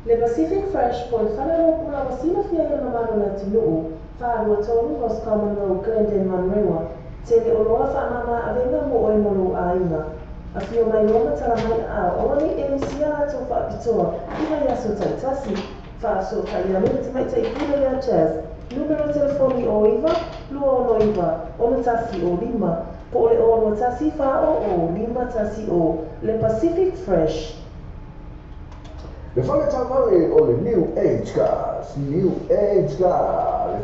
Le Pacific Fresh po le whanaro pula wasina fia ia na maro na tinuu, whaarua tonu Ross Common Road, Glendon, Manrewa, te le oloa whanama avenga mo oi molu a inga. A fio mai loma tala mai a oani e msia ato whaapitoa, iwa yaso taitasi, whaaso taia muna te mai te ikuna ia jazz. Numero telefoni o iwa, lua ono iwa, ono tasi o lima, po ole ono tasi whao o lima tasi o Le Pacific Fresh. Le fale tamale o le New Age Cars, le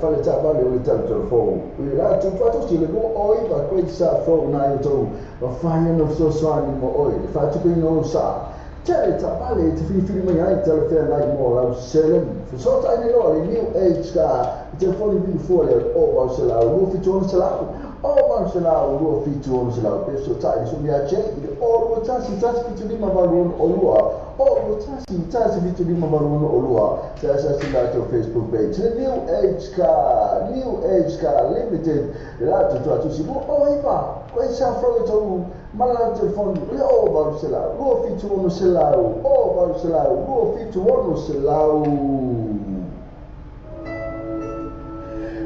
fale tamale o le telefon. Le ratu fatu si le go oi va kwei sa fo na yo to, va fanya no so swani mo oi, le fatu pe no sa. Tele tamale te fili mai ai telefon na mo la selen. Fo so ta ni lo le New Age Car, te telefoni bi fo le o va se la lo fi to se la. O va se la lo fi to se la. Pe so ta ni so mi a che, o lo ta si fi to ma va lo o lo. Oh, tasi vitu lima maruno olua. Sasa sila to Facebook page. The New Age Car Limited. Rato to atusibu. Oh, ipa. Kwa isa from to malala telefoni. Oh, baru selau. Luo fitu ono selau. Oh, baru selau. Luo fitu ono selau.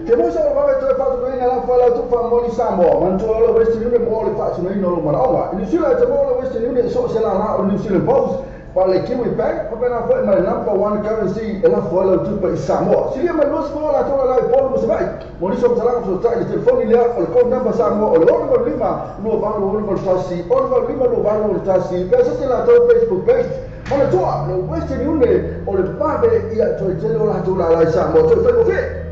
Che voi sono proprio fatto bene la falla tu fa moli Samoa, ma tu lo vesti non mole faccio noi non lo marawa. Il silo è mole vesti non so se la na o il silo boss. Pale Kiwi Bank, papena foi my number one currency ela follow tu pa Samoa. Sili ma los fola tola la polo mo vai. Moni so tala so tala telefoni le o le code number Samoa o le number lima no va no number tasi o number lima no va no tasi. Pesa se la to Facebook page. Ona toa no Western Union o le pabe ia to tele ola tola la Samoa to fa fe.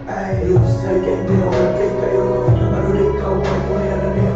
Ay, eu sei que é meu, que eu não vou na marureca, o pai põe a minha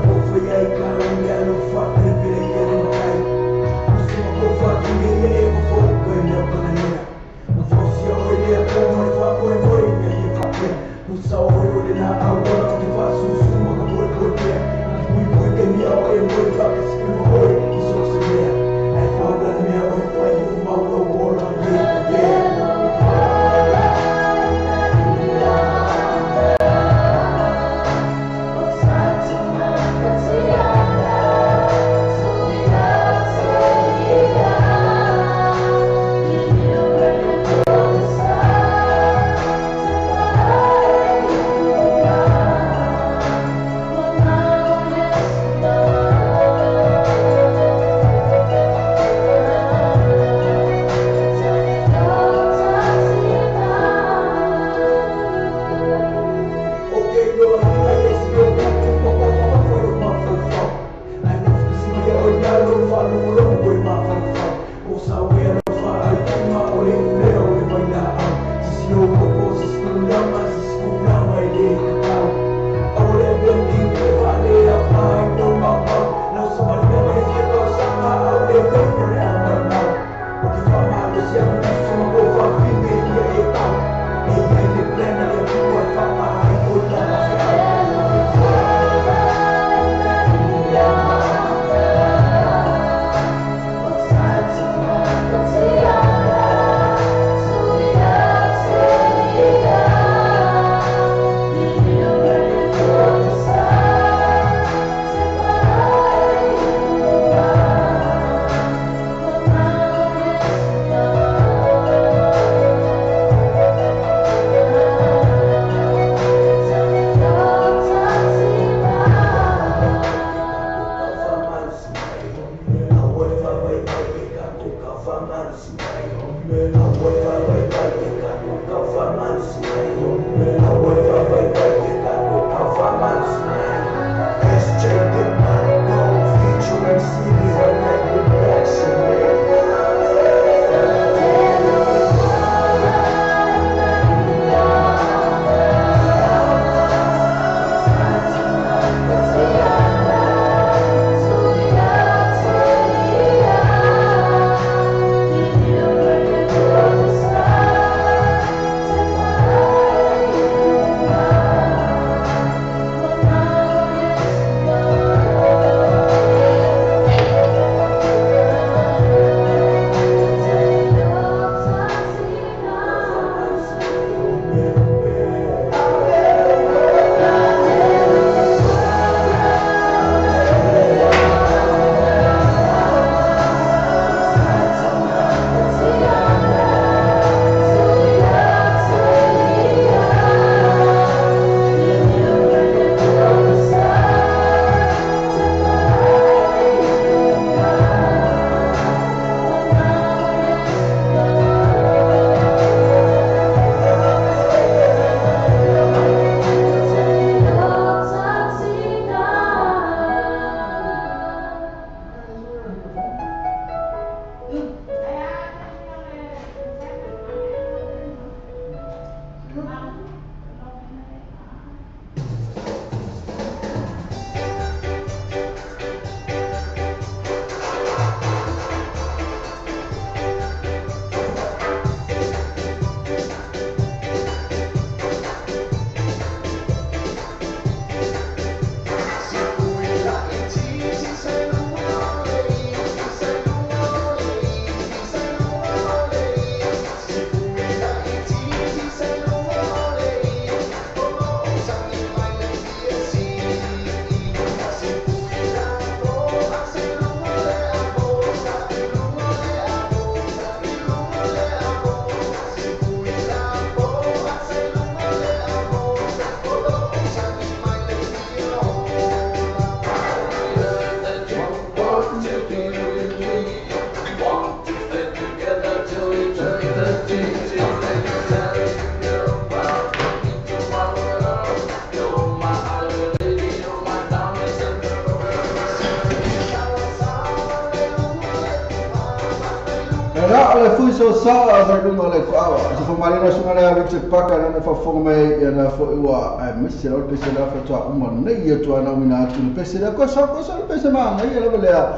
so sa sa dunga le kwa so for marina sunga le abi te paka na fa fonga me ya na fo wa ai misi la pese la fa to uma nei ya to na mina tu pese la ko sa pese ma nei la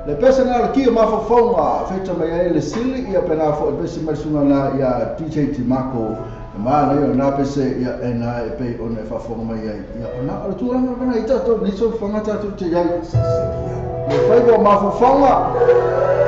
le pese na ki ma fa fonga feta me le sili ya pena fo pese ma sunga la ya DJ Timako ma nei na pese ya na e pe on fa fonga me ya na tu la na ita to ni so fonga ta tu te ya le fai go ma fa fonga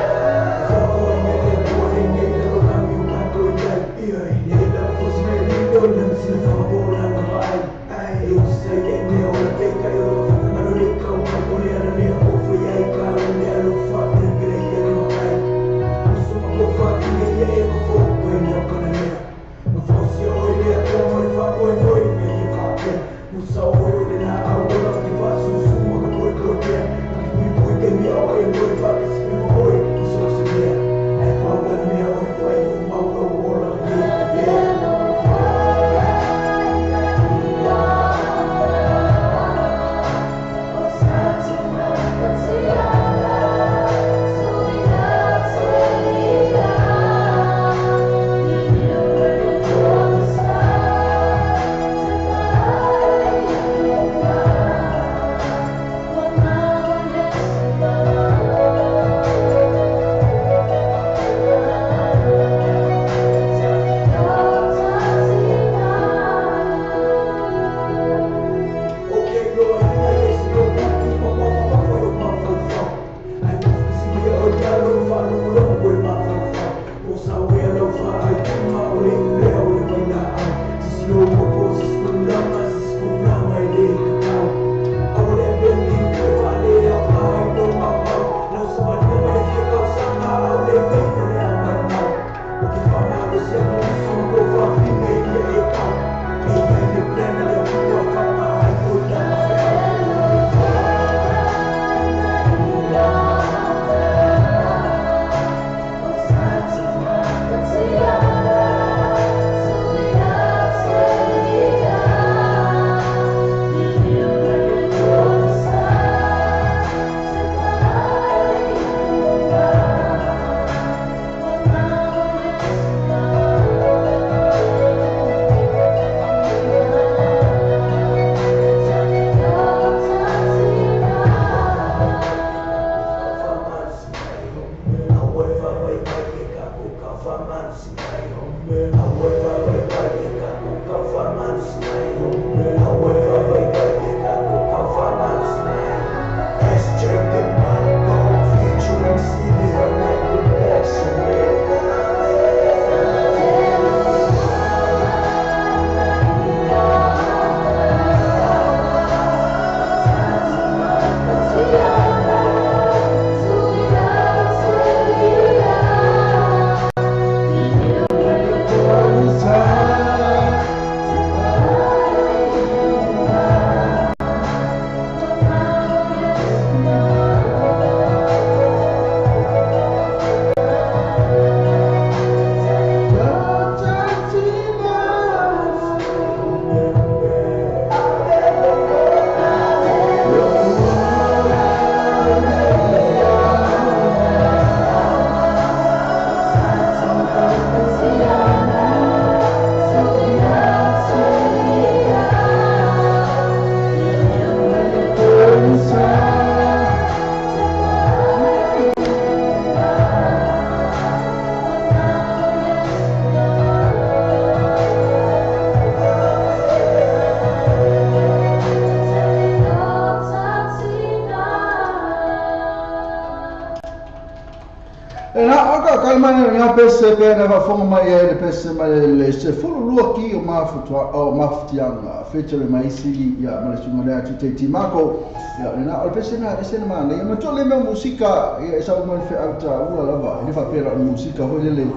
kalmana nga pese pe na fonga mai e pese mai le se fulu lua ki o mafutianga fetele mai sili ya mala sunga tu te timako ya na al pese na ese na ya matole me musika ya sa mo fe alta ula lava ni fa pera musika ho le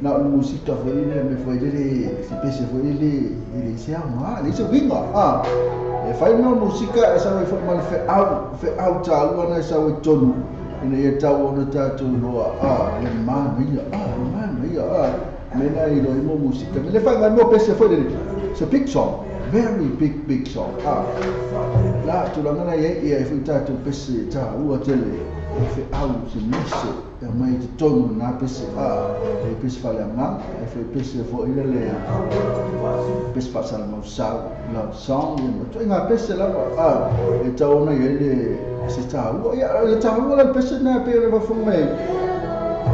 na musika ho le me foi dele si pese ho le se ama le se vinga e fai no musika esa mo foi fe alta ula na sa o tonu ina ia tau ona tātou noa le mana ia mena i roi mo musika me le whanga mo pese foi dele it's a big song very big song la tulangana ia ia fui tātou pese tā ua tele fe au se nise e mai te tonu na pese e pese fale amang e fe pese fo ile le pese pasal mau sau la song e to nga pese la e tau na ele se tau ya le tau la pese na pe le va fume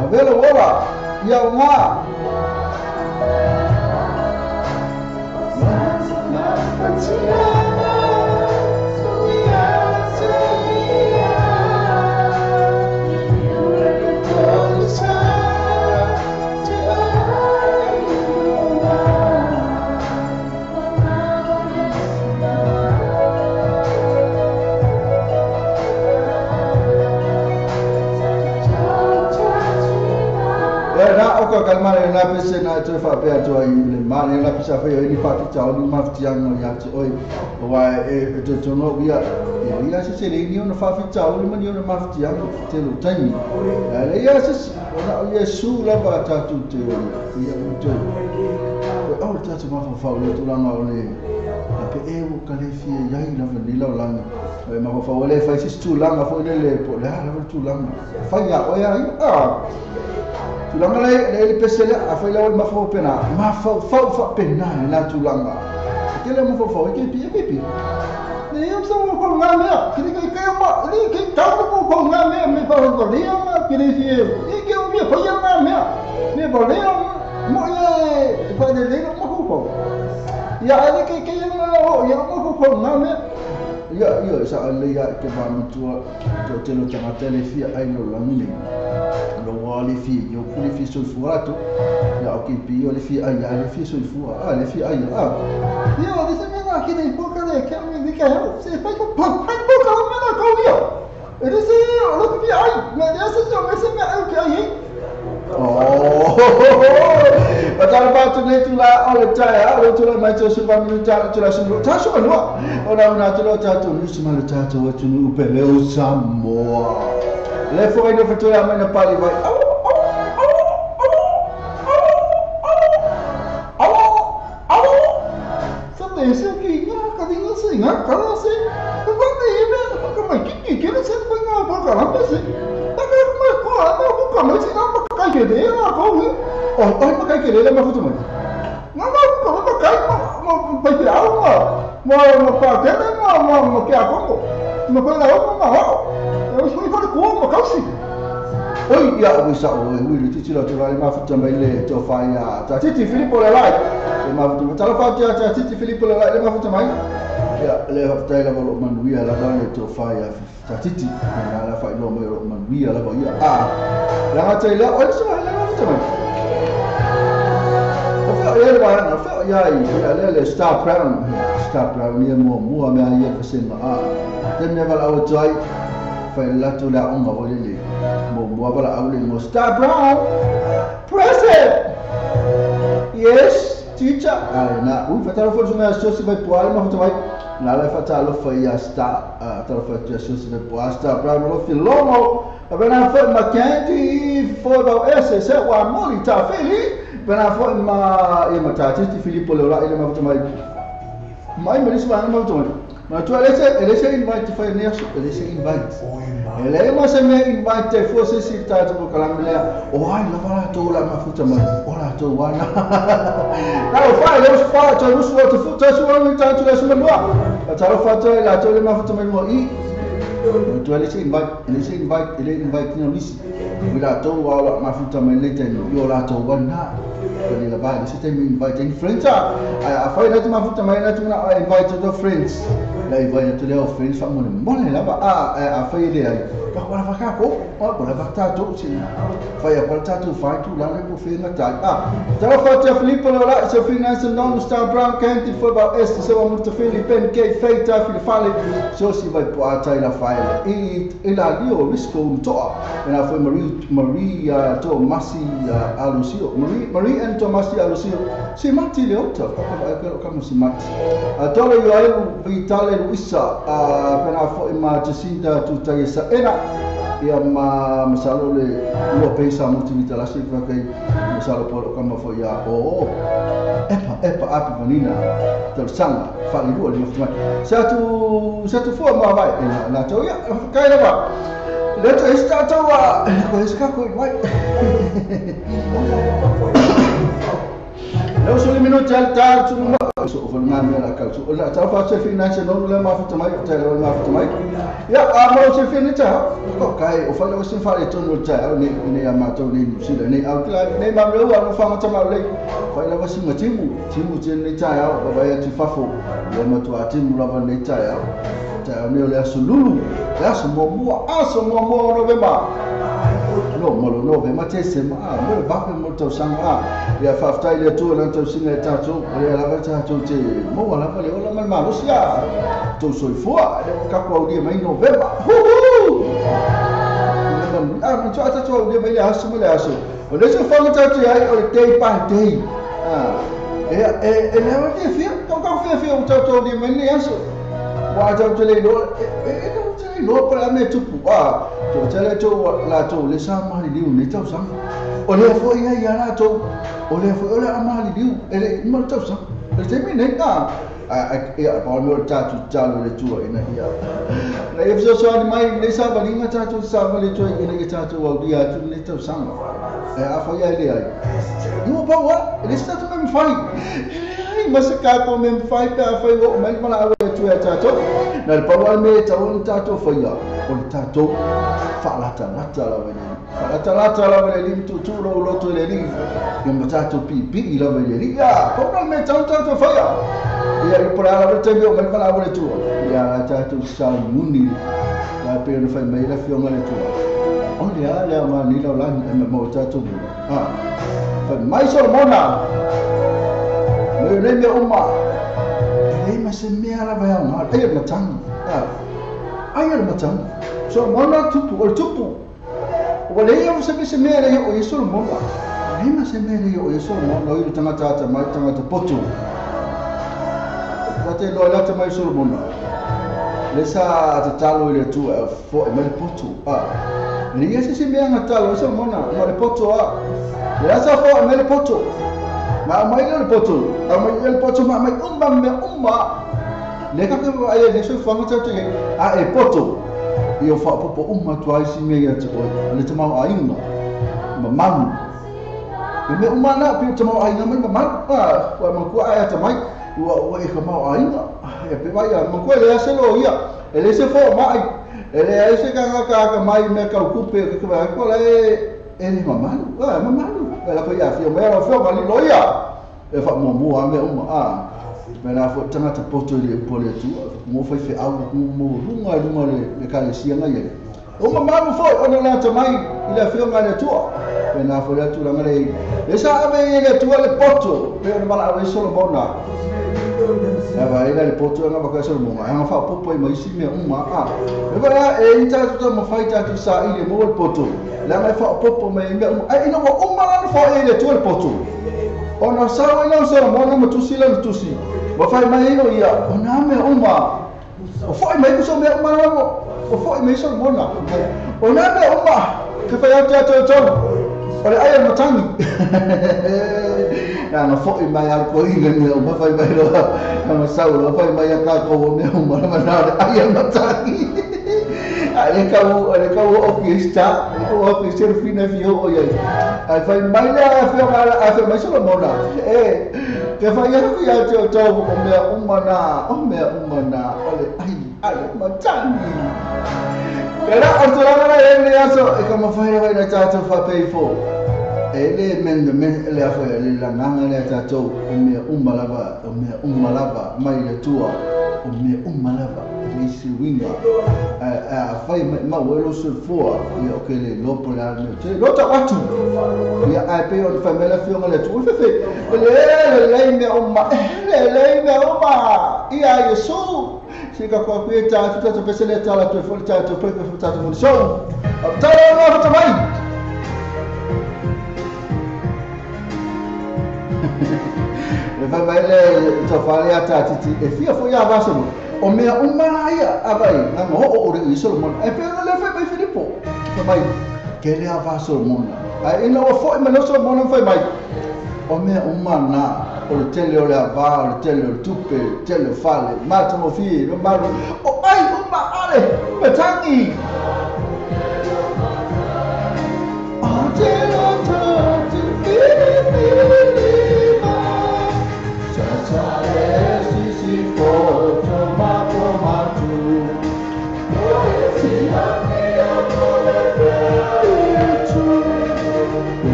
a vela wala ya nga kalmar na pese na to fa pe to ai le mane na pesa fe ni fa ti chao ni ma ti ang ya ti oi wa e to no via e ia se le ni ona fa fi chao ni ma ni ona ma ti ang te lo tani le ia se ona Yesu la ba ta tu te ia to o ta tu ma fa le tu la no le pe e o ka le fi ya i la ni la la e ma fa le fa si tu la fo le po la tu la fa ya o ya tulanga le pesele a foi la ma fo pena ma fo pena na tulanga kele mo fo ke pi ne eu sou ko nga me que ma ni que tá ko nga me fa ko ni ma que ni e que o me foi nga me bo le mo ye fa de le mo ko ya ale que ya mo ko nga me ya sa le ya que va mo tu te lo chiama telefi ai lo la mini le fi yo le fi sul fuato ya o che io le fi ai le fi sul fuato le fi ai io adesso mi va che dei poca le che mi dica se fai con poca me la io e adesso lo che ai ma adesso io mi sembra che ai ma tal fatto ne tu la o le taya o tu la mai tu va mi tu la sembra ta so no ona tu lo ta tu mi sembra ta tu tu nu pele o Samoa le fuori do fatto la mano pali vai ese que ya cadinho assim cara assim quando ele como que não sei como para caramba assim tá como assim não cai que dele na corre ou cai que dele mas muito mais não cai vai virar uma parte uma que a como uma coisa eu sou igual como calci oi ya wisa oi ti lo trovare ma fatto mai to fai ta ti Filippo le like ma fatto ta fatti ta ti Filippo le like ma fatto mai ya le fatto la volo manuia la bane to fai ta ti la fai lo mo manuia la boia la faccio la oi so la fatto mai o fa ya le star brown ni mo me ai fa sema te me va la oi fai la tu la on ma le mo bala awle mo Star Brown present yes teacher na fatalo forse me asso si vai puare ma fatto mai la fatalo fai a sta talo fai asso si vai puare Star Brown lo filomo abena fa ma candy for the esse se wa moli ta feli bena fa ma e ma ta ti Filippo lo la ma fatto mai me risma ma fatto mai ma tu elese invite fai nerso elese invite ele ma se me invite fosse si tato ko kalamela o ai la fala to la ma futa ma ora to wana na o fai lo fa to lo so to futa so wana tato la so ma ta lo fa to la to le ma futa ma I tu elese invite no lisi wila to wa ma futa ma le ten yo la to wana quindi la base siete inviting friends a fai na ma futa ma na tu na invite to friends la invite to their friends fa mo la ba a fai le ai ka wala fa ka ko wala fa ta to si fai a qual ta tu fai tu la ne ko fe na ta ta fa ta Filippo la se finance non Star Brown can't for about est se wa molto Filipen che fai ta fil fale so si vai po a ta la fai e la dio risco un to e na foi Maria to Masi Alusio Maria and Tomasi Alusio si matti le otto come si matti a tole io ai vitale wisa per a foi ma Jacinta tu ta esa era ia masalo le lo pensa molto vitale si fa che masalo por come foi ya epa api vanina ter sanga fa le due satu fu ma vai na to ya kai la Let's start over. Let's go right. Leo suli mino jalta tuma so for ngame la ka so la ta fa se finance no le ma fa mai ta le ma fa mai ya a mo se finance ko kai o fa lo se fa le to no ta ni ni ya ma to ni si le ni au kla ni ma lo wa no fa ma ta ma le fa la wasi ma timu je ni ta ya ba ya ti fa fo le ma to atimu la va ni ta ya ta ni le sululu ya so mo mo no be ma no malo no ve mate se ma mo ba pe mo to sanga ya fa fta ile to na to singa ta to ya la ta to te mo wala pa le ola mal malo sia to so fo de ka ko di mai november ma to ata to di mai aso mo le aso o le se fa mo ta ti ai o day by day e le wa te fia o to di mai le aso wa ta to le no para me tupu to tele to la to le sa ma li u ne tau sang o le fo ia la to o le fo o le ama li u ele mo tau sang le te mi ne ka ia pa no ta tu talo le tu ina ia la e fo so mai le sa ba li ma ta tu sa ba le to ina ta tu o dia tu ne tau sang a fo ia le ai no pa wa le sta tu me fai masaka ko mem fai ta fai o mai mala awe tu ya tato na le pawal me ta on tato fai ya on tato fa la la ni tu lo to le ni yo tato pi la ve ni ya ko na me ta tato fai ya i pora la te o mai mala awe tu ya tato sa muni la pe no fai mai la fio ngale tu on ya le ma ni la me mo tato fa mai so mona le me umma le ma se me ala vai ma ai ma tang ai ma tang so mona tupu o le ia se me ala o yeso mona le ma se me ala o yeso mona o i tanga ta mai tanga ta potu te lo la te mai so mona le sa te talo ile tu fo e me potu le ia se me anga talo so mona ma le potu le sa fo e me potu ma mai le poto ma mai umma le ka ke ai le so fanga tatu e poto io fa popo umma tu ai si me ya tu le te mau ai ma mamu me umma na pi te mau ai na ma ma ku ai te mai wa e ka mau ai ya pe vai ya ma ku le se lo ia e le se fo mai e le ai se ka mai me ka ku pe ka vai ko le e ni mamalu la ko ya fio me la fio ma li loia e fa mo ame me na fo tanga ta poto le pole tu mo foi fe au mo lunga le ka le sia ngai o ma fo ona la ta mai ila fio ma le tu me na fo le tu la ngale e sa ame le tu le poto pe ona mala ave solo bona ya va ila le poto ona ba ka solo mo ma fa popo mai si me me va e ita tu mo fai ta tu sa ile mo le poto la mai fa popo mai me ai no o mala no fa ile tu le poto ona sa ina so mo no tu si la tu si mo fai mai no ia ona me o fa mai so me o fa mai so mo na ona me ke fa ya to ole ai mo tangi na no fa mai al ko inga ni o fa mai lo na sa lo fa mai ka ko me mo na ai mo tangi ale ka o pista o pista fina fio o ia ai fai mai la fio ala mai so mo na ke fai ya to o me umana ole ai ma tangi era ortolana ele aso e como fai vai na tato fa pay for ele men ele afa ele la nganga le tato o me umalava mai le tua o me umalava isi winga fai ma welo se fo e o que le lopo la no te watu ya ai pe o famela fio ngale tu fe le me umma ia yesu Sika kwa kuita tuta pesele tala tu fulta tu pepe fulta tu show. Tala no to mai. Le va mai to fale ata titi e fia fo ya vaso. O me umma ia abai na mo o re iso mon. E pe no le fe mai Filippo. To mai ke le vaso mon. Ai no fo me no so mon foi mai. O me umma na o le tele o le ava, o le tele o le tupe, o tele o fale, mata mo fie, no maru, o ai, uma ale, me tangi.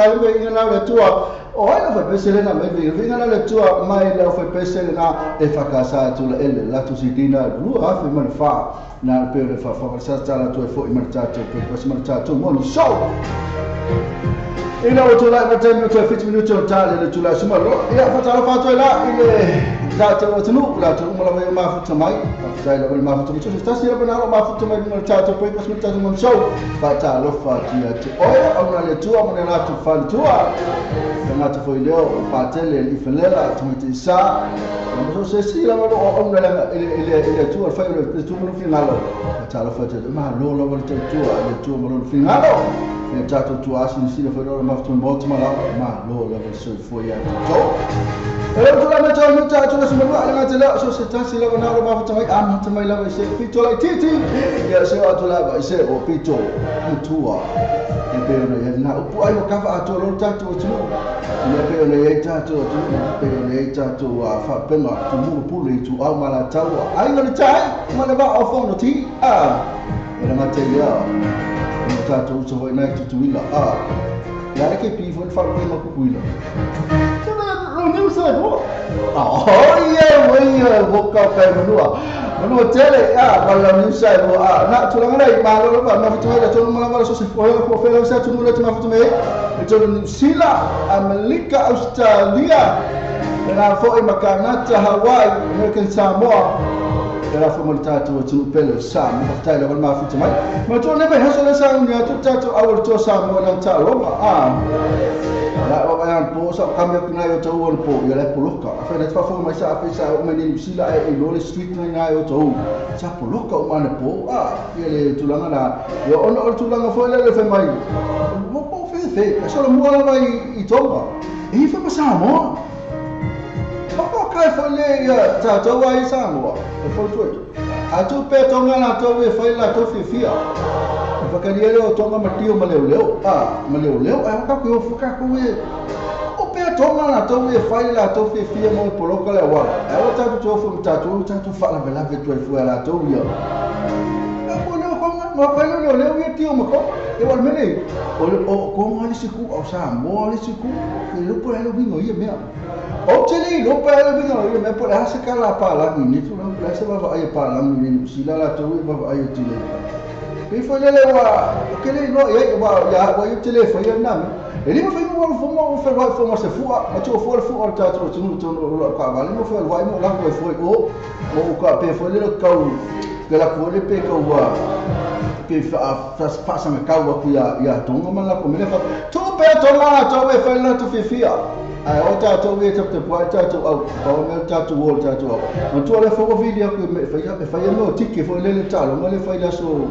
kai me ngana le tua o ai fa pesele na me vi ngana le tua mai le fa pesele na e fa casa tu le la tu sidina lu a fe man fa na pe le fa sa tala tu e fo i marcha tu pe pas marcha tu mon show ina o tu la ma tem tu 50 minuti o tale le tu la suma ro ia fa tala fa tu la ile da te o tunu la tu mo la ma fu mai fa la ma fu tu sta si la na ma fu mai marcha tu pe pas marcha tu mon show fa tala fa tu oia o na le tua mo na tu fa tua na tu foi leo fa tele i felela tu ti sa no se si la o na ile tua fa le tu mo finalo fa tala fa tu ma lo lo tu le tua mo lo finalo e tato tu asin si foi lo ma tu bot ma lo so foi ya to e tu la meta no tato la suma la ngata la so se tasi la na lo ma tu mai am tu mai la se pito la titi ya se o tu la ba se o pito tua e pe no ya na o pu ai o kava ato lo tato tu e pe no ya tato tu pe no ya tato a fa pe no tu mu pu le tu au mala tau ai no tai ma le ba o fo no ti era material tato so vai na tu ila la ke pi fo fa pe ma ku ila no ni usa do ye wo ka ka no tele ba la ni sa do na tu la ngai ma lo ba ma tu la tu ma la so se fo fe sa tu la tu ma tu me e tu ni sila Amerika Australia na fo i makanata Hawaii American Samoa era fo mo tato tu pele sa mo ta le ma fu mai ma tu ne ba haso le sa ni tu tato awol to sa mo na ta lo la o ba po sa cambia kuna yo to won po yo le poloka fa ne fa fo mai sa fa sa o me ni sila e lo le street na yo to sa poloka o ma po ye le tu la na yo on tu la fo le fe mai mo po fe so lo mo la mai I tomba e fa ma sa mo kai fo le ya ta to wa I Samoa e fo tu a tu pe tonga na to we fa la to fia fa ka dia le tonga matio ma leo ai ka ko fo ka ko we o pe tonga na to we fa la to fia mo poloka le wa ai o ta tu fo ta tu fa la bela ve tu fo la to ya ko le ko ma fa le we tio mo ko e wa mene o ko ma li siku o Samoa li siku e lo po le bingo ye me o tele lo pa le bingo ye me po la se ka la pa la ni tu la se va ai pa la ni si la to va ai tele pe fo le wa ke le no ye wa ya wa ye tele fo ye na e li mo fa o fumo o foi fumo se fua a tu foi fu o tato tu lo ka vale mo foi vai mo la foi o ka pe foi le kau que la ko le pe ka wa pe fa sa me ka wa ku ya tonga man la ko me fa tu pe tonga to we fa na tu fifia ai o tato we te po tato au me tato o tato o tu le fo video ku me fa ya no tiki foi le talo mo le fa la so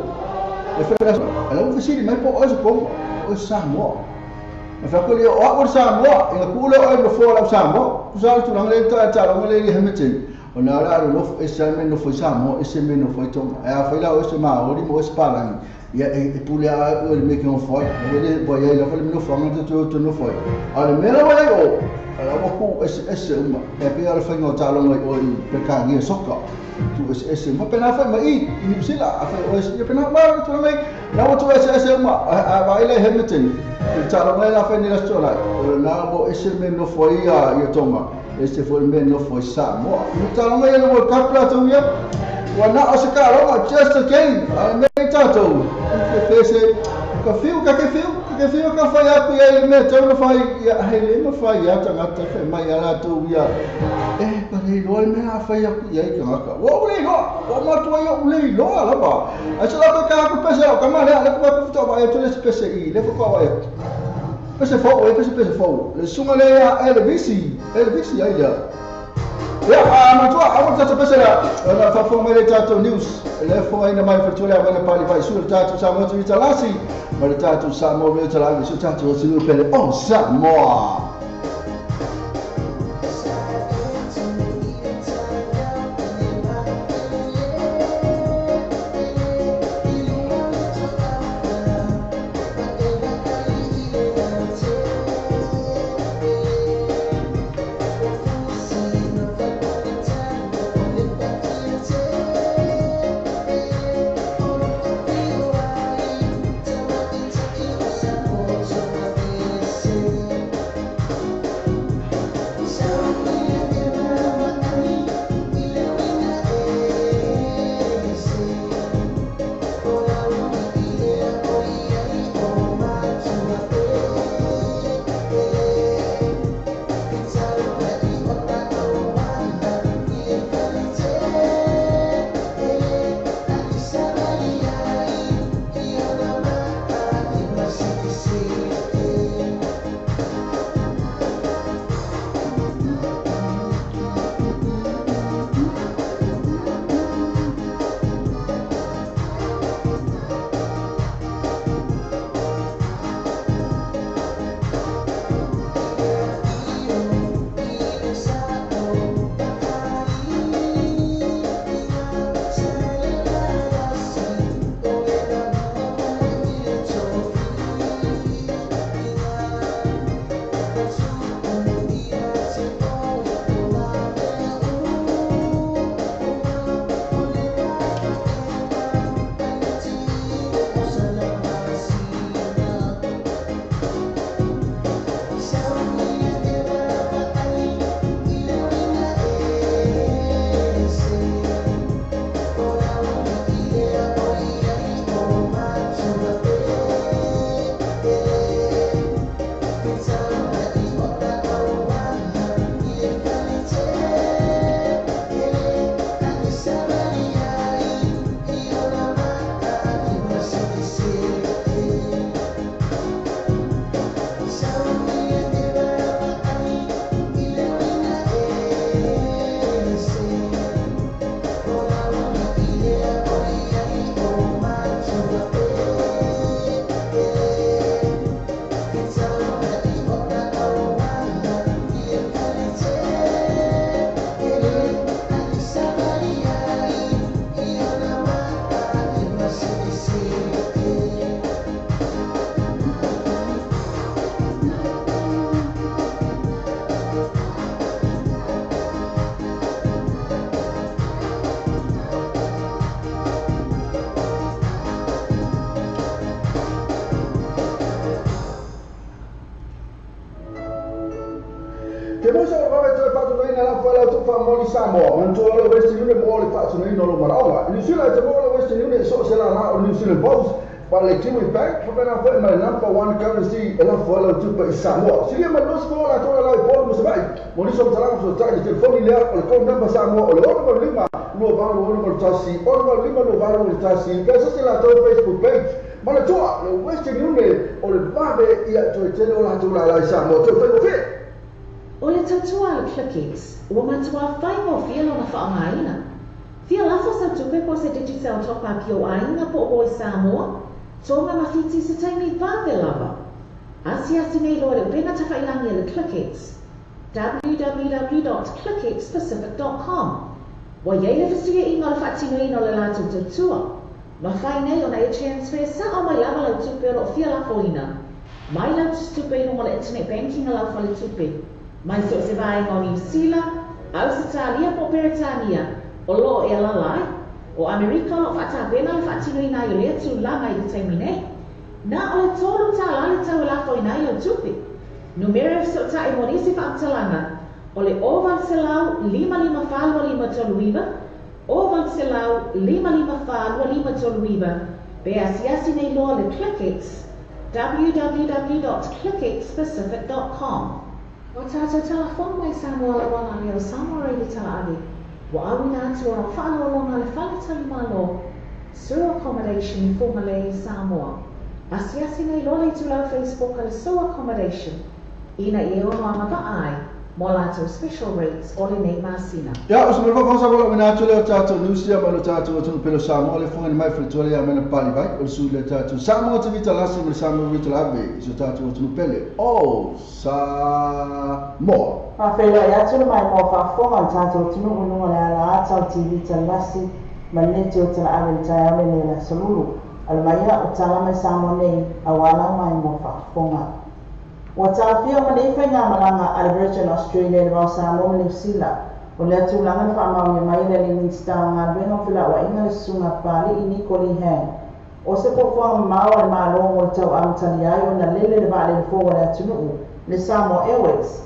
e fa la ala u fisi mai po o Samoa ma fa ko le o Samoa e ku le o fo la Samoa usar tu le ta mo le hemete o na la lo e sa me no foi Samoa e se me no foi tonga e a foi la o se ma o mo spalan ia e pula o me que non foi o boy la fa me no fa ma tu no foi ale me la vai o ala mo ku esse uma e pe ala fa no talo mo o pe ka ngi soka tu esse ma pena fa ma i ni bisila a fa o esse pena ma tu mai na o tu esse uma a vai le hemeten talo mo la fa ni la stola na mo esse me no foi ia tonga esse foi me no foi Samoa no talo mo no kapla tu ia wana o se ka ro just again me tato fese ka fiu ka fai aku ia me tau no fai ia hele no fai ia tanga ta fe mai ala tu ia pa le lo me a fai aku ia ka ka o le lo o ma tu ia o le lo ala ba a se la ka ku pese o ka ma le ala ku to ba e tu le pese i le fo ka wa pese fo le sunga le ia elvisi ai da ya ma tu a ta pese la fa fo me tato news le fo ai na mai fa tu le ba na pali vai sul tato SAMOATV TALA'LASI ma le tato SAMOATV TALA'LASI su tato si pele o Samoa Che voi sono avete fatto noi nella quella tu fa moli Samoa, non tu lo vesti non moli faccio noi non lo marava. Il suo è molo vesti non so se la la il suo boss Wale Jimmy Bank, pamena foi my number one currency, ela foi lá tudo para Samoa. Se ele mandou escola toda lá e pôr no sabai. Moniso mtalangu so try the telephone ile o com number Samoa, o number lima, no valo o number tasi, o number lima no valo o tasi. Pesa se lá todo Facebook page. Mala toa, o Western Union, o le babe ia to tele o la tola lá Samoa, to foi fe. O le tatua le clickings, o matua fai mo fielo na whaangaina. Fia lafo sa tupe po se digital top up yo ainga po o Samoa. Tonga mawhiti se taimi vāwe lava. Asi nei loa le urenga tawhailangi le ClickX. www.clickxpacific.com. Wa yei le whasuia inga le whaatino ino le lātou tutua. Ma whai nei o na e transfer sa o mai lava lau tupe o lo fia lafo ina. Mai lau tupe ino mo le internet banking a lau whale tupe. Mai so se vai o New Zealand, Australia po Britania, o lo e alalai. O Amerika o whaatapena le whaatino ina i o lea tu langa i le taimi nei. Na o le tolu ta la le tau lafo ina i o tupi. Numero so ta i monisi whaatalanga. O le ovan se lau 55 toluiva. Ovan se lau 55 toluiva. Be asiasi nei loa le ClickX. www.clickxpacific.com. O tātou telefon mai Samoa le wana leo Samoa reili talaagi. Wa awina atu o whaalolonga le whaletali malo. Sewer accommodation i Whangalei, Samoa. Asiasi nei lole tu lau Facebook ale sewer accommodation. Ina i ono ama ai. Mo lato special rates o le nei masina. Ya, o se me fa wala mina atu leo tātou nusia ma le tātou atu pelo Samoa le whangani mai whaletuale a mena pali vai. O le sui le tātou SAMOATV TALA'LASI ma le SAMOATV TALA'LASI i so tātou atu pele. O Samoa. Whawhela e atu le mai mo whaafonga tātou tunu ununga le ala atau TV TALA'LASI ma neti o tala awe tai ame ne la salulu. Ala mai o tala mai Samoa nei a wala mai mo whaafonga. Wa tāwhia ma nei whainga malanga a le Virgin Australia le wau Samoa ma New Zealand. O le atu langa le whaamau ni mai le Minister ngā luenga whila wa inga le sunga pali i Nikoli Hang. O se pofuanga maua le mālongo le tau amtani ai o na lele le vale le fōwa le atunuu le Samoa Airways.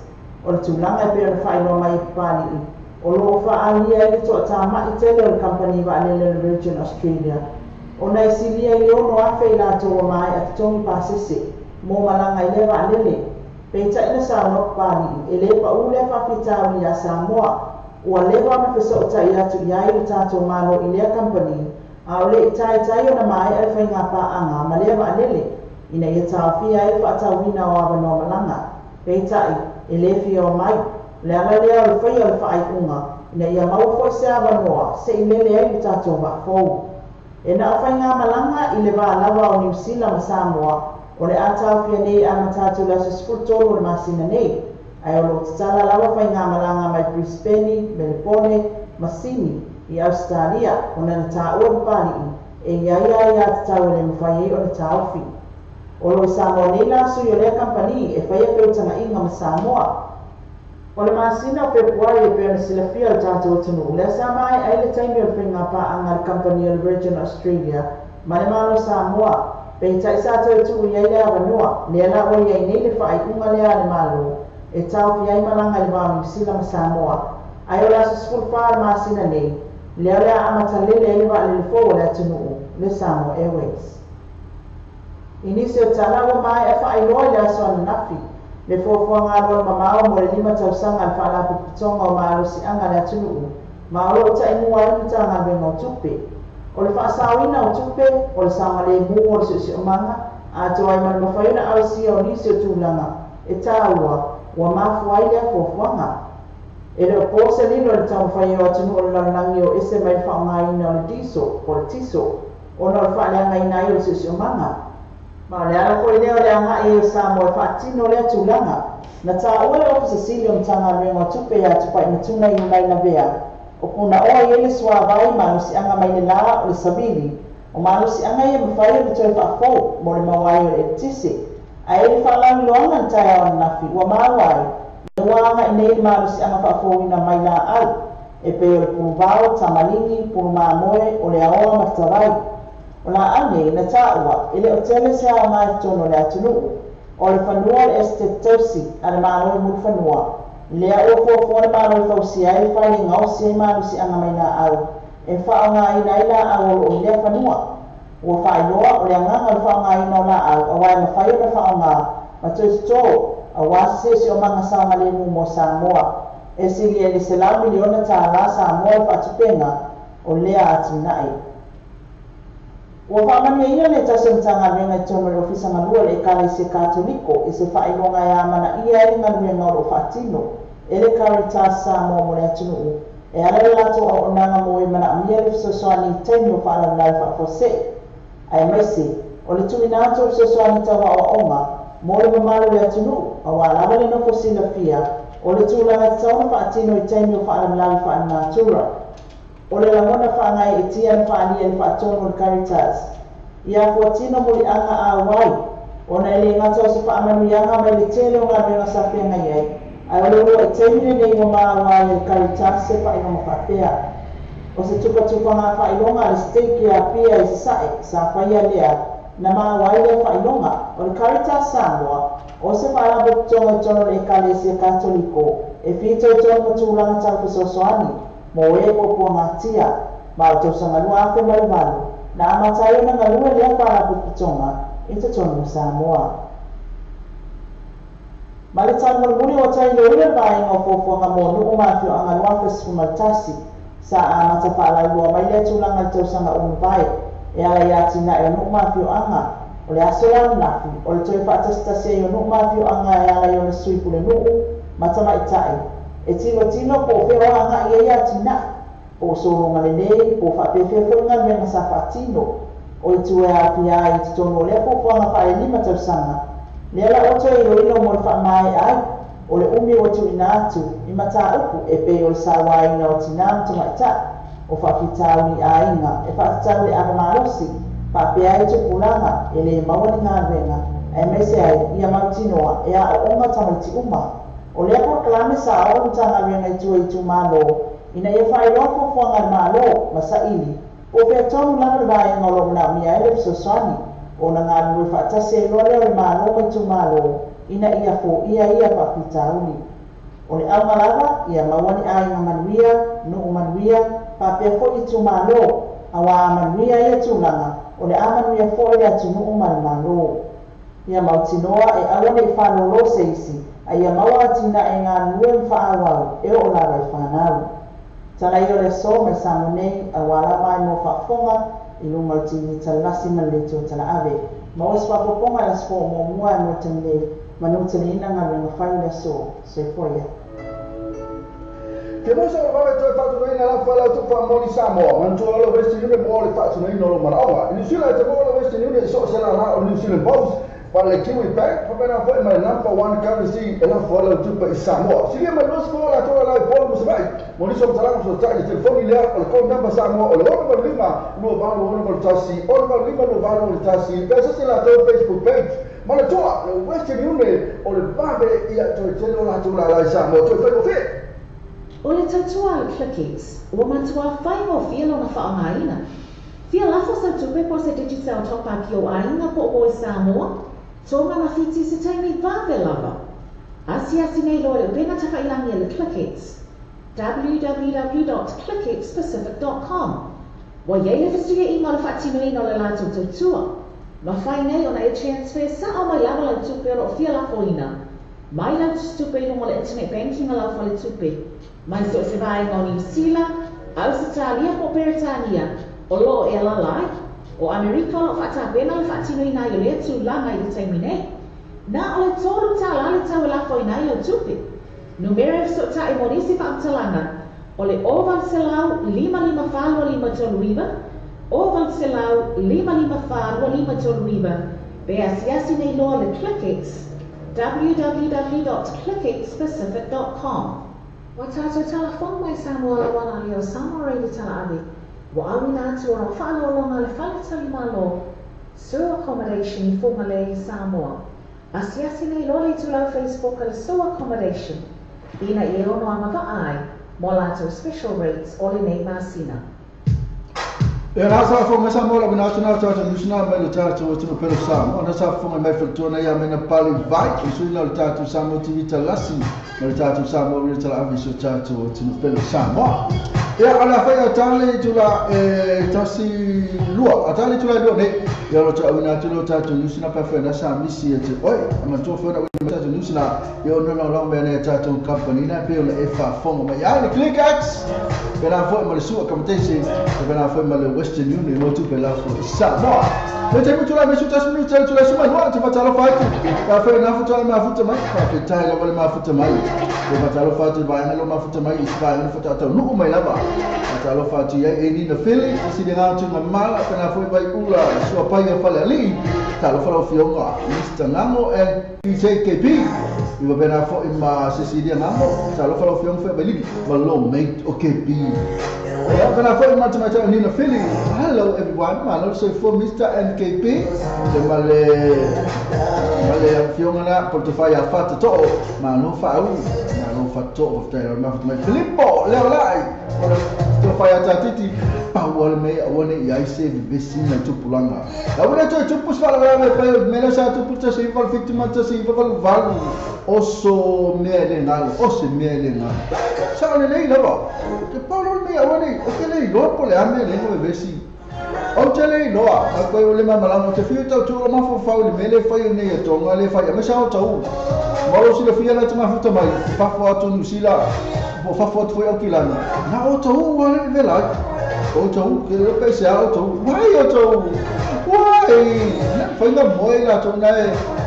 O le tūlanga e pēr na whainoa mai pāli i. O loo whaalia i le toa tāma i tele o le company wa alele le Virgin Australia. O nei silia i ono awhi la toa mai a tongi pāsese, mō malanga i lewa alele. Peita ina Samoa pāli i, e le pa ule whawhitau i a Samoa. Ua lewa na whesa o tai atu i ai le tātou malo i lea company, a o le i tai o na mai e whainga pāanga ma lewa alele. Ina i a tāwhia e whaatau wina o awanoa malanga. Peita e le fia o mai, le ala lea o le whai o le whaai unga, ina ia mau fwoi se awanoa, se i lele ai i tātou whaafou. E na o whainga malanga i le wā lawa o New Zealand ma Samoa, o le atau fia nei ama tātou la sasfurtolo le masina nei, ai o lo tatala lawa whainga malanga mai Brisbane, Melbourne, ma Sydney, i Australia, o na tā ua mpani i, e iai ai a tatau le mwhai o le tāufi. O lo Samoa nei la sui o lea kampani e whaia peutanga inga ma Samoa. O le masina o Februari e pēna sila fia o tātou tunu. Lea sa mai ai le taimi o le whainga pāanga le kampani o le Virgin Australia, ma le malo Samoa. Pei tai sa tau tu i ai lea wanua, lea la o iai nei le whaai unga lea le malo, e tau fi ai malanga le wāmi sila ma Samoa. Ai o la susful whaa le masina nei, lea lea amata lele e wa le fōa lea tunu, le Samoa Airways. Inisi o talawa mai e whaailoa le aso ana nafi. Le fōfua ngā roa mamao mo le 5 tausanga le whaalapu pitonga o maalo si anga le atunuu. Maalo o ta inua imuta ngā venga o tupe. O le whaasawina o tupe, o le sanga le mua o le susi o manga, a toa i mani mawhaiuna awisia o nisi o tūlanga, e tāua, ua mafu ai lea fōfuanga. E le o pōse lino le tau whai o atunuu o le lanangi o ese mai whaonga ina o le tiso, o le tiso, o na le whaaleanga ina i o le susi o manga. Ma le ala ko leo le anga e Samoa whaatino lea tūlanga. Na tā ua le ofisa sili o mtanga rengo tupe a tupai matuna i mai na vea. O kuna oa i ele sua vai manu si anga mai le la o le sabili. O manu si anga i mawhai o toi whaafou mo le mawai o le tisi. A ele whaalangi loanga na tai awa nafi ua mawai. Le wanga i nei manu si anga whaafou ina mai la au. E pe o le puluvao, tamalingi, pulumamoe o le aoa matarai. O la ane na tāua, ele o tele se ao ngai tono le atunuu. O le whanua le este tausi, a le mano e mulu whanua. Lea o fuafua le mano e tausi ai whai ngau si ai manu si anga mai na au. E whao ngā ina ila au o lea whanua. ua whaeloa o le anganga le whaongaina o la au a wai mawhai o le whaonga ma tui tō a wasi si o manga saunga le mo Samoa e siri e le selau miliona tāla Samoa le whatupenga o lea atinai. Ua whaamania ia le tasemtanga renga tonu le ofisa malua le Ekalese Katoliko e se whaelonga e amana ia e ngā renga o whatino e le Caritas Samoa mo le atunuu e ala le lato o onanga mo e mana amia le fisosoani taimi o whaala lai whafose ai maise o le tuminato o fisosoani tawa o onga mo le mamalo le atunuu a walawa le nofo sila fia o le tūlanga tauna whaatino i taimi o whaala lai whaanatura o le lamona whaangai e tia na whaania le whaatono le Caritas. Ia kuatino mo li anga a wai, o na ele ngata o se whaamanu ianga mai le tele o ngā renga sawhenga iai, ai o le ua e taimine nei o maa wai le Caritas se whainonga whapea. O se tupa ngā whainonga le steiki a pia i sae, sa whaia lea, na maa wai le whainonga, o le Caritas Samoa, o se whaalabu tonga tono le Ekalese Katoliko, e whito i tono matūlanga tau fisosoani, mo e popo ngatia ma o tausanga lua afe marivalu na amatai na ngalua lea whaala puputonga i te tonu Samoa. Ma le tanga muli o tai loile mai ngā fofonga mo nuu mafio anga lua fesifu maltasi sa a mata whaala lua mai lea tūlanga i tausanga unuvai e ala iati na e nuu mafio anga o le asolan nafi o le toi whaatastasi e o nuu mafio anga e ala i o le suipu le nuu matama itai e tino po feo anga ia ia tina po solonga le nei po whapewhewhenga menga sa whatino o i tue a pia i te tono lea po whanga whae lima tausanga lea la oto i roino mo le whamai ai o le umi o tu ina atu i mata upu e pe o le sawaina o tina mtuma ita o whapitauni a inga e whapitau le agamarosi whapea i tupulanga e le mawani ngā renga e mese ai ia mautinoa e a o onga tamaiti uma o lea proklame sa o tanga renga i tu malo ina ia whaeroa fofuanga malo masaili o pia tonu lama le vai ngolo na mia ele fisosani o na ngā nui whaatase e loa leo le malo mai tu malo ina ia fo ia papitauni o le au malawa ia mawani a inga manuia nuu manuia papea fo i tu malo awa manuia ia tūlanga o le amanuia fo ia tu nuu malo ia mautinoa e awane i whanolo seisi a ia maua tina e ngā nue mwhaawau e o lawa i whanau. Tala i o le so me samonei a wala mai mo whafonga i lunga o tini talasi ma leto tala ave. Ma o swapoponga la spo mo mua e mo tenei manutani ina ngā ringa whai le so, se foia. Ke mosa o vawe toi whatu reina la whala tu wha moni Samoa, mantua lo Western Union mo le whatu reina lo maraonga. I New Zealand te mo le Western Union so se la o New Zealand Bows, Para le Kiwi Bank, pamena foi mai number one currency e la fola tupa i Samoa. Sige mai nos fola tola la fola mo sai. Moni so tala so tala telefoni le o le kon number Samoa o le o lima no valo o no tasi o no lima no valo o tasi. Pesa se la to Facebook page. Ma le toa le Western Union o le bave ia to tele la tola la Samoa to foi fe. O le tatua le clickings, o matua fai mo filo na whaongaina. Fia lafo sa tupe po se digital top up yo ainga po o Samoa. Tonga na fiti se taimi vave lava. Asi nei lo le benga takailangi le clickings. www.clickingspecific.com. Wa ye le fisiga email le fatino ino le lato tutua. Ma fai nei ona e transfer sa o mai lava le tupe o fia la foina. Mai la tupe no mo le internet banking ala fa le tupe. Mai so se vai no New Zealand, Australia po Britania. O lo e la lai. O Amerika lo fata bena le fatino ina yo le tu langa i taimi nei. Na o le tolu tala le tau la fo ina yo tupi. Numero so ta e monisi fa talanga. O le oval selau 555 tolu riba. Oval selau 555 tolu riba. Be asiasi nei lo le clickings. www.clickingspecific.com. Watato telefon mai Samoa la wana leo Samoa ready tala adi. Wa awina tu ora whalo longa le whale tali malo. Sewer accommodation i Fumale Samoa. Asiasi nei lole tu lau Facebook le sewer accommodation. Ina i ono amava ai. Mo lato special rates o le nei masina. E rasa fonga Samoa la bina tuna tata misna mai le tata o tunu pelo Samoa. Ona sa fonga mai fetona ia mena pali vai. I suina le tata SAMOATV TALA'LASI. Le tata Samoa le tala aviso tata o tunu pelo Samoa. Ya ala fai atale tula tasi lua atale tula lua ne ya lo ta wina tulo ta tu nusina pa fa na sa misi e oi ama to fa na wina ta tu nusina yo no no long bene ta tu company na pe le fa fomo ma ya le click x pela fo ma le sua competition pela fo ma le Western Union no tu pela fo Samoa le te mutula me su ta su tula tula su ma no te fa fa ka fa na futa ma futa mai ka pe ta ga wale ma futa mai te fa fa te ba na lo ma futa mai ispa na futa ta no mai lava atalo fati ya eni na fili si de ngatu na mala kana foi vai ula sua pai ya fale ali talo falo fionga Mr. Namo and PJKP iba bena fo ima si de ngamo talo falo fionga foi bali malo mate OKP ya bena fo ima tama eni na fili hello everyone malo so for Mr. NKP de male fionga na portofaya fata to malo fau malo fato of the my Filippo leo lai to faya tatiti pawal me awone ya ise besi na tupulanga awone to tupus fala me pa mena sa tuputa se val victima ta se val valu oso mele ngal oso mele ngal sa le lei lava ke pawal me awone o ke lei lo pole ame le no besi o te lei lo a ko le mama te fiuta tu ma fo fauli mele fai ne to ngale fai me sa o tau malo sila fia na tama futa mai fa fo atu nusila bo fa fo foi o kilana na o tau wale vela o tau ke le pese o tau wai o tau wai na fai na moila to na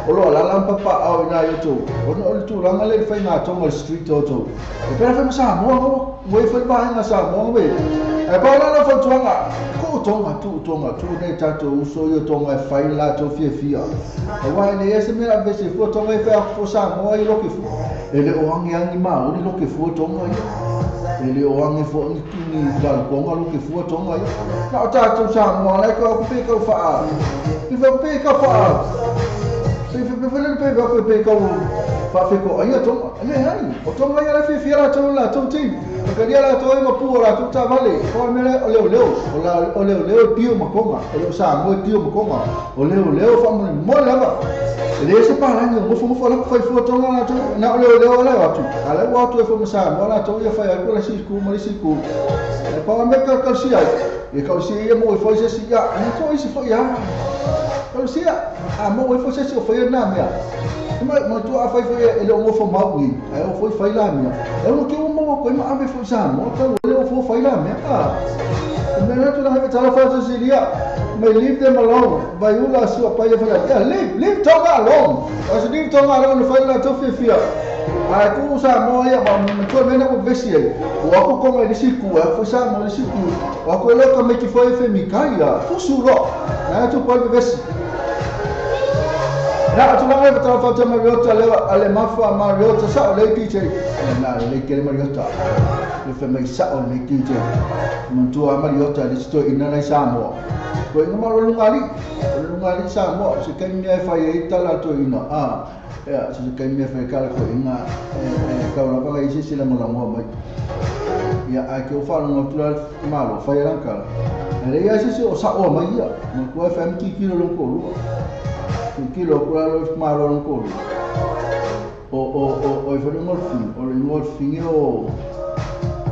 o lo la lampa pa au na yo tau o no tu ranga le fai na to mal street o tau e pera fa sa mo mo fai ba na sa mo be e pa la fo tuanga ko tonga tu ne tato uso yo tonga fai la to fia e wai ne ese me a vese fo tonga e fa fo sa mo i lo ke fu ele o angi ma o lo ke fu tonga ele o angi fo ni dal konga lo ke fu tonga na tato sa mo la ko pe ko fa i fa pe ka fa se pe ko fa fe ko ai tonga ai o tonga ya la fia la to la to ti ka dia la to ma pu la tu ta vale ko me o leo tio makonga o sa mo tio makonga o leo fa mo la ba le se pa la ngo fo la fa fo to na leo la tu ala wa tu fo sa mo la to ya fa ya ko la si ku mo si ku e pa me ka si ai e ka si ya mo fo se si ya ni to si fo ya ka si ya a mo fo se si fo ya na me ma tu a fa ele o mo fo ma wi ai o fo fa la me e o ke mo ko ma ame fo sa mo ka le fo fa la me me na tu la ha ta fa to si dia may leave them alone by ula sua pa ya fa ya leave tonga alone as leave tonga alone fa la to fia ai ku sa mo ya ma ko me na ko vesi o ko ko me si ku fo sa mo si ku o ko lo ka me ki fo fe mi kai ya fu su ro na tu pa vesi na tu la me ta fa ta mariota le ale mafa mariota sa le DJ na le ke mariota le fe mai sa o le DJ mon tu mariota le sto ina na sa mo ko ina ma lungali sa mo se ke mi fa ye ta la to ina ya se ke mi fa ka ko ina ka la ba isi sila mo la mo mai ya a ke o fa no tu la malo fa ya ka le ya se o sa o mai ya mo ko fa mi kilo lo ko lu kilo kula lo malo non ko o i fo ngolfin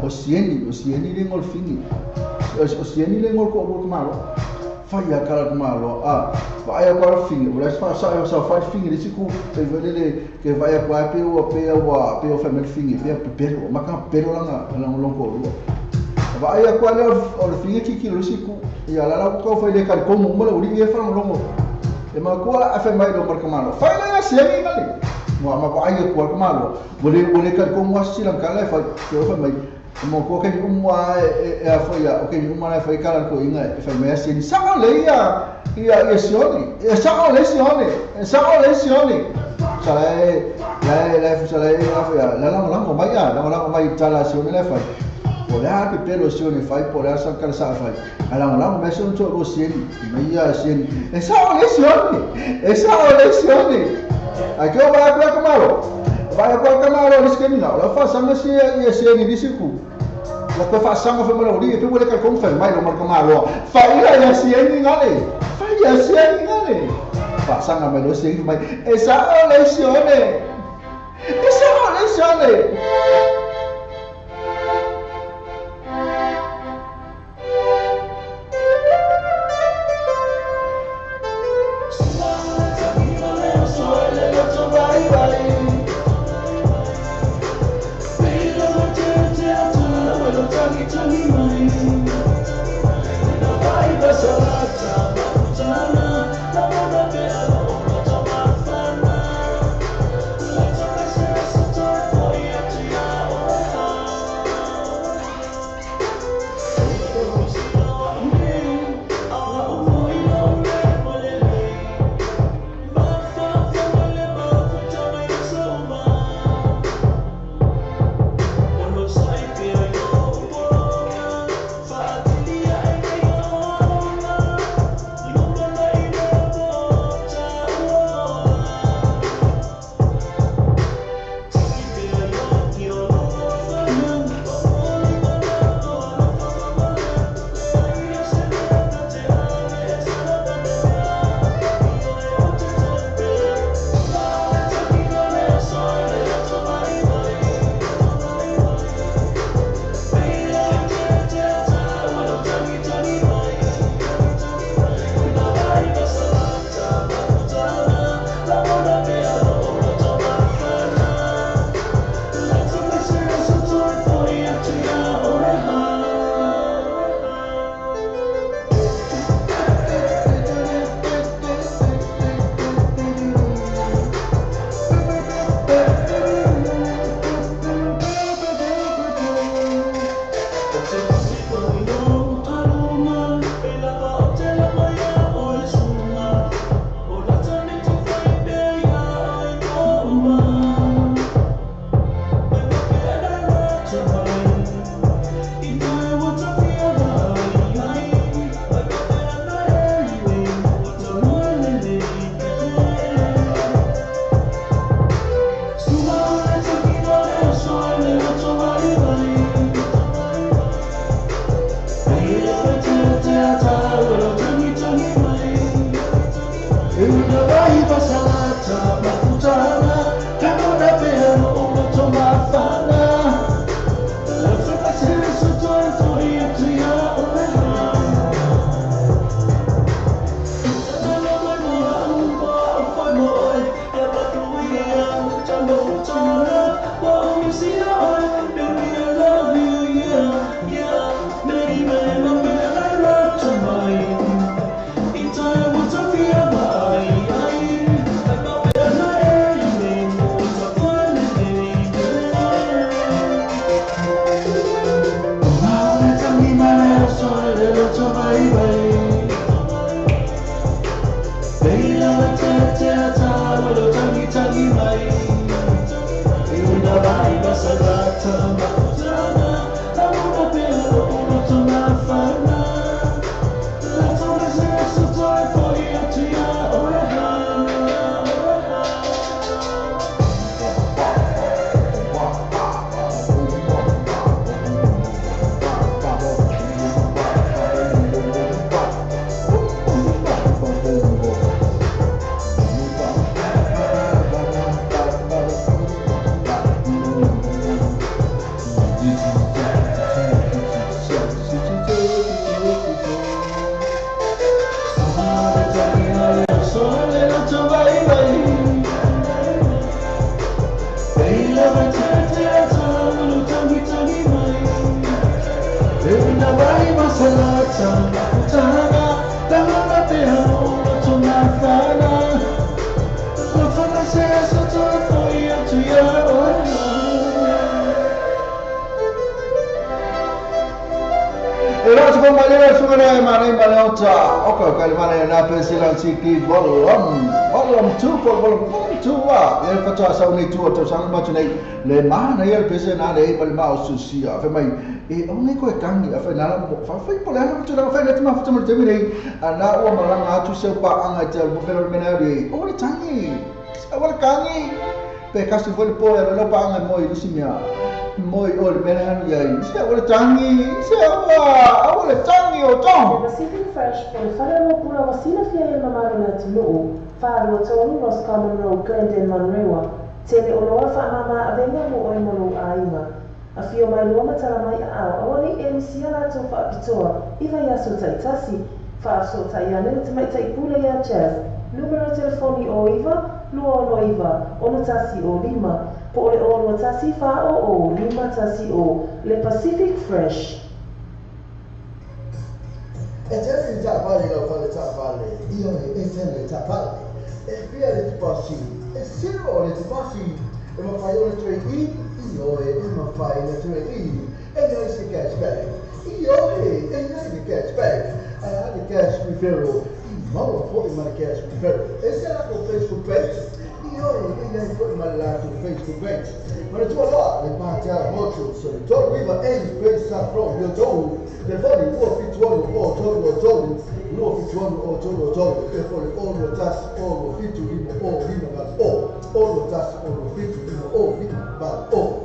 o sieni le ngolfin o sieni le ngol ko malo fa ya kala malo fa ya kwa fin o la fa fa fin le siku e vele ke va ya kwa pe o fa me fin pe pero ma ka pero la lo ko lu va ya kwa o fin ki kilo siku ya la ko fa le ka ko mo la uri e fa lo e ma kuala a fe mai do mar kamalo fa la ya siengi ngali mo ma ba ai ko kamalo bole ka ko mo silang kala fa ko fa mai mo ko ke umwa e a foi ya o ke umwa na foi kala ko inga fa mai sieni sa le ya sioni sa le sioni la fa la mo mai ya la mai tala sioni la fa Pola pe pelo sioni fai pola sa kala sa fai ala la me son to sieni mai sieni e sa le sioni a que vai para camaro eles que não la fa sanga si e sieni di siku la ko fa sanga fa mala uri pe wala ka kon fa mai lo mar camaro fa ya sieni ngale fa sanga me lo sieni mai e sa le sioni Volume 2 yang kata asal ni tu atau sang macam ni le mana ya pese na le bal mau susia fa mai ongai ko kangi fa na fa pola na tu na fa na tuma fa tuma ni ana o malang atu se pa anga tel bu fel mena ri o ni tangi awal kangi pe kasu vol po ya no pa anga moi lusimia moi o mena ya se awal tangi se awal tangi o tong Pacific Fresh por fara no pula wasina fia ya mamaro na tulu Faro tonu nos common road Glendon Manrewa. Tele oloa fa mama avenga mo oi molo ainga. A fio mai loma tala mai a awali emisia la to fa pitoa. Iva ya so taitasi. Fa so tayane te mai tai pula ya jazz. Numero telefoni o Iva, luo no Iva. Ono tasi o lima. Po ole ono tasi fa o lima tasi o. Le Pacific Fresh. E te già vale lo fare già vale. Io e te già vale. E via le passi, e se no le passi, e ma fai le 3 io e ma fai le 3 e non si cashback. Io e non si cashback. Allora di cash referral, ma lo poi ma cash referral. E se la con Facebook page, io e non poi ma la con Facebook page. Ma tu allora le parti a molto, so tu arriva e pensa proprio tu, le fai un fittuolo o tu no fittuolo o tu e poi o tas o fittu limo gal o tas o fittu limo gal o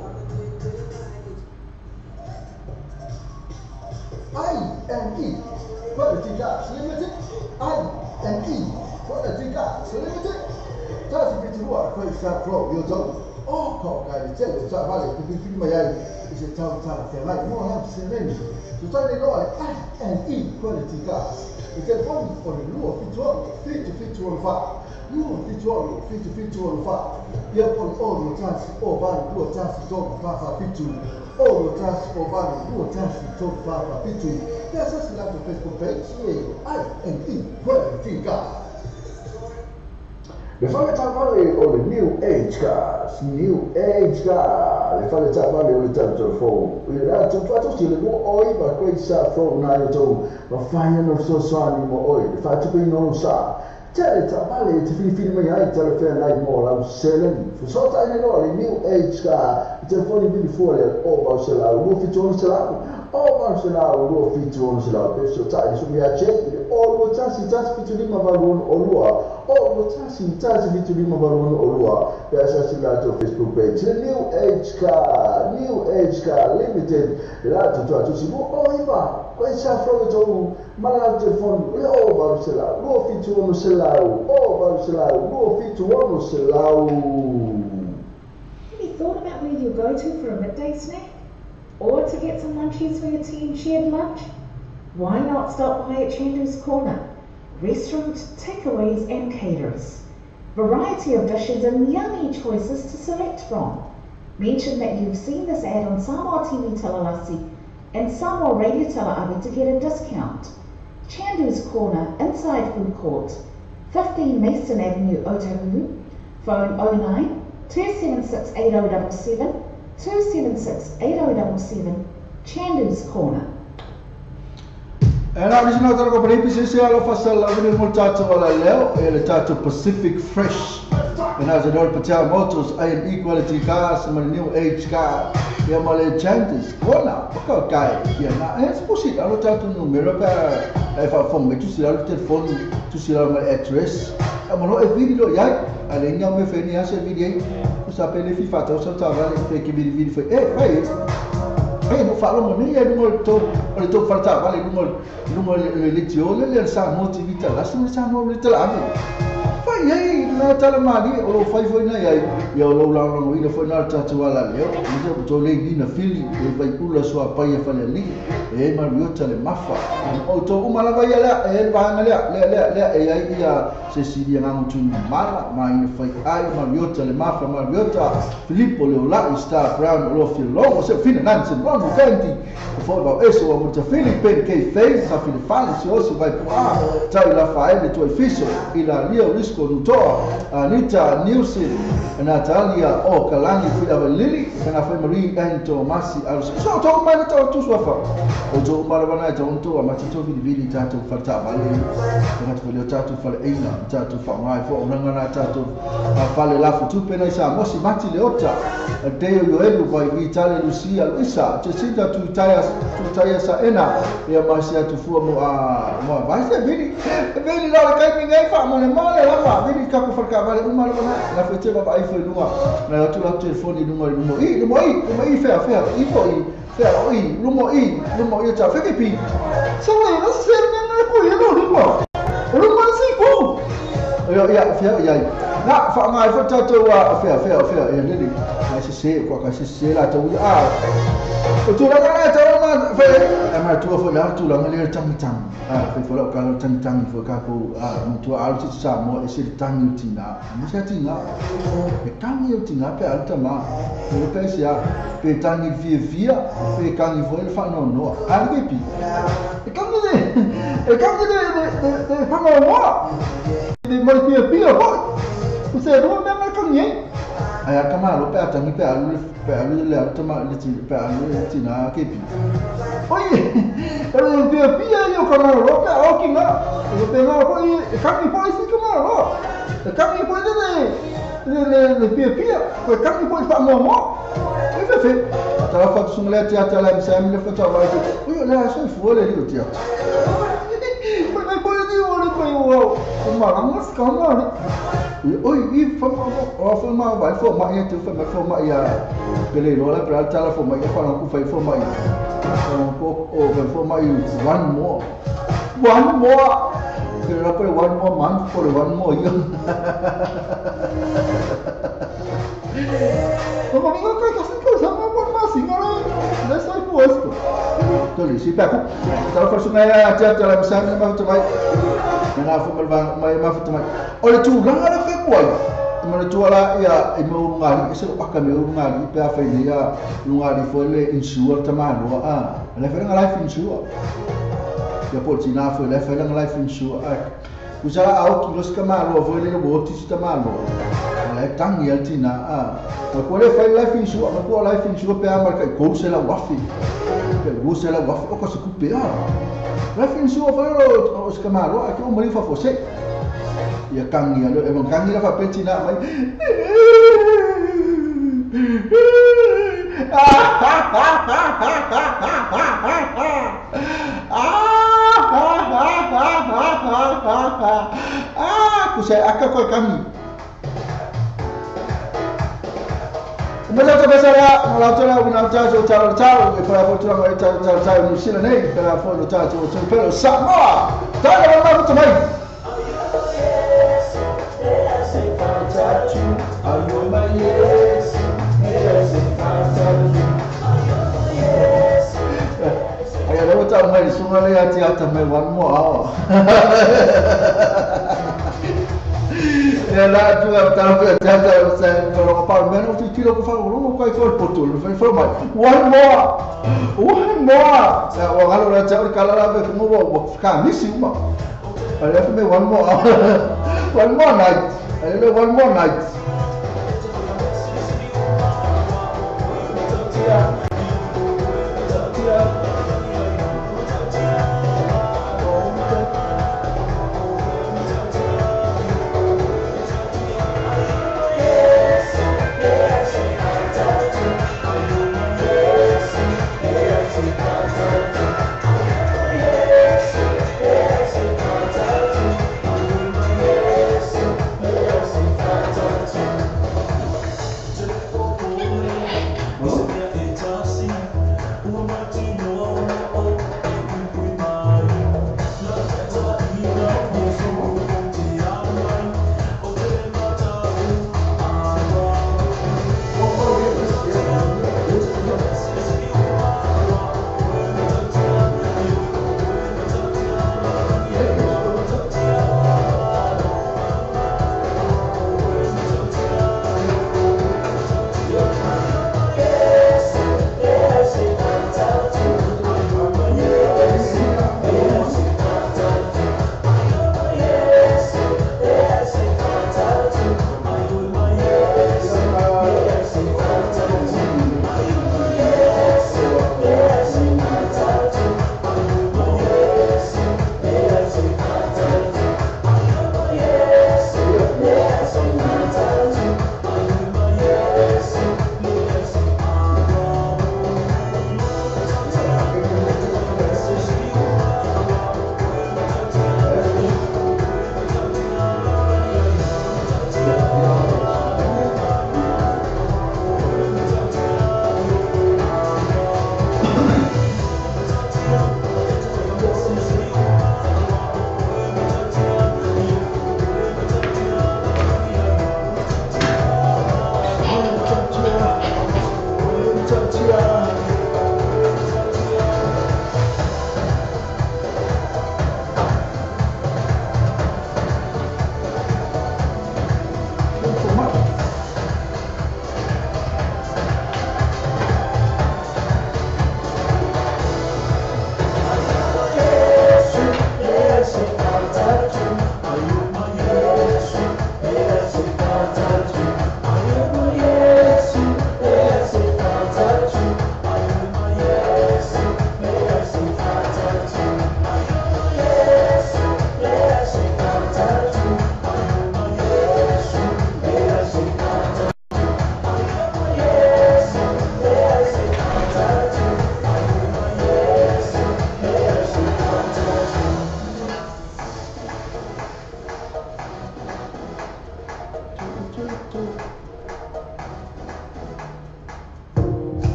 I&E quality gas limited I&E quality gas limited tas fittu questa proprio tu ko ga di tele sa vale di film mai se ciao se mai mo ha se veni tutto le loro I&E quality gas il telefono con il nuovo fittuolo fa nuovo fittuolo fa io poi lo tassi o vale 2 tassi torno fa fittu o lo tassi o vale 2 tassi torno fa fittu e adesso la Facebook page I&E quality gas. Le fare parlare o le new age gas, le fare parlare o le telefono. Il razzo fatto si le oi ma questa phone na io ma fai non so animo oi, faccio che non lo sa. C'è parlare ti film mai telefono na mo la selen. So sai no le new age gas, il telefono di fuori o va se la lo faccio se la o va se la lo faccio se la penso sai su mia c'è o lo tassi più di ma valore o lo o tassi più di ma valore o lo per essere lato Facebook page the new age car limited lato tu si o iva questa foto ma la telefono o va se la lo faccio se la o va se la lo faccio se la. Have you thought about where you'll go to for a midday snack? Or to get some munchies for your tea and shared lunch? Why not stop by at Chandu's Corner? Restaurant, takeaways and caterers. Variety of dishes and yummy choices to select from. Mention that you've seen this ad on SAMOATV TALA'LASI and Samoa Radio Tala'avi to get a discount. Chandu's Corner, inside food court, 15 Mason Avenue, Otahuhu. Phone 09 276 8077 276 8077. Chandu's Corner. E na ni sina tara ko pare pise se alo fasal la ni mo tato wala leo e le tato Pacific Fresh e na zedol Patel Motors I&E quality cars ma new age car e ma le Chandu's Corner ko kai e na e sposi alo tato numero per e fa phone me tu si alo telefono tu si alo address e mo e video ya ale nya me fe ni ase video ku sa pe le fi fa to so ta va le pe ki video fe e vai no falo mo ni e no to falta vale no le lezione le SAMOATV TALA'LASI le SAMOATV TALA'AVI Fai ai na tala mali o lo fai foi na ai ia o lo la no ina foi na tatu ala leo ni to le ni na fili e vai pula so apai fa le li e mariota le mafa o to uma la vai ala e va na le e ai ia se si dia na mutu mala ma ina fai ai mariota le mafa mariota Filippo le la sta brown lo fi lo se fina nanse non canti foi va eso o muta Filipe che fez sa fili fale si o si vai qua tai la fai le tuoi fiso ila rio risco nutoa Anita Nielsen Natalia o Kalani fui ava Lili kana foi Marie Anto Masi so to ma to tu so fa o to ma la na to to ma to vidi tato farta vale kana to le tato fale ina tato fa mai fo ranga na tato fale la fu tu pena sa mosi mati le ota deo yo elu vai vitale Lucia Luisa Jacinta tu taya sa ena ya masia tu fu mo vai se vidi la kai ninguém fa mo le male la vidi ka ko farka vale uma la fete ba ai foi numa na tu la telefone numa i fe i poi fe i lumo i ta fe ke pi so we no ser na ko ye no lumo si ko ya fe ya na fa ngai fa tato wa fe ya ni ai se ko ka se la to o tu la na ta ma fe ma tu fo la tu la ngale tam fe fo la ka tam fo ka ko tu al tu sa mo e se tam tina mo se tina e tam tina pe alta ma o pe sia pe tam via pe kan vo el fa no arge pi e kam de fa no de mo pi ho o se no me ma kan ye aya kama lo pe tam pe alu le alta ma le tina ke pi oye pero pia yo kama lo pe o ki na o pe na ko kami po si kama lo kami po le pia ko kami po fa mo e fe ta fa su le ti ata la msa mi le fa ta va yo la so fu le dio ti ko na ko di o le ko yo ma la mas kama oi i fa ma vai fo ma e tu fa ma ya pele lo la pra ta la fo ma ya fa ku fa fo ma ya ko fo ma you one more kira pa one more month for one more year o ma mingo ka kasi ko sama por ma singala la sai puesto to li si pa ku ta fa su na ya ta la msa ma to mai na fo mai ma fo mai o le tu la la fe ko ma tu ala ya e mo ngari se pa ka me ngari pe a fe ya ngari fo le insure ta ma no la fe nga life insure ya por tina fo la fe nga life insure usara au ki los kamaro fo le bo ti sta malo la tang ya tina ko le fe life insure ma ko life insure pe a marca ko se la wafi o ko se ku pe life insure fo os kamaro a ko mo fa fo se ya kangi alo e kangi la fa petina mai kusai aka ko kami Masa besara malatona una tazo talo e para fortuna mai talo no sila nei para fondo tazo pero Samoa talo ma mutu mai Ayah dah tak main semua lagi hati main one more. Ya lah tu tahu ke jaga saya kalau apa mana tu kilo ku faham rumah kau ikut betul faham one more saya orang kalau cakap kalau lah kamu bawa kami semua ada tu one more night ada one more night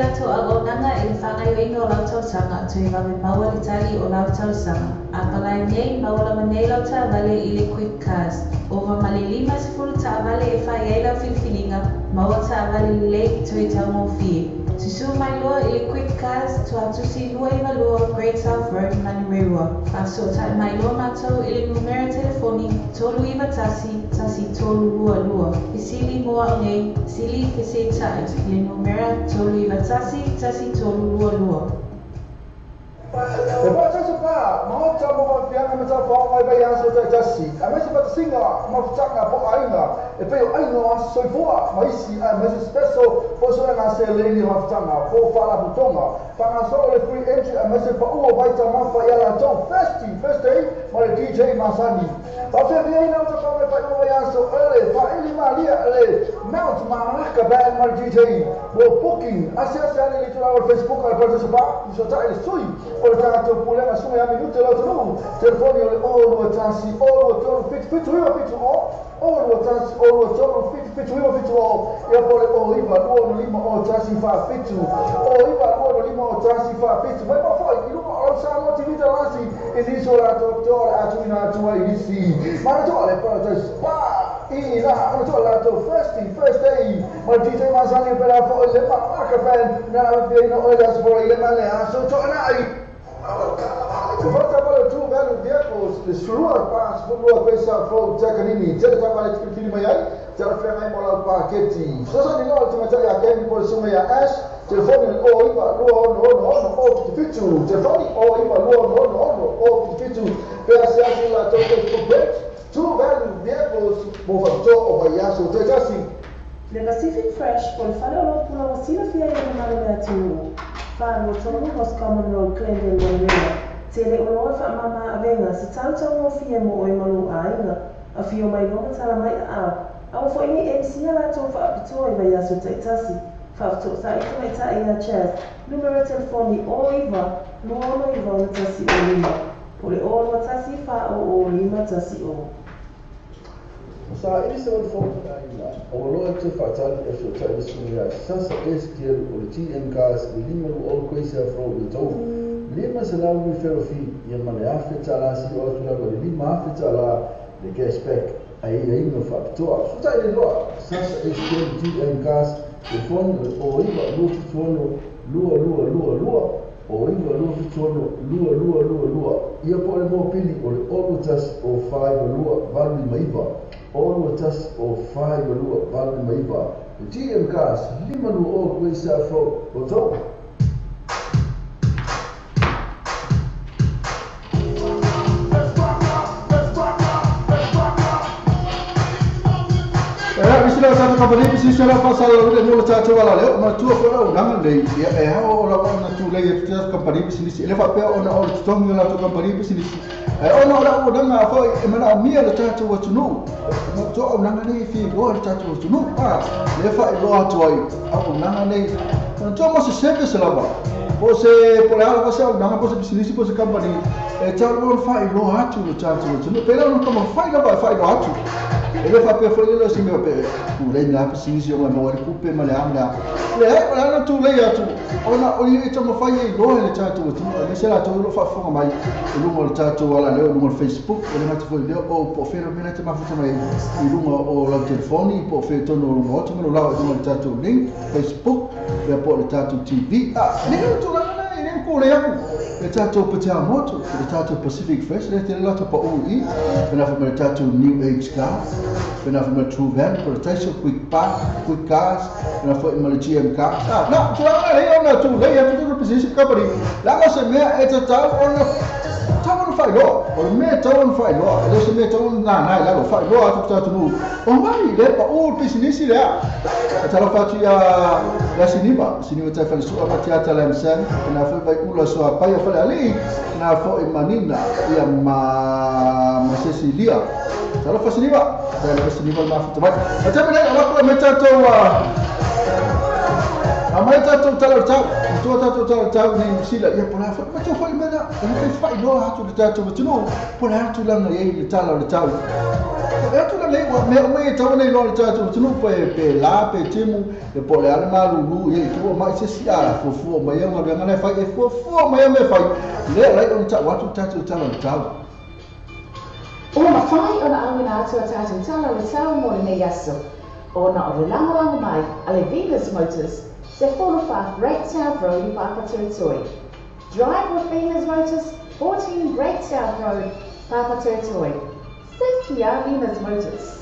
la to ago nanga e whanga i ingo lau tau sanga tui wame maua li tali o lau tau sanga. A palai nei maua manei lau ta vale i le quick cars. Ova male 5 ta vale e whai ei lau filfilinga maua ta vale li le tui tau mo fie. Susu mai loa i le quick cars tu atusi lua i malua Great South Road mani rewa. A so ta mai loa matou i le numera telefoni tolu iwa tasi tolu lua lua. Isili moa nei sili kese tai le numera tolu iwa tasi tolu lua lua. E poi c'è qua, ma oggi abbiamo piano mezzo fuoco e vai a sotto tassi. A me si fa singa, ma facciamo po' aina e poi aina soi fuori, ma isi a me spesso posso andare a lei ma facciamo po' fare la butonga. Fanno solo le free entry a me si fa vai a ma fai la ciao first day, ma il DJ Masani. Ma se vieni non so come fai vai a so fa il malia le mount ma marca bel ma il DJ. Bo booking, associare lì sul Facebook al partecipare, di sociale sui oltre problema sono a minuto l'altro telefoni o tansi o torno fit o tansi o torno fit e poi o iba o lima o tansi fa fit o iba o lima o tansi fa fit ma poi il numero SAMOATV TALA'LASI e l'isola dottore a tua inizi ma non è per spa non so la first day ma DJ Masani per la folle ma marca fan nella piena o la sfoglia ma le ha so tornai. Volta para tu velho vehicles, the Surua pass, Surua Pesa from Jacanini, Teletavale Filipini Mayai, Telefone Mola Paqueti. Sosa di noi, ti mettere a Kemi por Sumaya Ash, telefoni o iba no, Fitu, telefoni o iba no, Fitu, per associarsi la Facebook page, tu velho vehicles, Bofato o Bayaso, Tejasi. Le Pacific Fresh, por fare una wasila fia e mare da tu. Faro tonu was common road Clendon Monrea. Tele oloa fa mama avenga se tau mo fia mo oi malu ainga. A fio mai longa tala mai a. Au fo ini MC ala to fa apitoi vai aso taitasi. Fa to sa ito mai ta ia chest. Numero telefoni oiva, luono iva o tasi o lima. Pole o tasi fa o lima tasi o. Sa ini se on fo o lo te fatal e so taisuia sasa esquier o le TMKs e lima o coisa fro de to lima se la mi ferofi e mane afeta la si o tula ko lima afeta la de cashback ai no factor so ta ile lo sasa esquier TMKs e fon o iba lo fuono lua o iba lo fuono lua ia pole mo pili o tas o 5 lua vali maiva all tas o 5 lua vale maiva o TMKs lima lu o coisa fro o to Misila sana company bisnisnya la pasal le mula chacho wala le ma tu fora unang le e ha o la na tu le e tu company bisnis ele fa pe ona o tong la tu company bisnis e ona la o danga fa e mana mia le chacho wa tunu ma tu unang le fi go le chacho wa tunu pa le fa lo atu ai a unang le tu mo se sempre se la ba o se por ala cosa unang po se bisnis po se company e cha lo fa lo atu le chacho wa tunu pero non como fa lo atu ele fa pe foi lo se me pe tu le na pesisi o mo ri kupe ma le amna le na tu le ya tu ona o ye to mo fa ye go le chato tu me se la to lo fa fo mai lu mo le chato wala le lu mo Facebook o le na tu foi le o po fe me na te ma fa mai lu mo o la telefoni po fe to no mo to mo la o mo le chato link Facebook le po le chato TV ne tu la ne ko le ya le chato peta moto le chato Pacific Fresh le te la to pa UI na fa le chato New Age car na fa le True Van per taxi quick cars na fa le GMK na tu la le ona tu le ya tu position company la ma se me e ta ona tawon fai lo o me tawon fai lo le se me tawon na la lo fai lo atu tu no o mai le pa o business le ta la fa ya sinima ta fa su apa teatro lansan na fa vai ula so apa ya fa ali na fa imanina ya ma Cecilia ta la fa sinima da la sinima ma fa ta me la ko me ta to Amai tatou talatau, tua tatou talatau ni sila ia pola fa, macam foi mana, ia fai no hatu de tatou tunu, pola hatu langa ia le talatau. Hatu langa me tau nei lo tatou tunu pe la pe timu, e pola ale malu ia tu mai se sia fu mai ia ngana fai e fu mai me fai. Le lai on tau watu tatou talatau. O mawhai o na awina atu a tātou talatau mo le nei aso. O na o relangalanga mai a le Venus Motors, se wholofa Great South Road in Papatūtoi. Drive with Venus Motors, 14 Great South Road, Papatūtoi. Thank you, Venus Motors.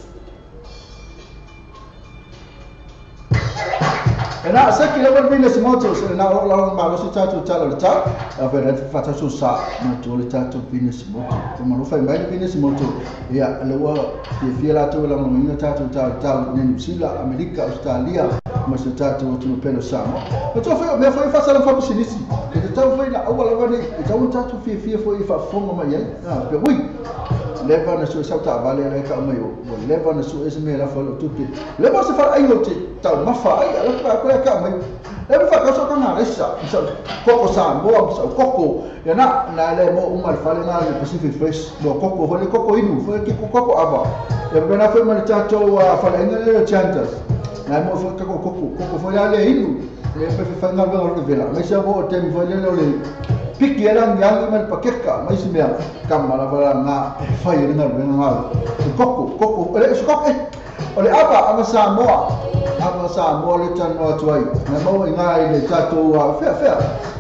Ena saki level Venus Motors ena orang malu si tatou talatau, avera fata susa matou le tatou Venus Motors. Te malu fai mai Venus Motors ia lewa te la tu la ngina tatou talatau ni New Zealand, Amerika, Australia, mas tatou tu pelo Samoa. Matou fai me fai fasa la fabu sinisi. Te tau fai na awala vani, te tau tatou fia foi fa fonga mai ai. Pe ui. Leva na sua sauta vale ai ka mai o leva na sua ese me la falo tupi leva se fa ai o te tau mafa ai ala ka mai leva fa ka so ka na resa so koko sa mo so koko ya na le mo umal fale na le Pacific Fresh do koko hole koko inu foi ki koko aba ya bena foi mal tato fale ngale chantas na mo foi ka koko foi ale inu e pe fa na go vela me se bo tem foi le piki era yang iman pakeka mai simea kamala bala nga fai ringa nga koko ole skok ole apa ama Samoa le tano tuai na mo nga ile tato fa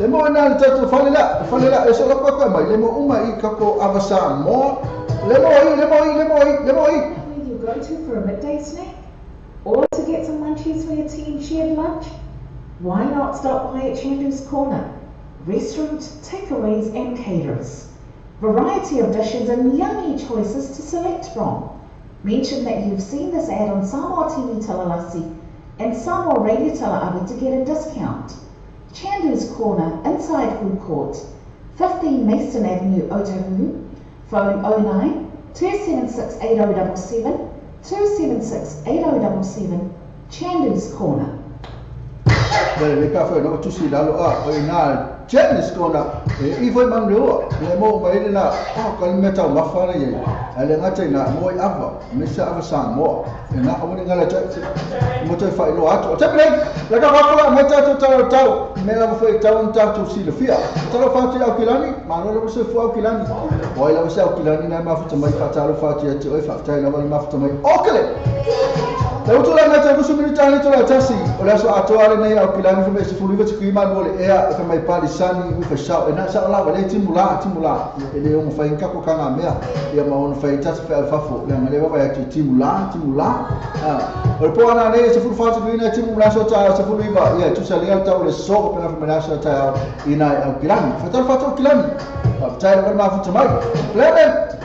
le mo na le tato falila e so koko mai le mo uma I kako ama Samoa le mo Where you go to for a midday snack or to get some munchies for your team shared lunch? Why not stop by at Chandu's Corner? Restaurant, takeaways and caterers. Variety of dishes and yummy choices to select from. Mention that you've seen this ad on SAMOATV TALA'LASI and Samoa Radio Tala'awi to get a discount. Chandu's Corner, inside Food Court, 15 Mason Avenue, Otahuhu. Phone 09 276 8077 276 8077. Chandu's Corner. Well, le cafe no tu si dalo o ina Chinese corner e foi mangro le mo mai na ka meta ma fara ye ale ngata na mo ava me sa ava Samoa e na o ngala mo te fai no ato te break le ka fa mo ta tau me la foi tau tu si le fia talo fa ti au kilani ma no le se fu au kilani o la se au kilani na ma fu mai fa talo fa ti e fa tai na ma fu mai okele le utu la ngata ku sumiri tani to la tasi o la so atoale nei au kilani fu me se fu liva ti ki ma no le ea e mai pa sani u fechau e na sa la vale timula e le o fai ka ko kana mea ia ma on fai tas pe alfafo le ngale va ya timula o po ana le se fu fa tu ina timula so ta se fu liva ia tu sa le ta o le so pe na fa sa ta ina au kilani fa ta kilani ta le ma fu tamai le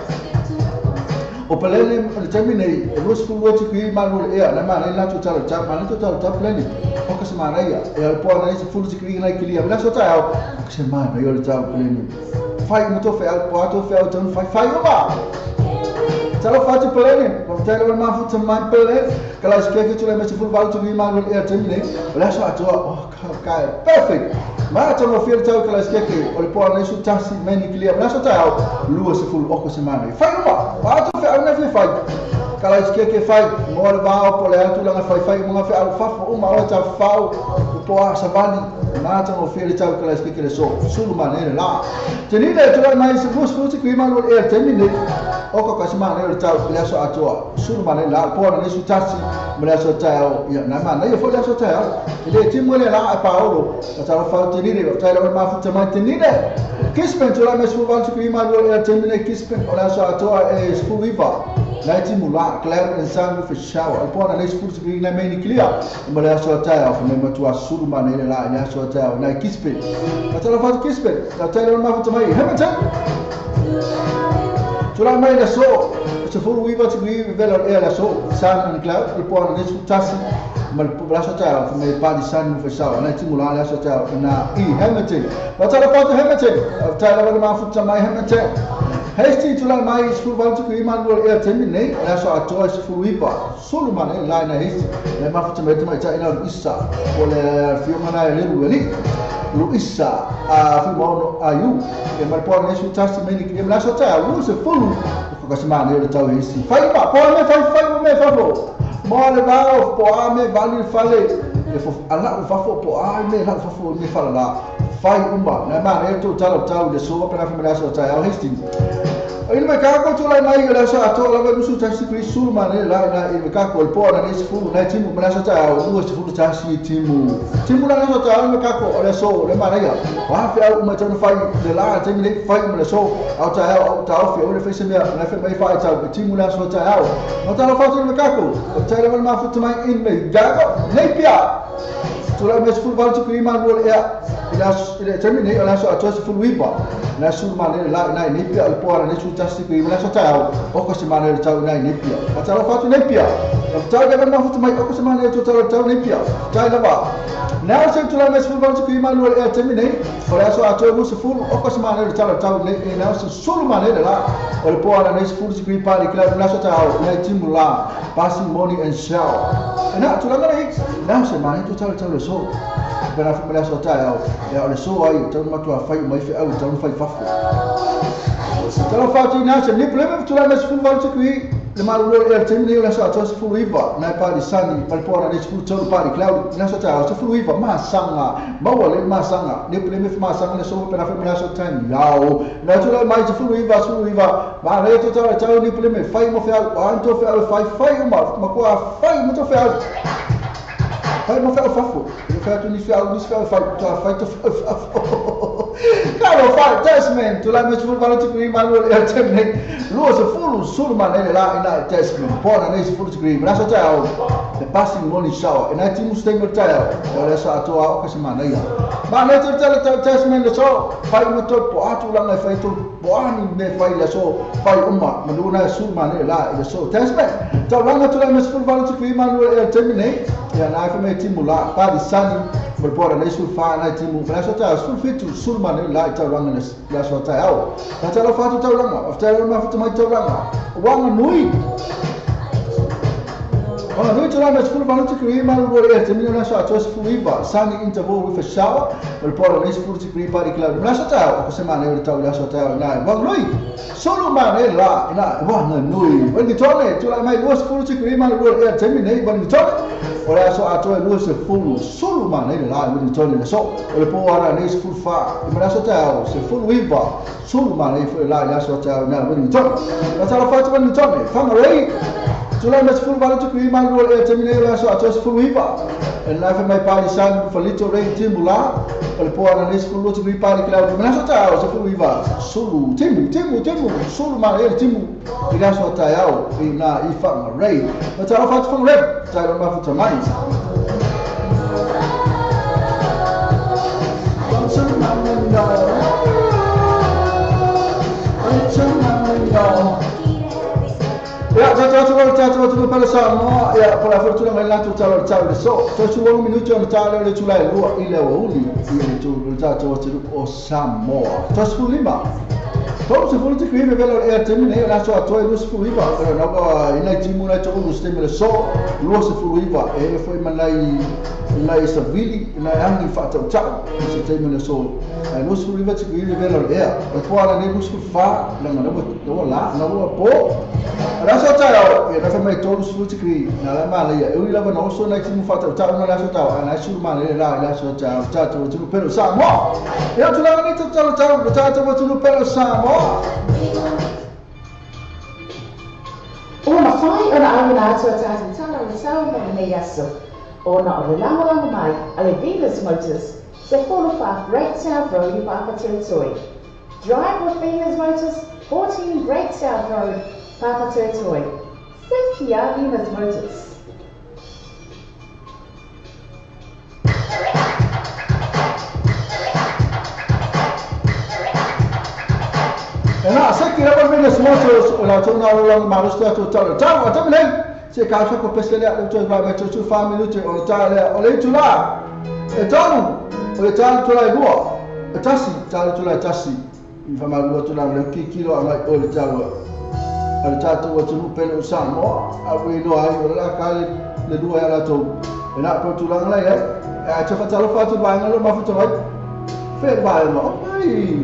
o pelele le terminei e lo fu lo ti ki ma no e na ma le la tu tala ta ma le tu tala ta pelele o ka se ma ria e al po na se fu ti ki na ki lia la so ta o se ma na yo le ta pelele fai mo to fe al po to fe o ton fai o ba tala fa ti pelele o ta le ma fu ta ma pelele kala se ke tu le me se fu va tu ki ma no e terminei la so to o ka perfect ma ta mo fiel tau kala skeke o le po na su tasi meni ki lia la so ta o lua se fu o ko se ma fai o ba na fi fai kala skeke fai mo le ba po le atu langa fai mo fa al fafo o ma o ta fau o po a sabani ma ta mo fi le tau kala skeke le so sulu manene la teni le tu mai se bus futi ki ma lo e termine o ko ka sima le tau le so atu sulu manene la po na su tasi mo le so tau ya na ma na yo fo le so tau le timo le la pa o ta fa teni le ta le ma fu ta ma teni le kispen tu la me su va ki ma lo e termine kispen o la so atu e fu viva la timula claro en sangue fechado al pona les furti que na meni clear mo la so ta of me matua sulu manene la na so ta na kispen ta la fa kispen ta le ma fu mai hamatan tu la mai la so se fu viva ti vela e la so san claro al pona les futasi mal braso ta me pa di san fechado na timula la so ta na hamatan ta la fa hamatan ta la ma fu mai hamatan Hesti tula mai school van tuku Emmanuel e temi nei la so atoa se fuipa solo mane la na hesti le mafuta mai ta ina isa o le fiona e le rueli lu isa a fi mono ayu e mal po ne su tasti meni ki la so ta lu se fulu ko ka semana e tau hesti fai pa po me fai mo le va po a me vali fale e fo ala fa fo po a me la fa fo me fala la fai umba na ma e to tau de so para fi me la so ta hesti. Il mercato tu l'hai mai adesso a to la su tassi qui sul mane la il mercato il po na fu na timu me la so ta o fu tassi timu la so ta il mercato adesso le mane wa fa uma tan fai de la timu le fai me la so au ta fi o le fai me na fa mai fai ta timu la so ta ma ta la fa il mercato ta le ma fu mai in me gago nei pia tu la mes fu valtu qui ma vuol il termine adesso a to fu wipa na sul mane la na nei pia il po na su tasti qui me la so ta o ko se mane ta na nei pia ma ta la fa tu nei pia ta ga ma fu mai o ko se mane tu ta nei pia ta la va na se tu la mes fu valtu qui ma vuol termine adesso a to su fu o ko se mane ta nei na su sul mane la o il po na fu qui pa di club la so ta na timu la passing money and show na tu la ngai na se mane tu ta le so per la famiglia sotto e le so ai tu ma tu fai mai fai tu fai fafo te lo faccio in asse ni problema tu la messo sul valso qui le malu e termine la so tu fu riba na pa di sani per porre le fu tu pa di cloud na so ta fu riba ma sanga ma vuole ma sanga ni problema ma sanga le so per la famiglia sotto yao na tu la mai fu riba ma le tu ta ni problema fai mo fai anto fai ma qua fai mo to fai fai mo fai fafo tu ni fai fai to caro fai testament tu la messo sul valore qui Emmanuel e termine lo se fu sul mane la in testament poi ne fu qui ma so ta the passing money shower e na ti mustengo ta ora sa to a ko se mane ya ma ne tu testament so fai mo to po atu la ngai fai to po ani me fai la so fai umma ma luna sul mane la e so testament to la tu la messo sul valore qui Emmanuel e termine ya na fa me timula pa di sani per porre le sul fa na timu ma so ta sul fitu sul mane la ta ranga la so ta au ta ta lo fa tu ta ranga after ma fa tu mai ta ranga wang nui ona noi tu la mes sul valore qui ma lo vuole termine la so ta fu viva sani interval with a shower per porre le sul qui pa di club ma so ta ko se mane ta la so ta na wang nui solo mane la na wang nui when di tone tu la mai lo sul qui ma lo vuole termine when di tone ora so a to lo se fu solo mane la when di tone so le po ora ne fu fa ma so ta se fu viva solo mane la so ta na when di tone ma ta lo fa when di tone fa mai tu la mes fu valore qui ma lo termine la so a to fu viva e la fa mai pa di san falito re timula le po ora ne fu lo qui pa di cloud ma so ta se fu viva solo timu solo mane timu ila so ta yao ina I fa mai ma ta lo fa fa mai ta lo ma fu ta mai ya tatu pala Samoa ya pala fortuna mai la tu talo so su 1 minuto on talo le tula lua ile uli ile tu tatu o Samoa to su lima to su fu ti qui me velo e termine la so to e su lima però no ina timu na to lo stemele so lo su fu lima e foi manai la savili na angi fata ta su termine so lo su lima ti qui me velo e poi la ne su fa la no po Rasa tahu, ya dapat mai tolu sulu tikri, nala mana ya, eu lava não sou na timu fata tahu na rasa tahu, ana sulu mana la rasa tahu tu pelo Samoa, eu tu lava ni tu tahu tu pelo Samoa. Ona fai ona auna atu tahu tala le sau mo ne yaso. Ona o le langa mai, ale Venus Motors, se follow fa Great South Road in Papa Territory. Drive with Venus Motors, 14 Great South Road, Papa Territory. Safety are Venus Motors. Ena safety are Venus Motors. La tuna ulang marusta tu tahu atau mana? Se kau ko pesele ada tu ba tu family tu on tahu oleh tu lah. Tahu oleh tahu tu lah dua. Tasi tahu tu lah tasi. Famalu tu lang le kilo angai o le talo. Al tatu tu pelo Samoa, awi no ai ora kali le dua ala tu. Ena ko tu lang lai ai. Cepat talo fatu bang lo mafu tu ai. Fe bang no. Ai.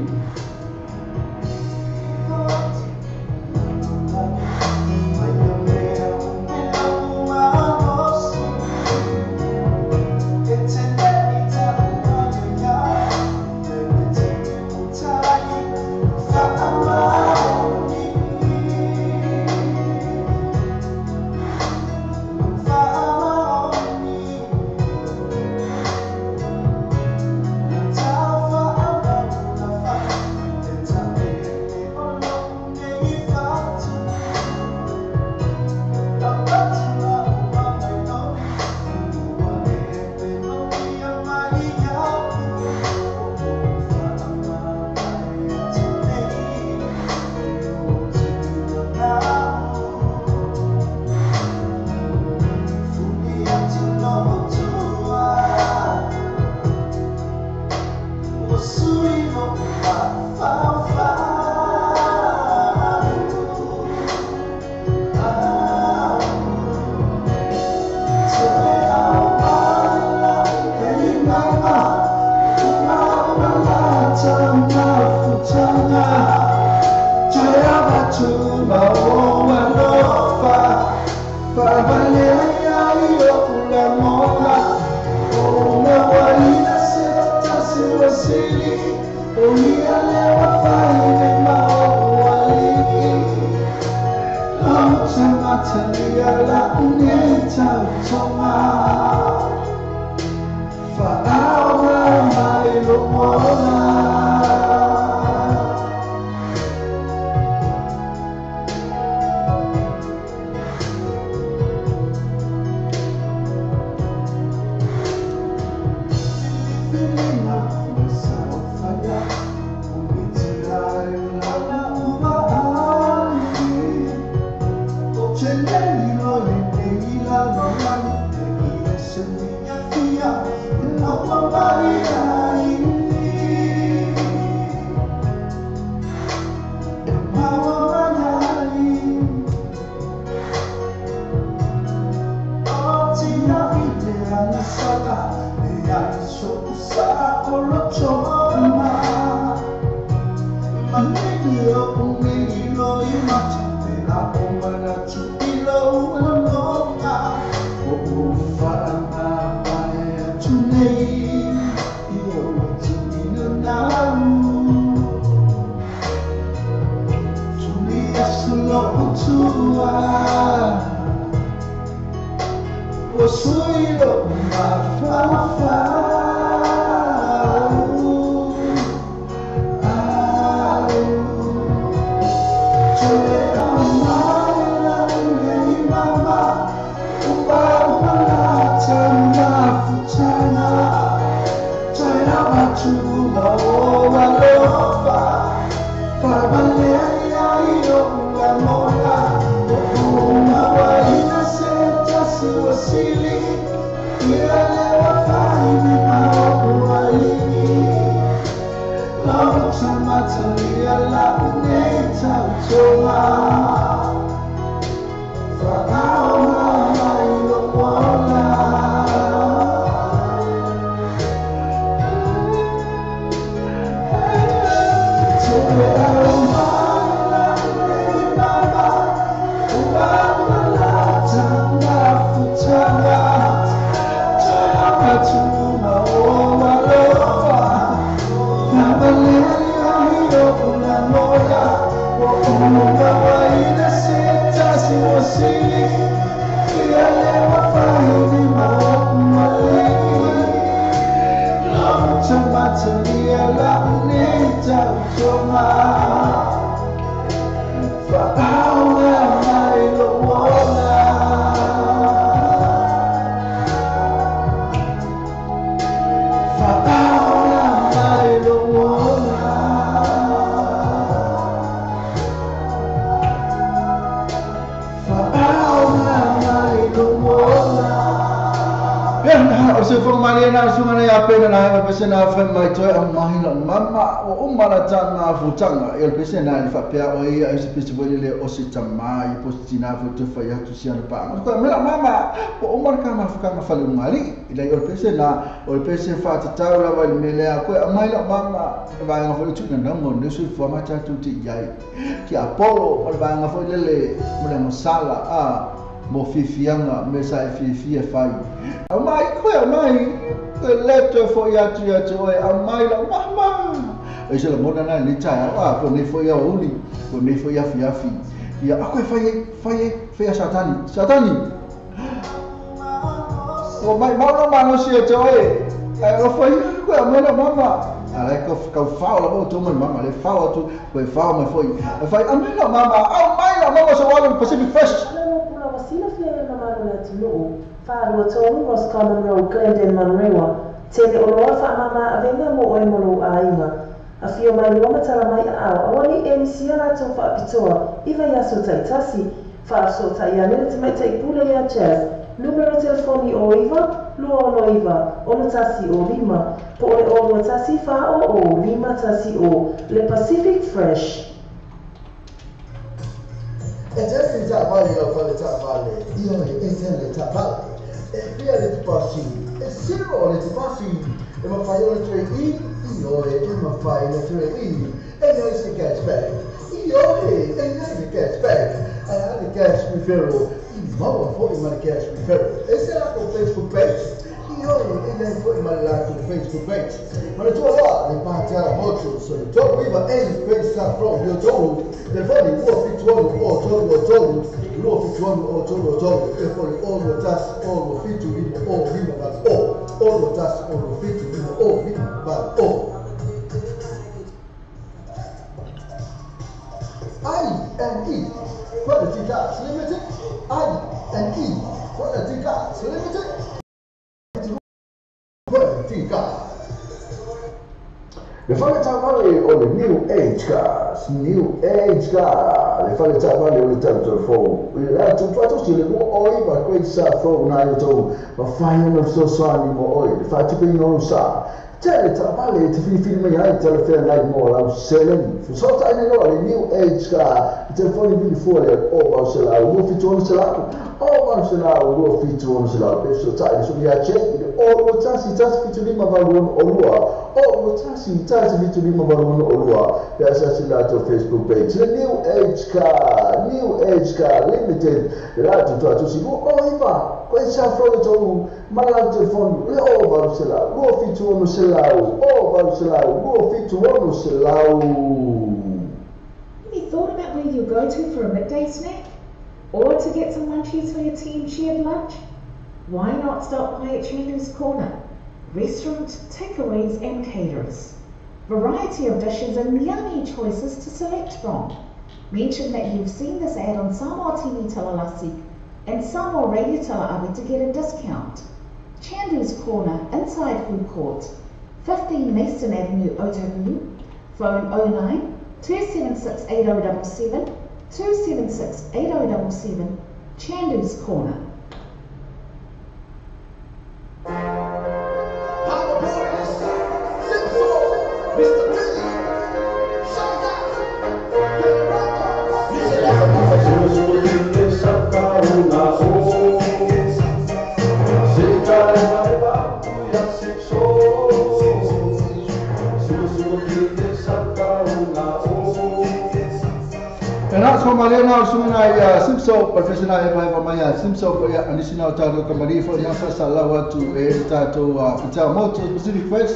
o se fo mali na sunga na ya pena na pese na fa mai to a mahila mama o umara tanga futanga el pese na fa pia o ia se pese le o se tamai postina fo to fa ya tu sia na pa ko mela mama o umar kama fa le mali ila el pese na o pese fa ta la va mele a ko mahila mama va nga fo tu na ngo ne su fo ma ta tu ti yai ki apolo o va nga fo le mo sala a mo fifianga me sa fifia fai amai ko amai leto fo ya tu oi amai la mama e se la mona na ni tai a ko ne fo ya uli ko ne fo ya fiafi ya ako fai satani o mai mau no si e oi ai o fo ko amai la mama ala ko fa la mo to mama le fa tu ko fa me foi fai amai la mama so wala Pacific Fresh Sina fia na marula tino whaarua tonu Ross Common Road, Glendon, Manrewa, tele o loa wha mama a venga mo oi molo a inga. A fio mai loma tala mai a au, awani e misia la tau wha apitoa, iwa ia so tai tasi, wha so tai anere te mai tai pule ia jazz, numero telefoni o iwa, lua ono iwa, ono tasi o lima, po oi ono tasi wha o lima tasi o, le Pacific Fresh. E te ta vale lo fa le ta vale io e le ta vale e via le passi e sino le passi e ma fai le 3 io e ma fai le 3 e noi si cashback io e noi si cashback e le cash referral ma poi ma cash referral e se la con Facebook page io e lei poi ma la con Facebook page ma le tue là le parti alla voce so le tue viva e il pensa proprio tu le fai luo fituano o tolo luo fituano o tolo e poi all tas all fitu in all viva but all tas all fitu in all viva but I&E Quality Gas Limited I&E Quality Gas Limited Quality Gas le fale tavale o le New Age Gas le fale tavale o le telefon le tu fato si le mo oi va quei sa fo na yo to ma fai no so ni mo oi le fate pe no sa tele tavale te fini mai ai telefon lai mo la selen fu so ta ne no le New Age Gas telefoni vi fuori o va se la mo fitone se la o va se la o fitone se la pe so ta so ya che o tasi fitone ma va o lua o tasi fitone ma va o lua ya sa si la to Facebook page le New Age Car Limited la tu si o iva quel sa fro to ma la telefoni le o va se la o fitone se la o va se la o fitone se la Have you thought about where you'll go to for a midday snack? Or to get some munchies for your team shared lunch? Why not stop by at Chandu's Corner? Restaurant, takeaways and caterers. Variety of dishes and yummy choices to select from. Mention that you've seen this ad on SAMOATV TALA'LASI and Samoa Radio Tala'awi to get a discount. Chandu's Corner, inside food court, 15 Mason Avenue, Otahuhu. Phone 09 276 8077 276 8077. Chandu's Corner. So Malena sumina simso professional eva maya simso ya anisina tato kamari for na first alawa to tato pita moto Pacific Fresh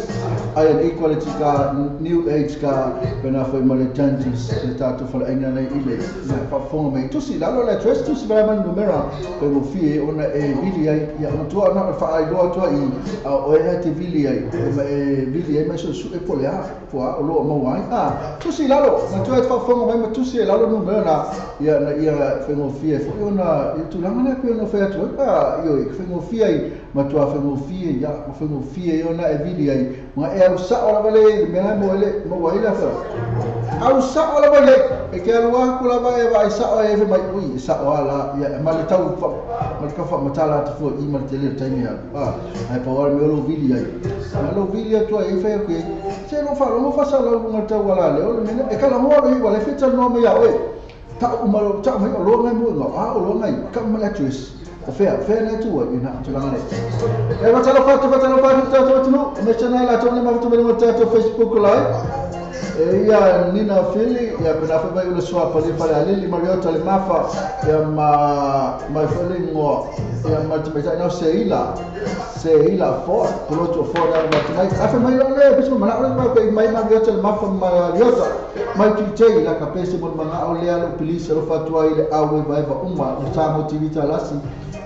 I equality ka New Age ka bena foi male changes tato for aina na ile na fa fonga mai to si lalo la tres to si vraiment numero pe mo fie ona e vili ya to na fa ai do to I o ena te vili ai vili mai so su e polea fo o lo mo wai to si lalo na to fa fonga mai to si lalo numero ya ia na ia whengofia fo ona tu langa na pe ona fa tu ka io whengofia I matua whengofia ia whengofia ona e vili ai ma e au sa ola vale me na mo ele mo waila fa au sa ola vale e ke alua kula va e vai sa o e mai ui sa ola ia ma le tau fa ma ka fa matala tu fo I ma tele tai me ai pa ora me lo vili ai ma lo vili tu ai fa ke se no fa sa lo ma tau wala le o me e kala mo ri wala fita no me ya we ta umaro ta mai lo ngai mo no lo ngai ka ma la twist fair na tu ina tu langa le e va tala fa tu me channel la tu me ma tu me tu Facebook live ia nina fili ia pena fa vai ulo swa pa ali mariota le mafa ia ma fili ngo ia ma tu mai no seila for pronto for da ma tu afa mai le bisu ma na mai mariota le mafa mariota mai tu tei la kapese mo manga o le alo polisi lo fa tu ai le awe vai va umma SAMOATV TALA'LASI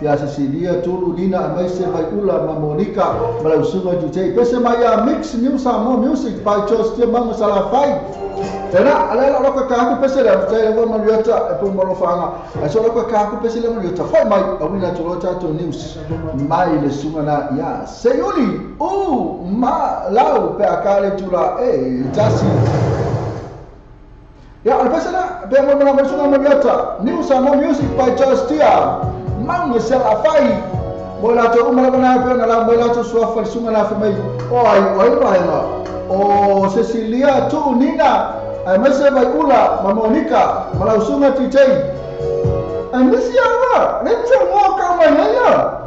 ia Cecilia tulu nina mai se vai ula ma Monica ma la sunga tu tei pese mai a mix news samo music by Jos te manga sala fai tena ala la ka ku pese la tei le ma riota e po mo lo fanga a so la ka ku pese le ma riota fai mai a wina tu rota to news mai le sunga na ia seiuli ma lau pe akale tula tasi ya al pese la be mo na sunga ma riota news samo music by Jos tia mang sel afai bola to umala bana pe na la bola to swa fa sunga la fa mai ai o Cecilia tu nina ai mase vai ula ma Monica mala sunga titei ai misi ava nem se mo ka mai ya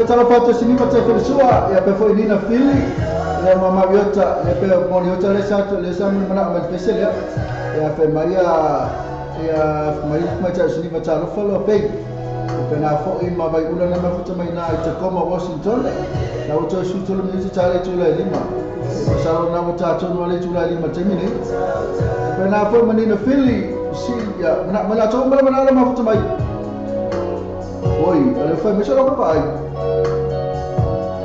tala foto sini mate persua ya pe foi nina fili ya mama yota ya pe moni yota le sa mana ma spesial ya pe Maria ya macha sini macha lo follow pe pe na fo in ma vai una na ma futa mai na Tacoma Washington na uto su tu le misi tale tu le lima pasalo na uta tu no le tu le lima temini pe na fo manina fili si ya mana to mana ma futa mai oi ale foi mesmo lo pai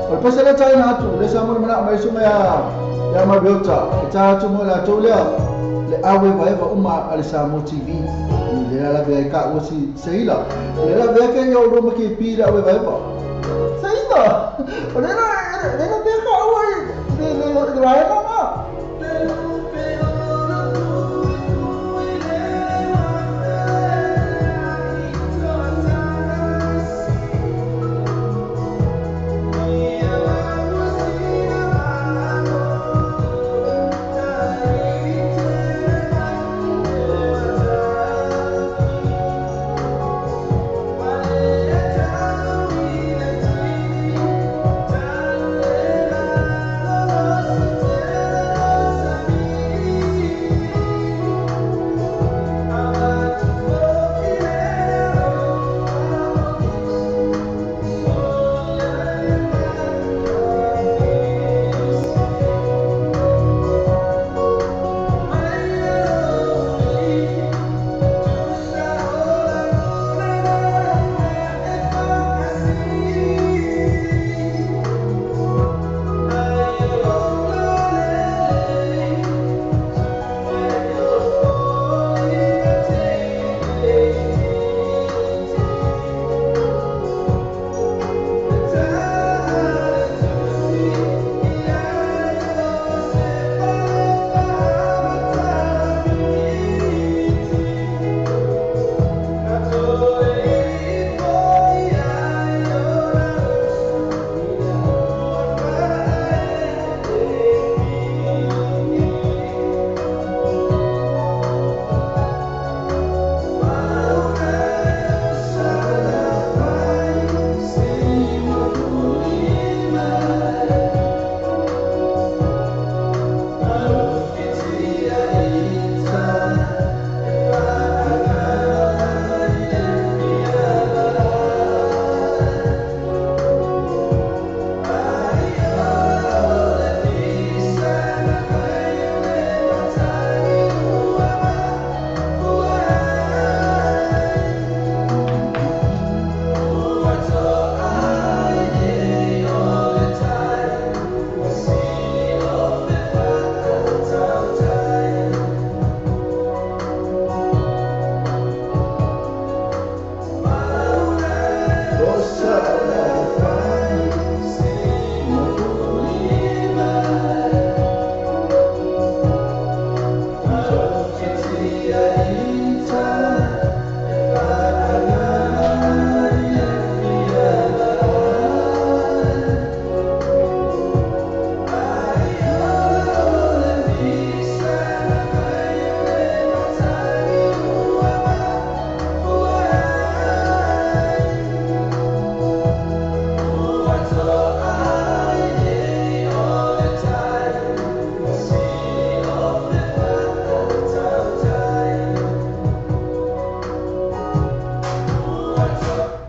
Lepas ada cai na tu, le sama mana mai suma ya mabiota. Kita tu mo la tu le awe vai va umma al SAMOATV. Le la ve ka o si seila. Le la ve ke yo ro maki pi la awe vai va. Seila. Le na ve ka awe le vai ma.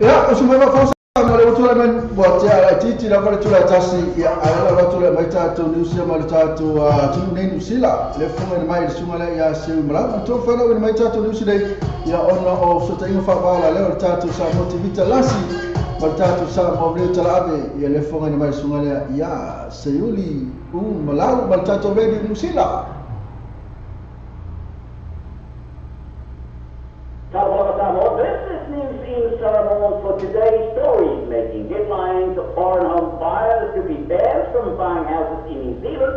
Ya, semua fokus mari betul men buat ya titi la pada tula tasi ya ala la tula mai tatu nusia mai tatu tunu nei nusila le fonga mai sungala ya se mala to fana wen mai tatu nusia ya ona o so tainga fa bala le tatu SAMOATV TALA'LASI mai tatu SAMOATV TALA'LASI ya le fonga mai sungala ya se yuli malau mai tatu radio nusila. For today's story, making headlines, foreign home buyers to be banned from buying houses in New Zealand.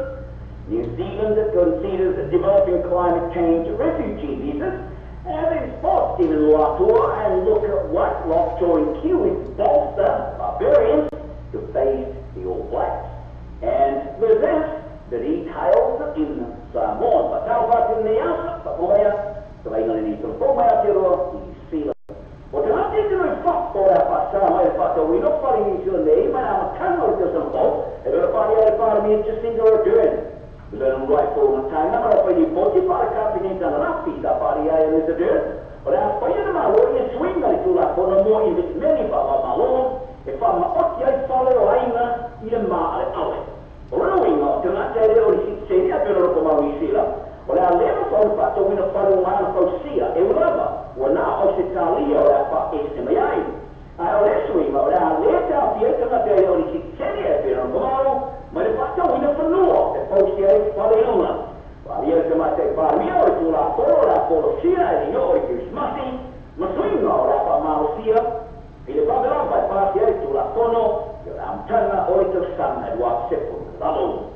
New Zealand considers developing climate change refugee visas. And in sports, Stephen Latua, and look at what Lockjaw and Kiwis bolster barbarians to face the All Blacks. And with this, the details in Samoa. But how about in the answer? But so I'm going to need to pull my up here or see. Well, I'm thinking of fuck for that passar, mas we don't follow into the name, and I'm a tunnel to some folk, and we're part me interesting or doing. We don't write for one time, I'm going to put you for a company and enough piece of body I is a dirt. But I'm fighting my way and swing like to like for no more in this many for my Lord. If I'm a hot yet follow, I'm in my alley. Rowing up to not tell you, say, I've been over my receiver. Well, I never thought about the winner following one for Sia, a rubber. Well, now I said, Talia, that fuck is to me. I also emailed out later, the other day, or he said, I've been on tomorrow, but if I don't win for no, the post here is for the owner. Well, the other might say, by me, or to la for Sia, and you know, if you're smashing, must swing now, that for Marosia. In the brother of my party, to la Fono, I'm telling or to some that was simple, alone.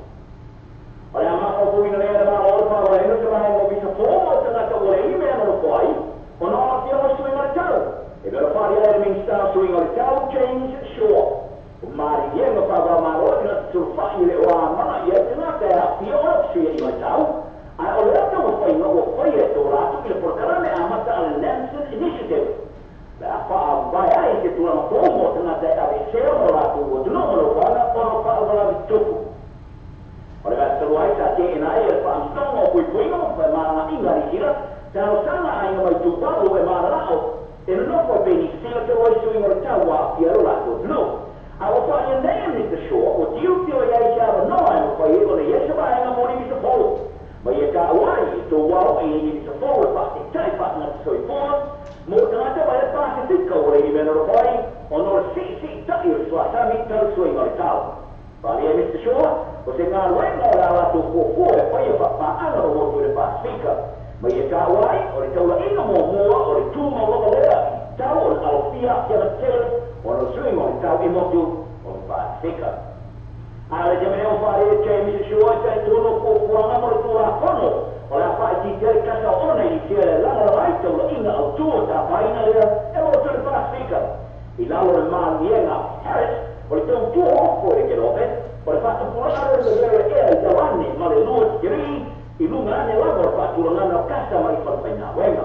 Well, I'm not going to let about all power, and it's going to be so formal to let the way you man or boy, or not the other swing on the toe. If you're a party means start swing on the toe, change short. Mari Diego Pablo Marot, to find you or not yet, not there, the old tree in my toe. I already was saying, no, for you to last to the Portland Amata and Nansen initiative. Therefore, by I get to a formal to not that I share or to know one or Pablo Tofu. Oleh sebab saya cakap saya faham semua poin-poin mana ingat kira kalau sana hanya baju baru mana lau dan no for being still to was doing or tawa piero la to no I was on name is the show or do you feel ya shall no I'm for you on yes ba hanga mo ni sa follow ba ya ka wai to wow ni sa follow pa tai pa na so for mo na ta ba pa sa tikko ore ni menor boy onor si ta yo swata mi tal so ingor tao Vale, Mr. Shaw, você não é lá do povo, é para ir para a água ou para a fica. Mas é kawai, ou então lá ainda moa, ou tu mau galera, tahu ao fia que ela quer, ou no swing ou então imoto ou para a fica. Ala jaman eu falei que Mr. Shaw já entrou no povo, a namoro tu lá fono, ou lá para que quer casa ona e quer lá na vai, então lá ainda ao tu tá para ainda é o outro para a fica. E lá o mal niega, Harris. Então, tu offre che lo fai, per fatto pulare era il davanti, ma le lue giri, e non hanno lavoro fatto, non hanno casa, ma li fanno bene, venga.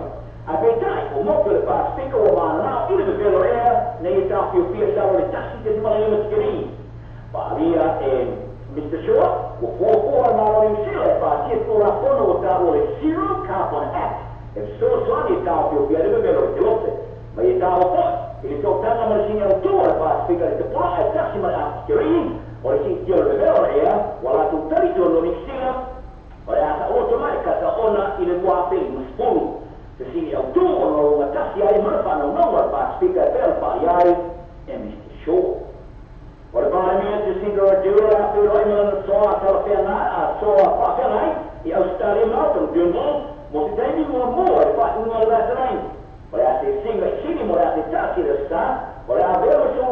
A vedrai, un modo di fare spicco o mano, il livello era, nei tappi o più, stavano le tassi che si mangiano giri. Ma via, Mr. Shaw, o fuoco, ma non riuscire, fa che tu la fono o tavolo le Zero Carbon Act, e solo sono i tappi o più, il livello di lotte, ma gli tavolo poi. Ele tocava a marginha altura para ficar de pá, a próxima a querer, ou se eu levar ela, ou lá tu território no ensino, ou essa automática essa ona e le boa pele no esporo, se se altura ou uma taxa aí mas para não para ficar bem para aí é Mr. Shaw. Ora para mim se se do a pelo aí não só aquela pena, só a pena aí e ao estar em alto do mundo, você tem um amor para uma relação. Olha, se singa, se morar de taxi está, olha, ver o seu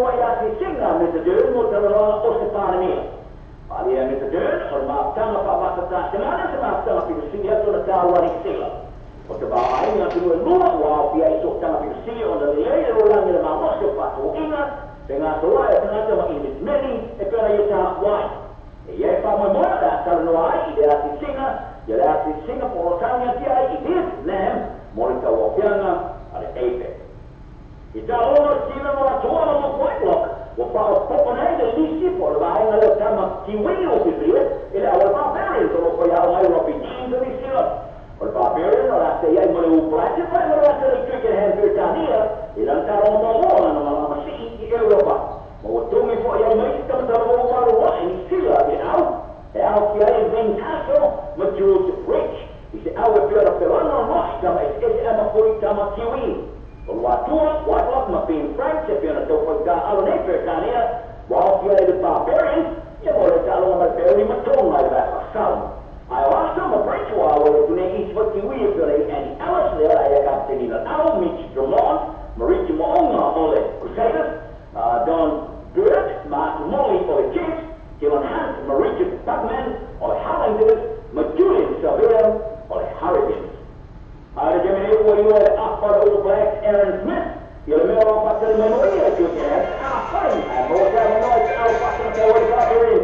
tanga pa matata te mana te matata pi sini atu na tawari sila o te baai na tunu lua wa pia iso tanga pi sini o na lei ro lang le ma mo se patu inga tenga toa e tanga te ma ini meni e pera ia ta wai e ia pa mo mo da ta no ai de ati singa ia de ati singa po tanga ti ai i dis nem mo le ta wa pianga ale eipe ita o sina mo toa mo point lock وبعض الطبقات اللي يشوفوا البعض لو تم تيوين وبيزيد إلى أول بابيرين تروحوا يا الله يربيين ده بيصير والبابيرين ولا سيء ملو بلاجة ولا سيء كذا هم في الثانية إذا كانوا موضوعنا أنا ماشي في أوروبا موضوعي فوق يا ماشي كم تروحوا مرة يصير يعني في أي زين تاسو مجهود ريتش إذا أول بيرة في لنا راح كما إيش أنا قولي كما تيوين والواتور واتلق ما بين فرنسا بين الدوفة على نيفر كانية وعلى في البابيرين يقول تعالوا ما البابيرين ما تون ما يبقى السلام أيوة ما بريتش وعلى تني إيش بتسويه في يعني ألس ليه أي كابتنين الأول ميتش درمان مريتش مؤمن أولي كسيدس دون بيرد مع مولي أولي كيس كمان هانس مريتش باكمان أولي هالندرز مجولين سابيرم أولي هاريبين هذا جميع هو أخبر أول بلاك إيرن سميث يلمير وقت المنوية كيف أخبر هو كان منوية أو فاصل كوالي كافرين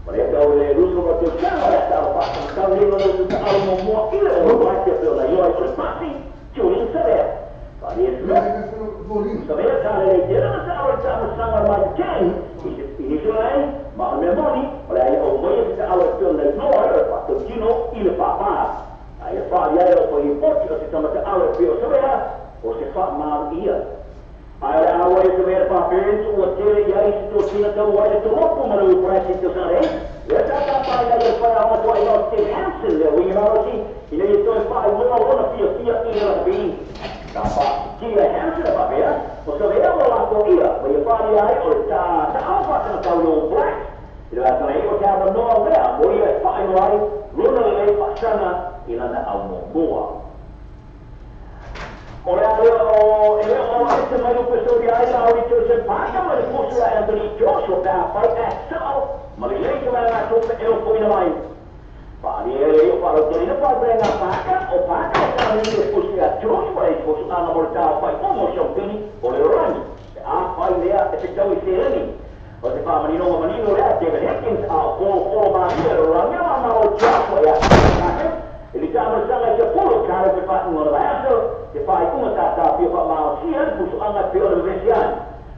وليبدأ الروس وبتوكان ولا تعرف فاصل كوالي ولو تتعلم مموع إلى أوروبا يقول يوم كريسماسي جولين سبيل فهذه سميث سبيل كان ليجينا مسألة تعمل سنة ما كان يشوفين مع الميموني ولا يأمية تتعلم فيون للنور فاصل جينو إلى بابا Aí fala, e aí eu fui importante, você chama de aula de biosfera, você fala mal ia. Aí a aula de ver papéis, o hotel e aí se tu tinha que o olho do louco, mas o preço que tu sabe, eu já tá para aí para a aula do aí Steve Hansen, eu ia lá assim, e ele estou para o lona fia e ela vem. Tá para que é Hansen para ver, você vê a lá com ia, mas fala aí, o tá alfa na tal no black. Ele vai também o cara não é, o ia para aí, lona lei passando ilana au moa. Ora o esse mais o pessoal de aí lá o que você paga, mas você é Anthony Joshua para vai excel, mas ele vai lá tocar eu fui na mãe. Para ele eu falo que ele não pode ganhar paga, o paga para ele depois a Joshua e depois a namorada vai como o champini ou o range. Vai ler esse tal serene. Você fala menino é David Higgins ao o maneiro lá não o Joshua é. Ele já não sabe que puro cara que faz um resto, que faz uma tata pia para mal sian, puso angat pia oleh vesian.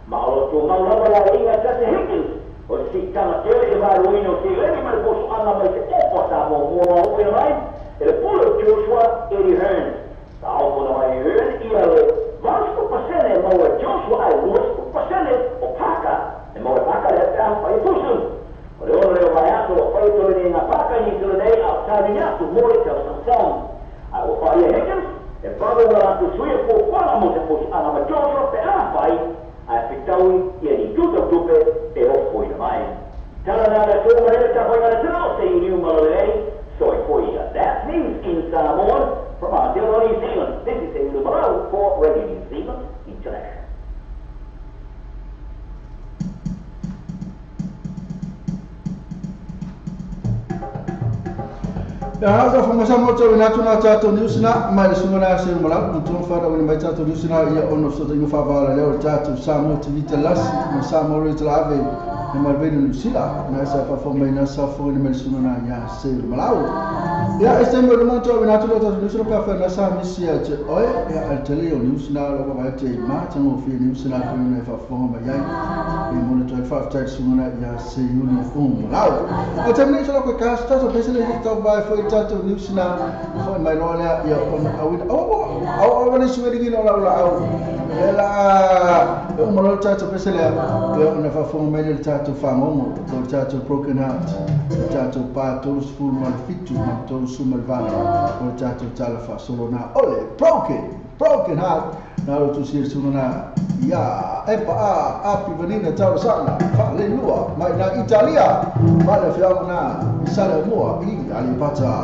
Mau tu mau lama lagi ngajar sehingga, or si kama kiri baru ini kiri ni mana puso angat macam apa tamu mau yang lain. Ele puro Joshua Eddie Hearn, tahu pun nama Hearn ia le, mas tu pasal mau Joshua ai luas tu pasal opaka, mau opaka dia apa itu pun. Oleh orang bayar tu, apa itu ni apa ni tu ni, asalnya tu mulai tersentuh. Aku faham Higgins, Brother orang tu suai pun kalau mau sepuluh anak macam tu, apa ini? Aku tahu ia ni tutup foi main. Kalau ada tu mereka tak boleh ada terus ini malalai, so foi. That means in Samoa, from New Zealand. This is a liberal for Radio New Zealand International. Ya hasa sama-sama tahu nak tuna tahu news na mai sungana sir malam untuk fara wini mai tahu news na ia ono so tengu fava leo tahu SAMOATV TALA'LASI na SAMOATV TALA'LASI na marveno sila na sa fa mai na sa fo ni mai sungana ya sir malau ya estem do monto wini tahu news na pa fa na sa misia che oi ya altelio news na lo ba te ma tango fi news na ko ni fa fo mai ya e monitor fa tahu sungana ya sir ni malau o tamni so ko kasta so pesele to ba foi tanto news na foi mai no ya on awid au ni suwe dingin ola au ela o malo tanto pesele ya on fa fo mai del tanto famomo to tanto broken heart tanto pa todos full mal fitu ma todos sumal vale o tanto talafa solo na ole broken heart na lo tu sir suna ya api venina tau sana fale lua mai na Italia vale fiamna sala mua i alipata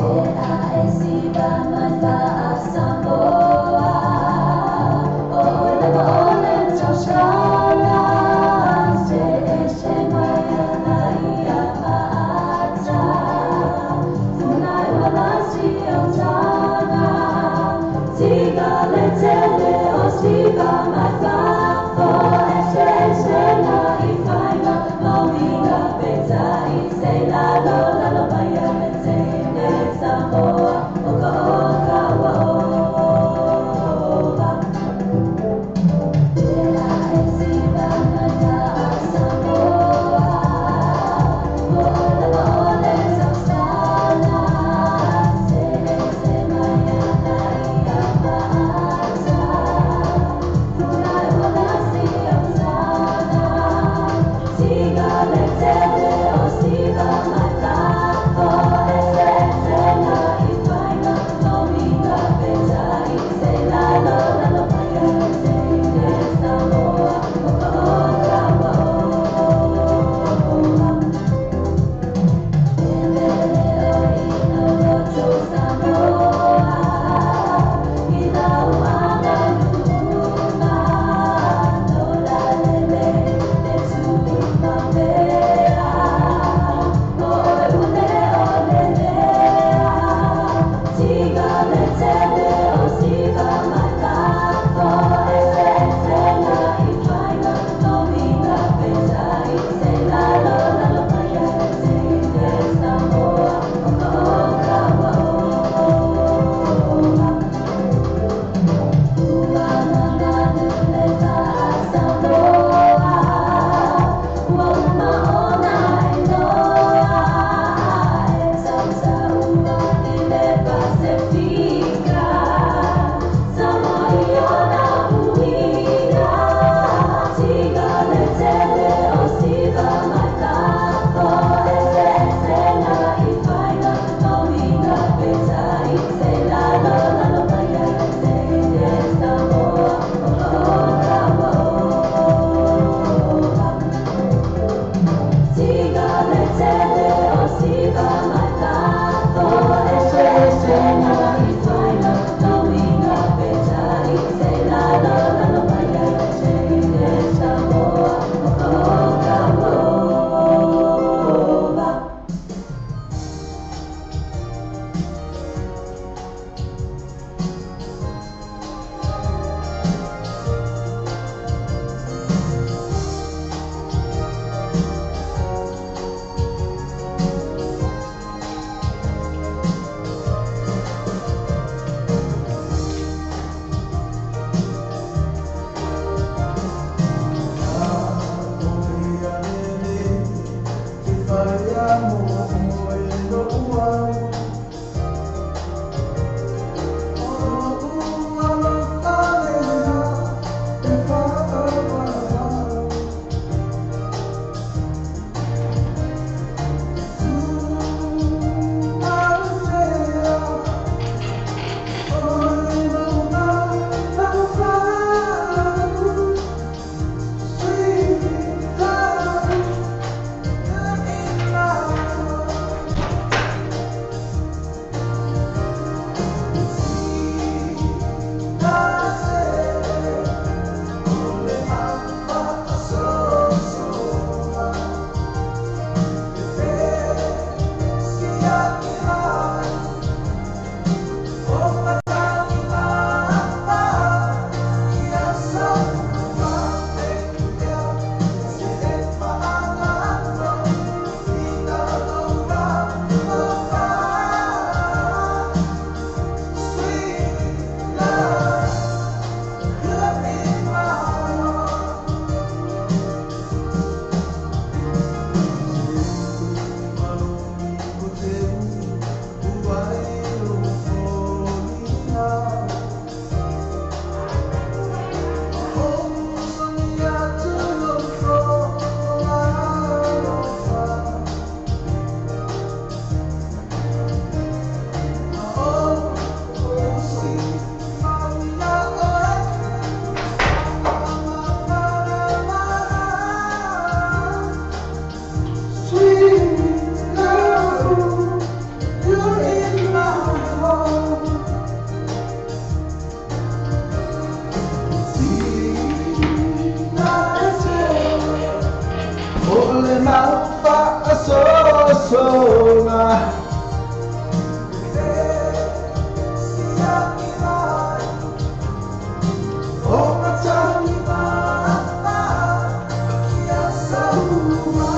Oh,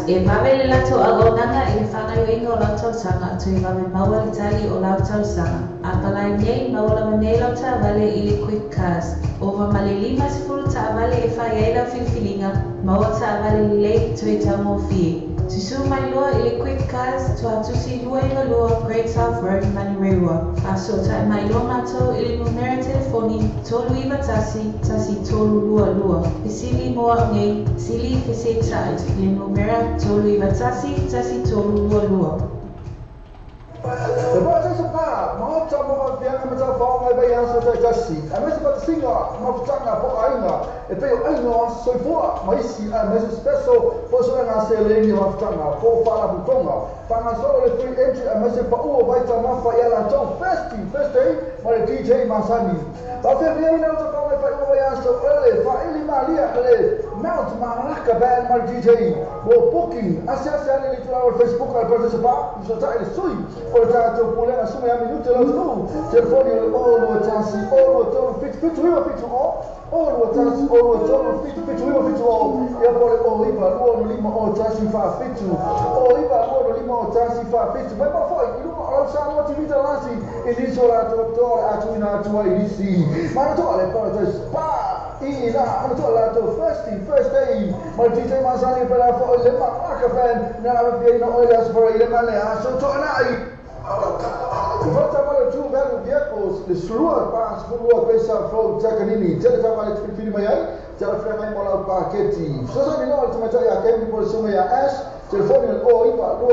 E mawele lato agonanga e whanaio ingo lato sanga tui mawe maua li tali o lato sanga. A palai nei mawala manei lauta vale i le quick cars. Ova male lima sifuru ta vale e whai eila filfilinga. Maua ta vale li lei tui tamo fie. Tusu mai loa i le quick cars tua tusi lua inga lua Great South Road Manirewa. A so ta mai loa mato i le numera telefoni tolu iwa tasi tolu lua lua. Pisili moa ngei sili fese tait le numera tolu iwa tasi tolu lua lua. The bird is a part, my top of the amateur farm over Yansa Jassi. I miss about the singer, Mafutanga for Aina. If they own so far, my see and Mrs. Special for Sona Selene Mafutanga, for Fala Butonga. Fanasol free entry and Mrs. Pau, Vita Mafa Yala Tom, first day, my DJ Masani. But if you know the family for over Yansa early, for Eli Malia, Mount Maraka band, my DJ, for booking. I said, to our Facebook, I participate, so tired is sweet. Portanto, pulena su me a minuto lo tu. Telefoni all tansi, all to fit all tansi, all to fit all. E poi oliva, luono lima all tansi fa fit. Oliva, luono lima all tansi fa fit. Ma poi il numero SAMOATV TALA'LASI in isola dottore a tua IDC. Ma non tole poi spa ina, non tole first day. Ma DJ Masani per la foto le ma band, na viene olha for ile mane so to nai. Volta para tu velho vehicles, the slua pass for lua pesa flow takanini. Tele tama le fili mai ai, tele frema mola paquete. So so ni no ultima ya kemi por suma ya ash. Telefoni o iba no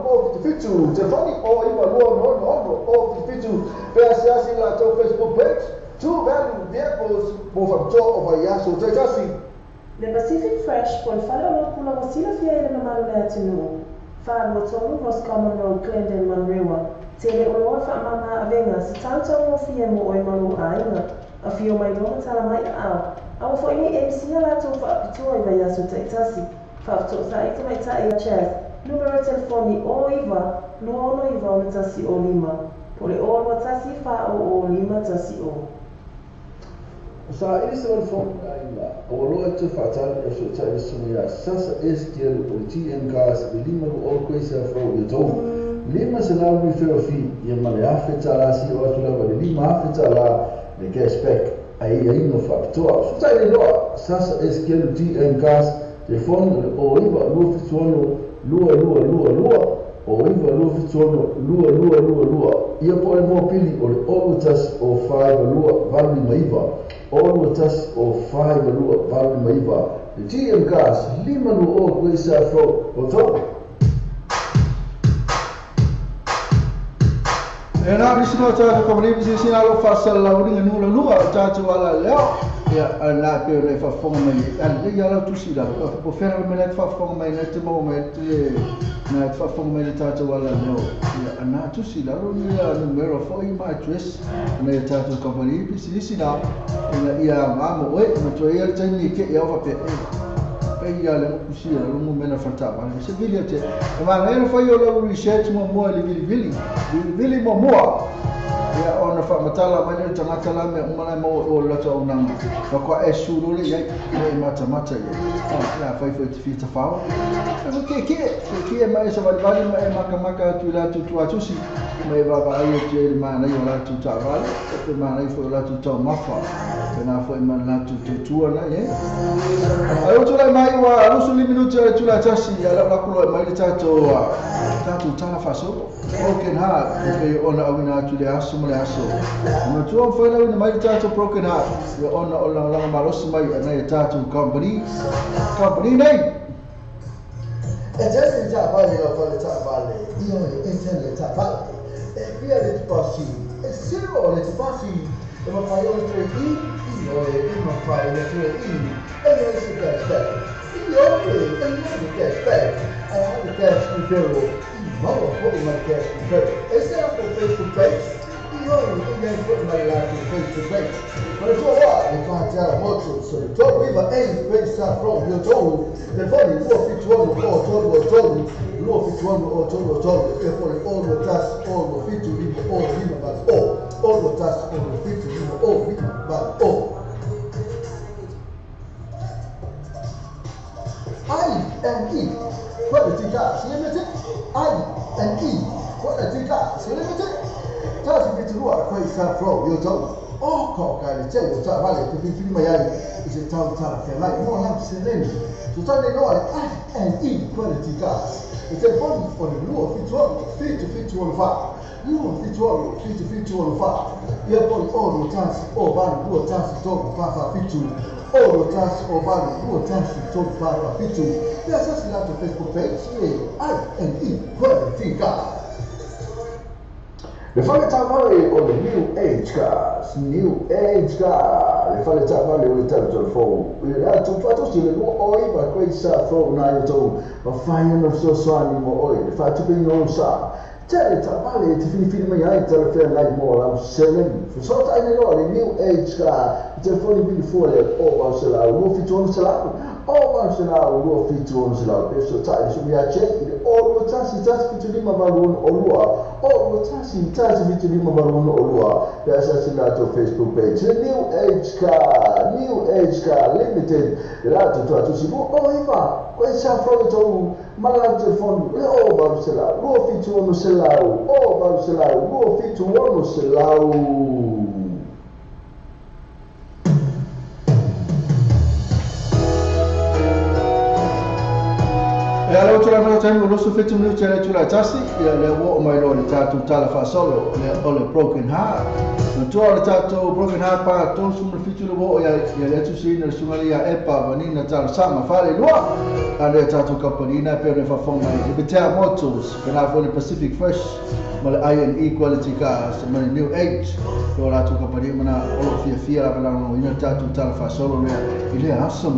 o fitu. Telefoni o iba no o fitu. Pesa assim lá to Facebook page. Tu velho vehicles por favor over yaso tajasi. Le Pacific Fresh por fala lo pula wasila fia ile mamalu le atinu. Fa mo tonu Ross Common Road Glendon Manrewa. Tele oloa fa mama avenga si tanto mo fia mo oi malu ainga. A fio mai longa tala mai au. Au fo ini MC la to fa apitua iwa yasu taitasi. Fa to sa ita mai ta ia chairs. Numero telefoni o iwa, luono iwa o tasi o lima. Pole o tasi fa o lima tasi o. Sa ini sebab form lainlah. Awalnya tu fatal yang sudah semua sasa skill politi engkas lima lu coisa from itu. Lima selalu filosofi yang mana afetalasi orang sudah lima afetala de respect aí no factor. Sudah ini doa sasa skill politi engkas telefon o iba lu fisono lua o iwa lua fituano lua ia po e mo pili o le olu tasi o 5 lua valu maiva olu tasi o 5 lua valu maiva le GM gas 5 lua o kwe sa fro o tau e na bisino ta ko mari bisi sina lo fasal la uringa nula lua ta tu ala leo ya ana pe le fa fonga mai an le ya la tu sida ko po fera me le fa fonga mai net mo me na fa fonga mai ta tu ala leo ya ana tu sida ro ni ya numero fo I ma address me ta tu ko mari bisi sina ina ia ma mo e ma tu ia tani ke ya fa pe ia le kusia lo mo mena fata ma se vili te ma na fa yo lo research mo le vili mo ya ona fa matala mai le tangata la me umana mo o la to una fa ko e suru le ia me mata ya fa fita fa ke mai se vali maka tu la tu si mai va ai te ma na yo la tu ta vale te ma na fo la tu ta mafa te na fo ma la tu na ye ai o tula mai wa alusu minuti tu la tasi ya la kulo mai ta tu ta la fa so broken heart ke ona awina tu le asu le aso no tu on fa na mai ta tu broken heart ya ona la maros mai na ta tu company nei e già già vale lo fa le ta vale io e se le ta vale e via le passi e se lo le passi e ma fai oltre io e ma fai le tue e non si che io e non si che I have a cash control ma lo poi ma cash control e se la face to face io e poi ma la face to face ma so va le fa già molto so to riva e pensa proprio to le poi può fituano o torno e poi all the task all the fit to live all live but all the task all the fit to live all live but I and E quality gas limited I and E quality gas limited task fit to work quite far from your town ko ka le tell ta vale to be mai ai is it town ta ke mai mo na se ne to ta ne no I and E quality gas it's a body for the blue fit to on fire you fit to on fire you put all the chance over blue chance to fa fit to all the chance over blue chance to fa fit to yes just like the Facebook page I and E quality gas le fale tavale o le New Age gas, le fale tavale o le telefon. Le tu fato si le mo oi va questa fo na yo to, ma fai no so ani mo oi, le fa tu no sa. Tele tavale ti fini mai ai telefon like mo la selen. So ta ne lo le New Age gas, telefoni bi fuori o va se la lo fitone se la. O va se la lo fitone se la. Questo ta su mi accende o lo tasi fitone ma va o lo o tasi vitili mabaruno olua ya sasa to Facebook page New Age car limited la to sibo o iva kwa sa from to mala telefone le o barusela lo fitu ono selau o barusela lo fitu ono selau ya lo tula no time lo fitu no tula tasi ya le wo mai lo tatu tala fa solo le ole broken heart no to le tatu broken heart pa to su fitu lo wo ya le tu si na sumali ya epa vanina tala sama fare no ande tatu kapanina per fa fon mai beta motors kana for the Pacific Fresh mal iron equality cars mal New Age lo la tu kapani mana olo fia la bala no ina tatu tala fa solo le ile aso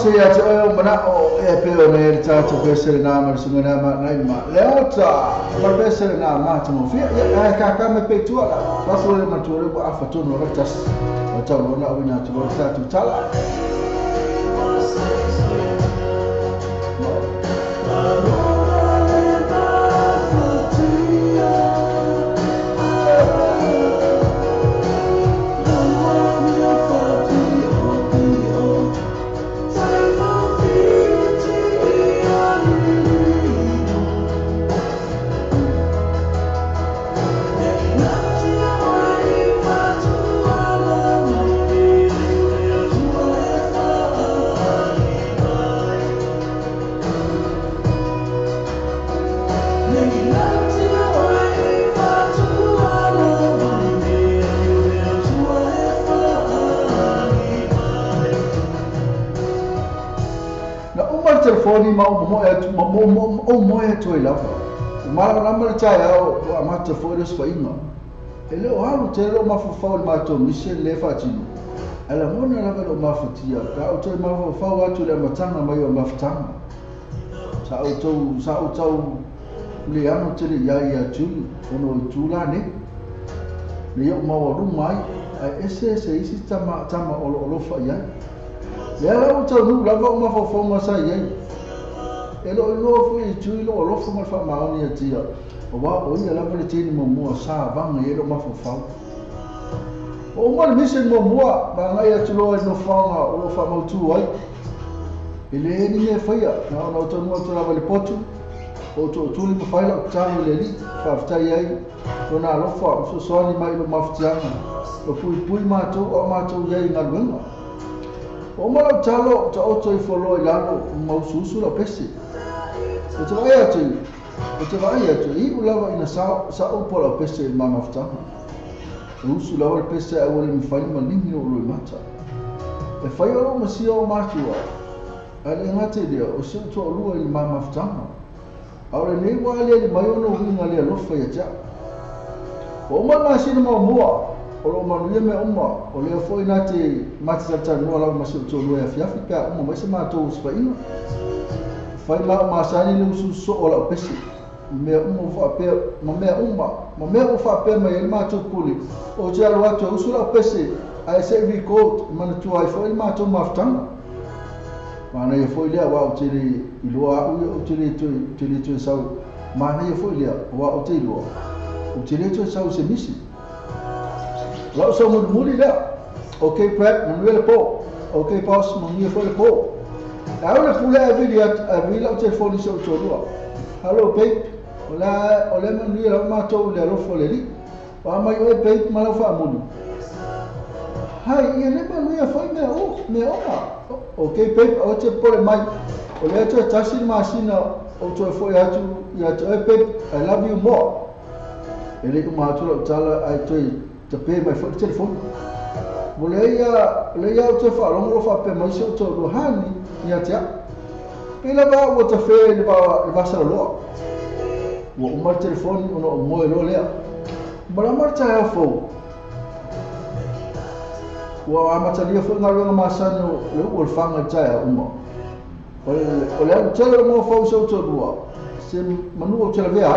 se ya te o mana o e pe o ne ta to pesere na ma sunga na ma nai ma leota ma pesere na ma to mo fia ya ka me pe tu ala paso le ma tu le ba fa to no ra tas o ta no na o na tu sa tu tala telefoni ma o mo e to ila ma na ma cha ya o ma telefoni so inga ele o halu te lo ma fa ma to mission le fa tino ala mo na la lo ma fatia ka o to ma fa wa to le matanga ma yo ma fatanga sa o to le anu te le ya tu ono tula ne yo ma o ru mai ese isi tama o fa ya ya o to nu la ma fa ma sa ye elo fu i tu lo fu ma fa ma oni tia o wa o ni la pa tini mo sa va ma elo ma fa o ma mi se mo ba nga ya tu lo no fa ma o fa ma tu ai ele ni e fa ya na to no to la va le potu o to tu li fa la ta le li fa fa ai to na lo fa so ni mai lo ma fa o pui ma to o ma to ye na lunga o ma lo talo to o to I folo I lalo ma susu la pesi o te vai atu I ulava ina sa o po la pesi ma mafta o usu la pesi a wale mi fai ma nini o lo mata e fai o ma si o ma tua ale ngate dia o se to lua I ma mafta ora nei wale mai ono winga le lo fa ya o ma si no mo o lo manuia me uma o le foi na te matata no la ma se to lo ya fiafi ka uma ma se ma to spaina fai la ma sani le su so o la pesi me uma fa pe ma me o fa pe ma ele ma to puli o te alo atu usu la pesi ai se vi coat ma tu ai foi ma to maftanga ma na ye foi le wa o te I lo a o te le sau ma na ye foi le wa o te lo o te le sau se misi Lau sa muli la. Okay, Pat, manuel po. Okay, boss, mangia foi po. Ahora pula a vida o telefone so chorua. Hello, babe. Ole manuel ma to le ro foleri. Wa mai oi babe, ma fa muni. Hai, ia le manuel foi me oma. Okay, babe, o te pole mai. Ole to tasi masina o to foi atu ia to babe, I love you more. Ele ko ma to tala ai to te pe mai fo telefone le ia o te fa lo fa pe mai so to lo hani ia tia pela ba o te fe le ba sa lo o ma telefone o mo lo le bala marcha ya fo o a ma tali fo na lo ma sa no lo fa nga cha ya umo o le tele mo fo so to lo se manu o tele vea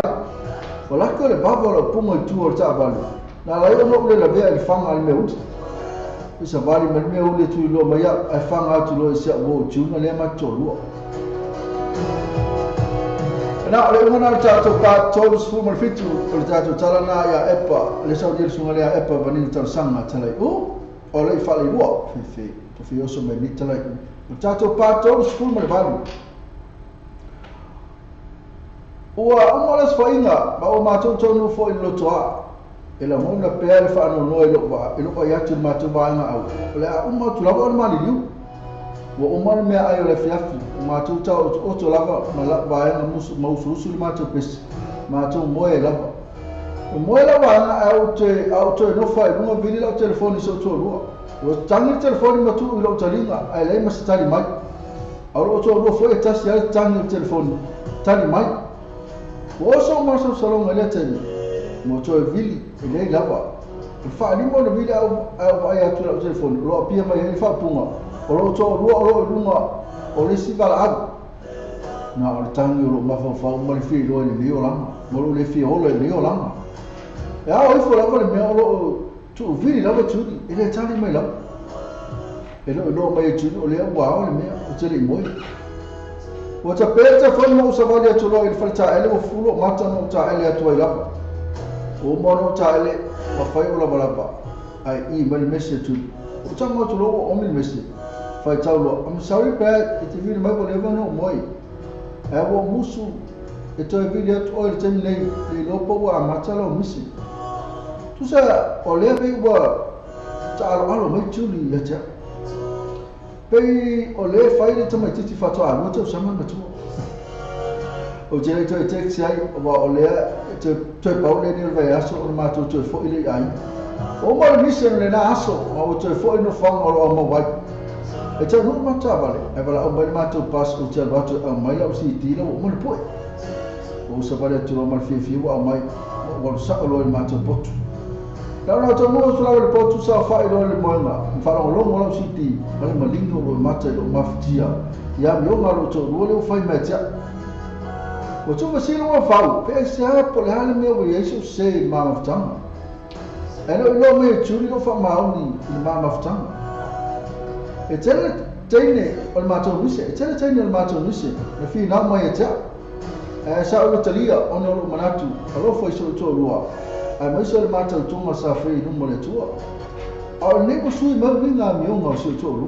o la ko le ba lo pungo tu o ta ba na la yo no le vea il fanga al meut isa vali me o le tu lo ma ya ai fanga tu lo sia bo tu na le ma to lo na le una ta to pa to su mal fitu o ta to tala na ya epa le sa di su ngale epa vani tar sanga tala o le fa le lo fe to fi oso me ni tala o ta to pa to su mal vali o a las fa inga ba o ma to no fo in lo toa ela mona pele fa no no ilo ya tu ma tu ba nga au la umma tu la ba ma li lu wo umma me ayo le fiafi ma tu ta o to la ma la ba nga musu ma tu pes ma tu moe la ba nga au to no fa no vili la telefoni so to lu o tangi telefoni ma tu lo talinga ai le ma stali mai au to lo fo eta sia tangi telefoni tali mai wo so ma so salon ele tani mo to vili ele lava fa ni mo no vili au vai atu la telefone lo pia mai ele fa punga o lo to lo lunga o le si vala na o le tangi o lo mawhawhau ma le whiri roa ni o langa ma lo le whiri ola ni o langa e a o ifo lava le mea o lo tu viri lava tuni e le tali mai lava e lo mai tuni o le ua o le mea o te le moi o ta peta foi mo sa vale atu lo il falta ele o fulo mata no ta ele atu ai lava o mono ta ele ma fai o lava lava ai I mal messe tu o ta mo tu lo o mil messe fai tau lo I'm sorry bad it viri mai o le no moi e o musu e to viri atu o le temi nei le lopo wa mata lo misi tu sa o le be wa ta alo mai tuli ya ta pei o le fai le tama titi fato a no te sama na tu o je to text ai o le te pau le ni vai aso o ma to fo ile ai o ma le mission le na aso o te fo no fang o mo vai e te no ma ta vale e vala o mai ma to pas o te va to mai la si ti lo mo le poi o sa vale tu ma fi o mai o sa lo ma to potu Kalau tu mau selalu lepas tu sah fai lo le moenga, farang long walau siti, mai malingo lo mata lo maftia, ya yo ngalo tu lo fai meja. O tu masih lo fau, pe siapa boleh hal me o Yesu se ma maftang. Eno lo me churi lo fa mauni ma maftang. E tele tene o mata nuse, e tele tene o mata nuse, e fi na mai ja. E sa lo talia ono lo manatu, alo foi so to lo. Ai mai so le mata tunga sa fei no mole tua. Au ne ko sui ma vinga mi o so to lo.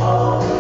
Out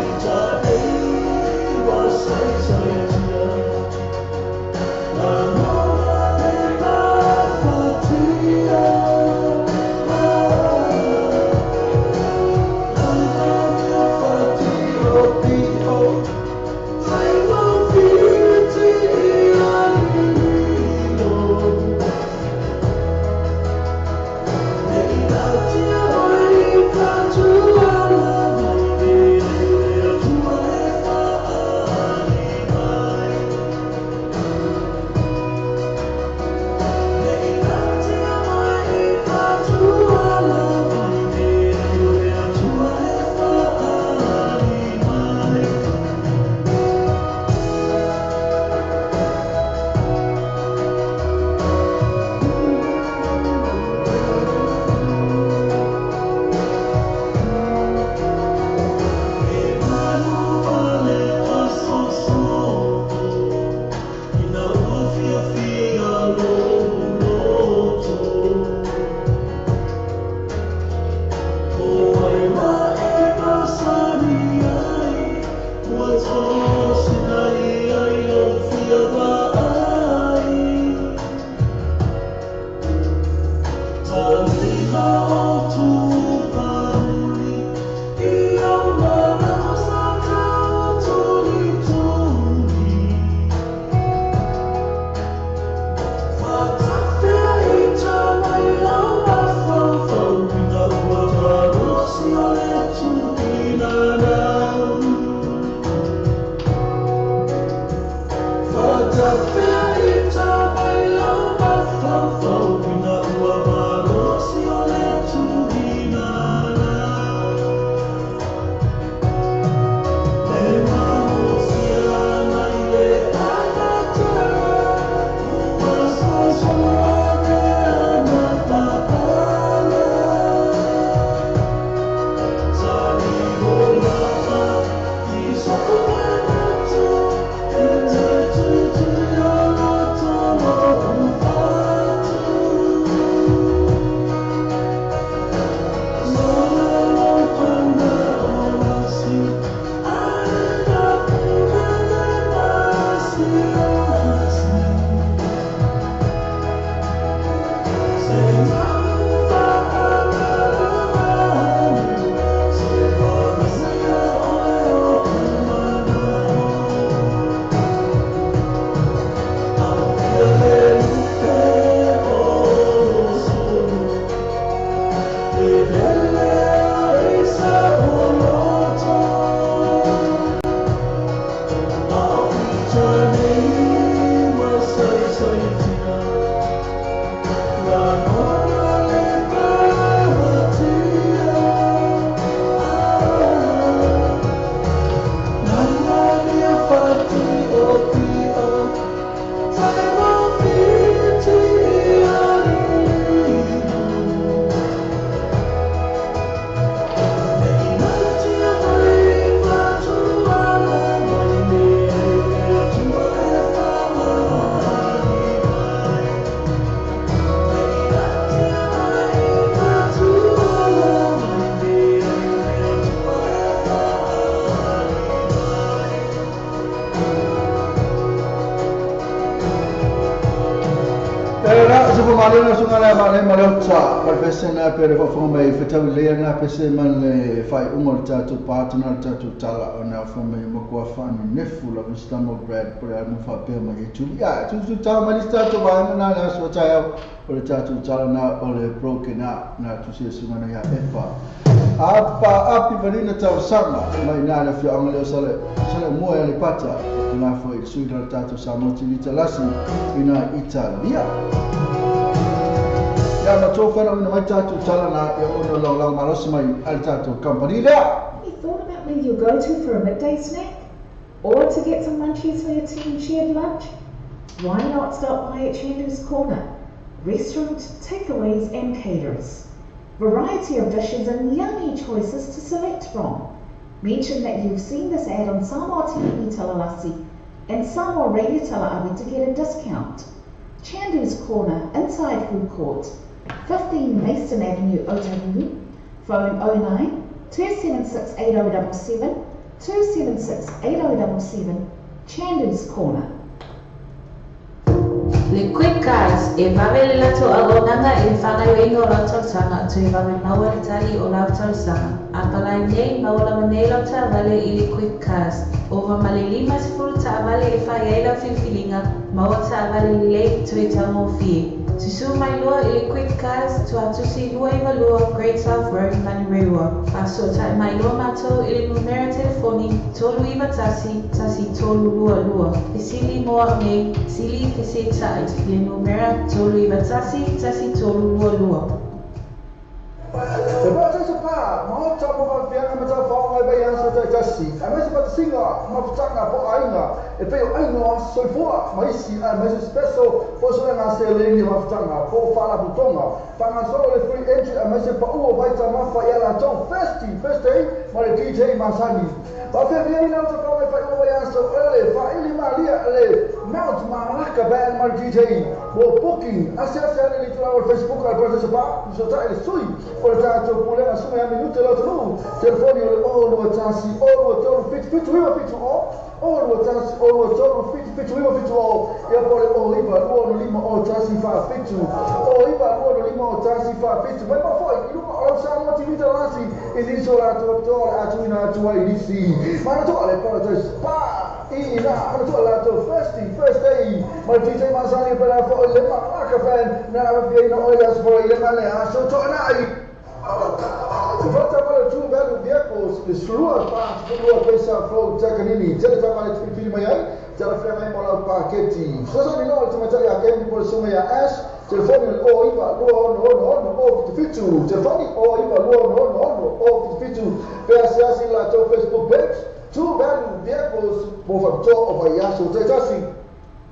malena sungala malota parpesena pere forma e fetawi leana pese man le fai umor tatu partner tatu tala ona forma mo ko fani nefu la mustamo bread por al mufa pe ma itu ya tu ta malista to ba na na so ta por tatu tala na ole broken na tu se sungana ya efa apa api vanina tau sama mai na le fio angale sale mo ya le pata na foi suida tatu SAMOATV TALA'LASI ina Italia. Ya na tofana una mai tatu tala na e ono long malosi mai al tatu company there. You thought about where you go to for a midday snack? Or to get some munchies for your team shared lunch? Why not stop by at Chandu's Corner? Restaurant, takeaways and caterers. Variety of dishes and yummy choices to select from. Mention that you've seen this ad on SAMOATV TALA'LASI and Samoa Radio Tala'awi to get a discount. Chandu's Corner, inside food court, 15 Mason Avenue, Otahuhu. Phone 09 276 8077 276 8077. Chandu's Corner. Le quick cars e vavele lato agonanga e whangai o ingo rautar tanga to e vavele maua ritali o rautar sanga. A palai nei maula manei rautar vale i le quick cars. Ova male lima sifuru ta vale e whai eila whiwhilinga maua ta vale le to e tamo fie. To su mai loa i le quick cars to atusi lua iwa lua Great South Road Manirewa. A so ta mai loa mato i le numera telefoni tolu iwa tasi tolu lua. E sili moa nei sili kese tai le numera tolu iwa tasi tolu lua. Sebab saya sepak, mau campur mafian macam faham apa yang saya kasi. Ama sebab singa, mau cakap apa ainga. Epeyo ainga soifua, maisi, maisi special. Poso yang asal ini mau cakap, po fala butonga. Pangasol le free entry, maisi pa uo baita mafa ya la tong festi, mari DJ Masani. Bafe biar nak cakap apa uo yang so ele, fa ili malia ele. Mount Maraka band mari DJ. Bo booking, asal ini tu awal Facebook kalau saya sepak, so tak ele sui. Olha tanto problema su a minuto lo tu telefoni o tasi o to fit o tasi o to fit o ya pole o iba lo lima o tasi fa fit o iba lo lima o tasi fa fit ma foi il o SAMOATV TALA'LASI inisola to atuina tu inisi ma to ale pole to spa ina ma to la to first day ma DJ Masani per fo le ma caffè na viene o ya spo ile male so to na Volta para tu velho vehicles, estrua parte do pensa flow takanini, já está mais filho mai ai, já foi mai mola paquete. Só só não última já a quem por cima ya ash, telefone o iba no o fitu, telefone o iba no o fitu. Peça assim lá no Facebook page, tu velho vehicles por favor o vai aço já assim.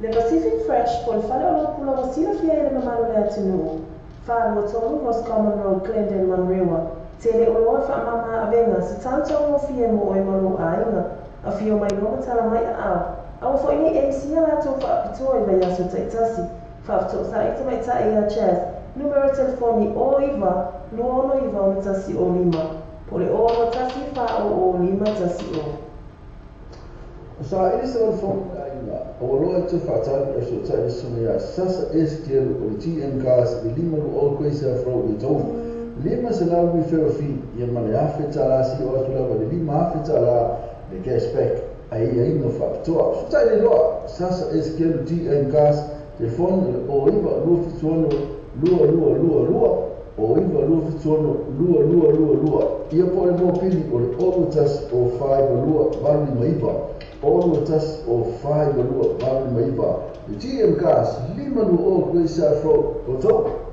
Le Pacific Fresh por fala o pula wasila fia ele mamalo le atinu. Fa mo tonu Ross Common Road Glendon Manrewa. Tele o loa fa mama avenga se tanto mo fia mo e malo ainga. A fio mai no tala mai a. Au fo ini MC la to fa pitoi vai aso taitasi. Fa to sa ita mai ta ia chess. Numero telefoni o iva, no iva o tasi o lima. Pole o tasi fa o lima tasi o. Sa ini telefon ainda. O loa te fatal e so tai sumia sasa eskel o TM gas e lima o coisa fro e to. Lima se la mi fi e mane afetala si o tula va lima afetala de cashback aí no factor. So tai loa sasa eskel TM gas telefone o iva lu sono lua o iva lu sono lua e poi mo pili o tas o 5 lua vale maiva. All tas o 5 lua vale maiva. E TM gas lima o coisa fro o to.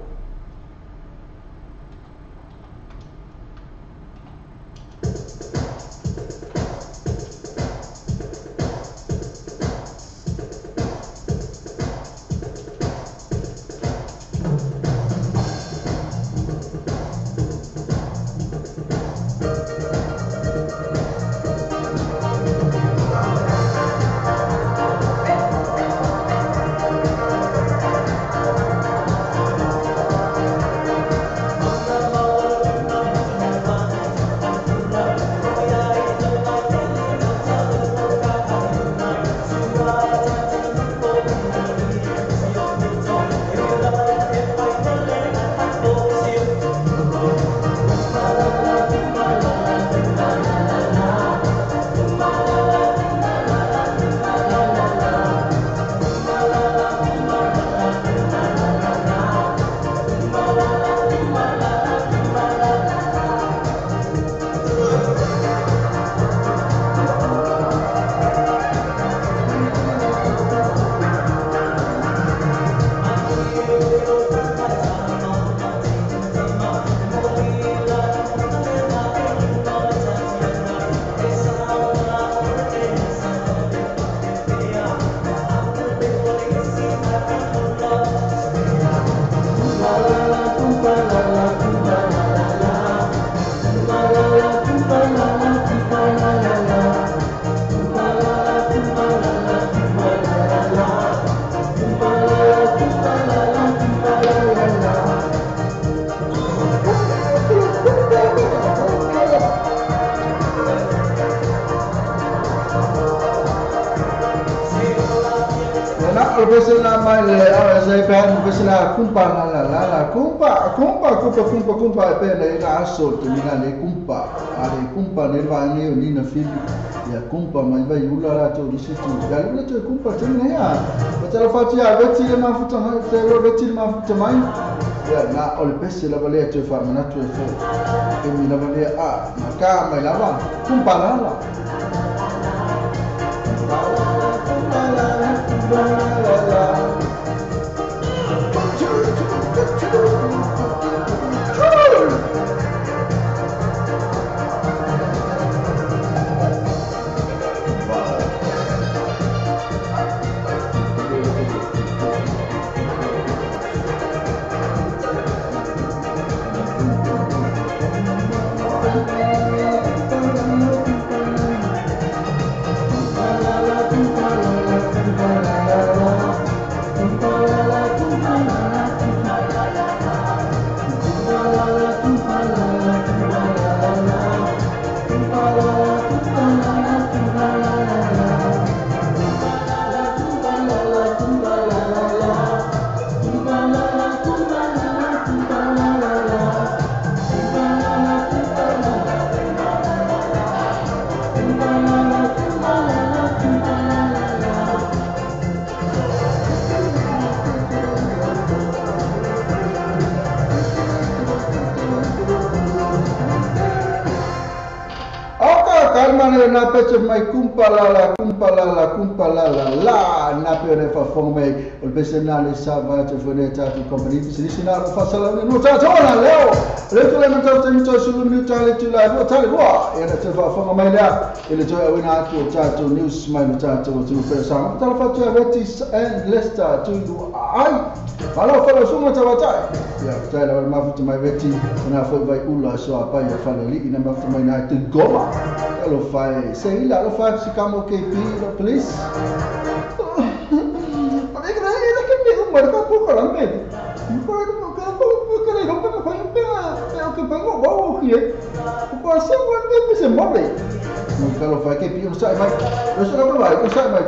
Nak bersama mai le awak saya pen bersama kumpa la kumpa pe le ga aso tu ni le kumpa ni va ni na fili ya kumpa mai vai ula la tu di situ dalam le tu kumpa tu ni ya betul fatia beti le mafuta mai te lo beti le mafuta mai ya na ol pesi la vale tu fa mana tu fo e mi la vale a maka mai la va kumpa la na peche mai kumpa la na pe ne fa fong mai o pese na le sava te fone ta tu company sisi na fa sala no ta na leo le tu le menta te mito sulu mi ta le tu la no ta le wa e na te fa fong mai la e le to e na tu ta tu news mai no ta tu pe sa ta fa tu aveti and lesta tu ai ala fa lo sumo ta wata ya ta la ma fu mai veti na fa vai ula so apa ya fa le ina ma fu mai na tu goma lo fai sei la lo fai si camo che la police ma che mi un guarda poco la me che non fa un che pago boh che può essere se muove non che lo fai che più sai mai lo so come vai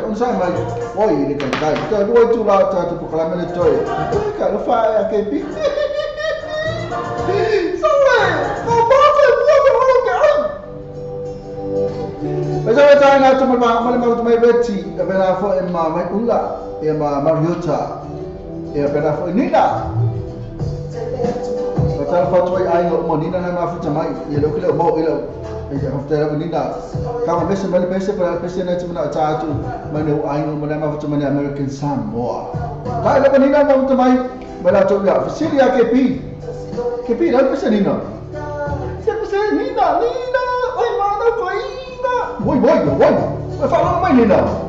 non sai mai poi di cantare tu vuoi tu la tu può la me toi che lo fai che più Bersama saya cuma malam mai beti, pernah fo emma mai ula, emma Mariota, pernah fo Nina. Betul fo tuai ai no Nina na mafu tamai, ye lo kilo mo ilo. Ya hafta Nina. Kama besi bali besi na cuma ta tu, mana ai no mana mafu tamai American Samoa. Tai lo Nina mafu tamai, bala tu ya, Siria KP dah besi Nina. Siapa saya Nina, oi mana koi. Voi, ma fallo mai Nina.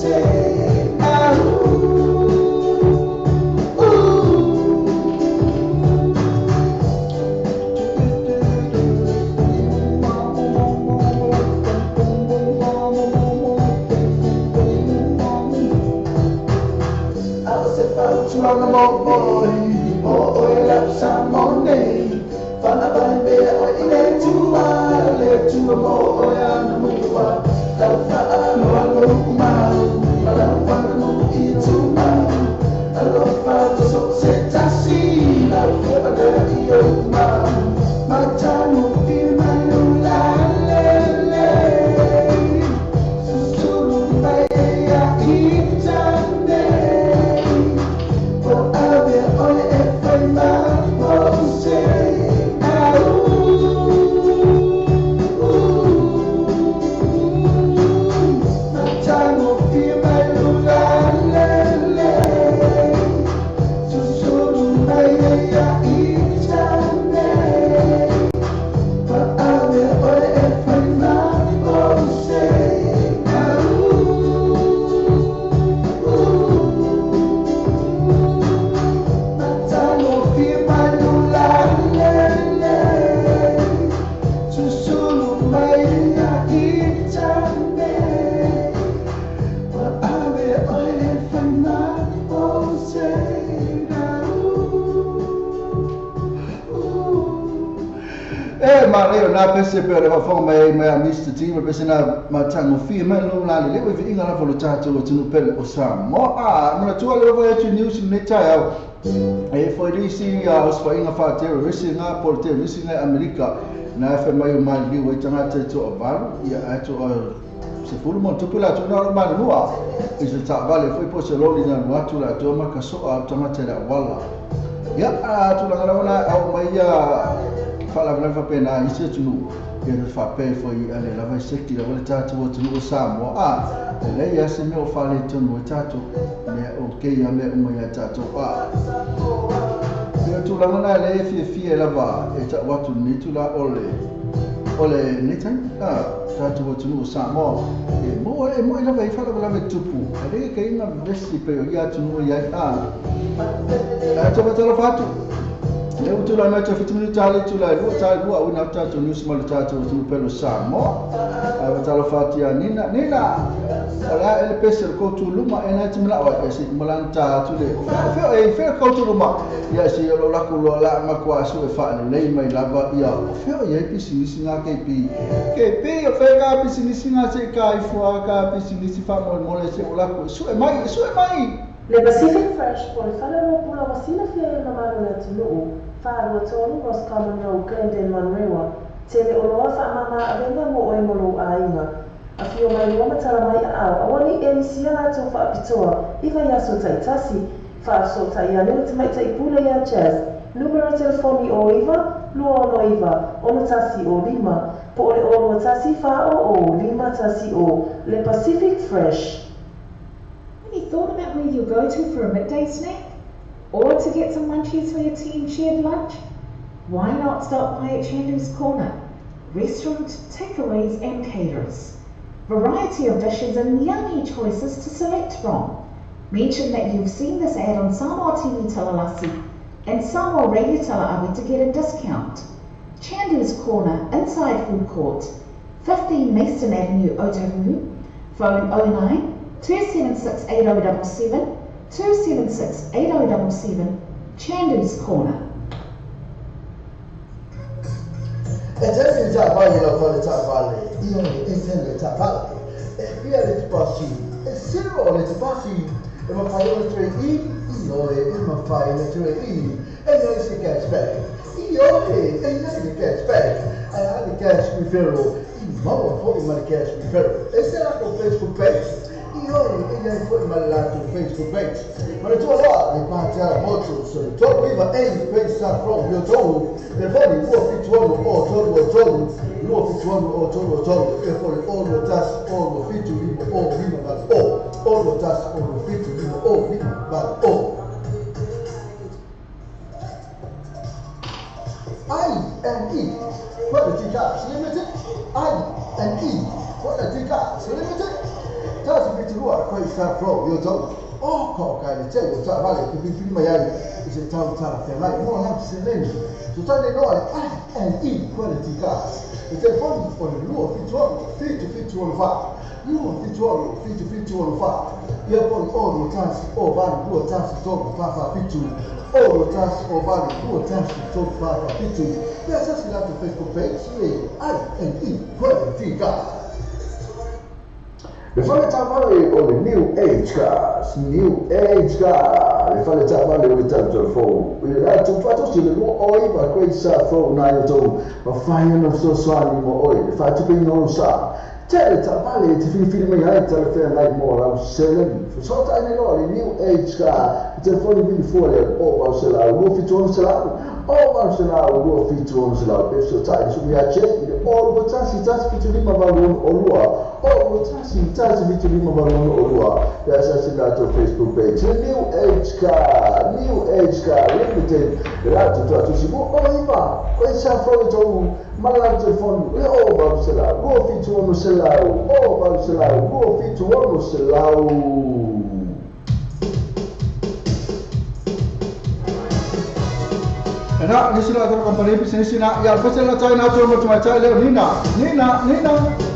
Say tulanga mo la samone. Fana bambe ile tuwa le tuwa mo ya na muwa. La fa no alo kuma, la fa no ituma. Alo fa to so setasi, la fa da ioma. Matano firma la le. Susuru baya itane. For ave ole efema ose. Mario na pese pe le fa mai Mr. T pese na matango fi mai lo la le we inga la volo tato o tinu pele o Samoa mana tua le vai tu news ne tai e foi disi os fa inga fa terrorist na por terrorist na America na fa mai o mai li we tanga te to avaru ia ato se fulu mo tupu la tuna o manu nua e se ta vale foi po se lo ni na watu la to ma kaso a tanga te la wala ia tu la ngala au mai fala fa pena isi tunu ke fa pe foi ale la vai sekti la wala tatu o tunu o Samoa le ya se me o fale tunu tatu me o ke ya me o ya tatu ke tu la ngana le fi la va e ta watu ni tu la ole ni tan tatu o tunu o Samoa e mo la vai fala la tupu ale ke ina vesti pe o ya tunu ya ta batala fatu le utula na te fitu tale tula lu tale lu au na tatu news mal tatu tu pelo Samoa ava tala fatia nina ala ele pesel ko tu luma ena timla o esi malanta tu le fe ko tu luma ya si lo la ku lo la ma kwa su e fa le mai lava ia fe ye pisi singa ke pi o fe ka pisi singa se ka ifua ka pisi fa mo le se o la ku su e mai Le Pacific Fresh por fala pula wasina fia na maro na tunu fa ro tonu was common no Glendon Monrewa tele oloa fa mama avenga mo o molo ainga a fio mai lo matala mai a awani MC na to fa pitoa iva ya so taitasi fa so taia le mai tai pula ya jazz numero telefoni o iva no iva ono tasi o lima po le ono tasi fa o lima tasi o Le Pacific Fresh. Any thought about where you'll go to for a midday snack? Or to get some munchies for your team shared lunch? Why not stop by at Chandu's Corner? Restaurant, takeaways and caterers. Variety of dishes and yummy choices to select from. Mention that you've seen this ad on SAMOATV TALA'LASI and Samoa Radio Tala'awi to get a discount. Chandu's Corner, inside food court, 15 Mason Avenue, Otahuhu. Phone 09 276 8077 276 8077. Chandu's Corner. Ejeni ta vale la vale ta vale. Io ejeni ta vale. Via le passi. E sero le passi. E ma fai le 3E. Io e ma fai le 3E. E noi si cashback. Io e noi si cashback. Alla cash referral. Mo for my cash referral. E será com Facebook page. Io e foi malato Facebook page. Ma tu lá, le patia moto, so tu viva em pensa from your toe. Le body wo fit one or todo, no fit one or todo. E for all the task, all the fit to live, all live but all the task, all the fit to live, all live but all. I&E, quality gas limited. I&E, quality gas limited. Just be to work quite start from your toe. Oh, call kind of tell you, vale, to be free my eye is a town town. Like more have to say, so tell they know I&E quality gas. e te fon o le lua fitu on fa lua fitu on fa ia pon o no tasi o va lua tasi to fa fitu o no tasi o va lua tasi to fa fitu ia sa si la to Facebook page e INE Qualifica. Le fale tavale o le New Age cars, le fale tavale o le telefon. Le tu fatto si le oi ma questa fo na to ma fai no so swali mo oi, le fai tu no sa. Tele tavale ti fili mai ai telefon like more au selen. So ta ne lo le New Age car, il telefono di fuori o va se la lo fitu se la o va se la lo fitu se la per so ta su mi acce o lo tasi fitu di ma valon o lua. Oh, tasi vitu lima balon olua. Biasa sila to Facebook page. New Age Car Limited. Ratu tu sibu. Oh iba. Kau siapa tu malam telefon. Oh baru sela. Go fitu ono selau. Oh baru selau. Go fitu ono selau. Enak ni sila tu company bisnes sila. Ya pasal nak cari nak cuma cari Nina.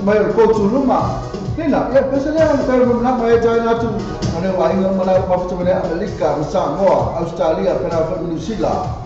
Mai ko tu rumah. Nina, ya pasal yang kalau nak mai cari nak tu. Mana lain mana apa tu mana Amerika, Samoa, Australia, Canada, New Zealand.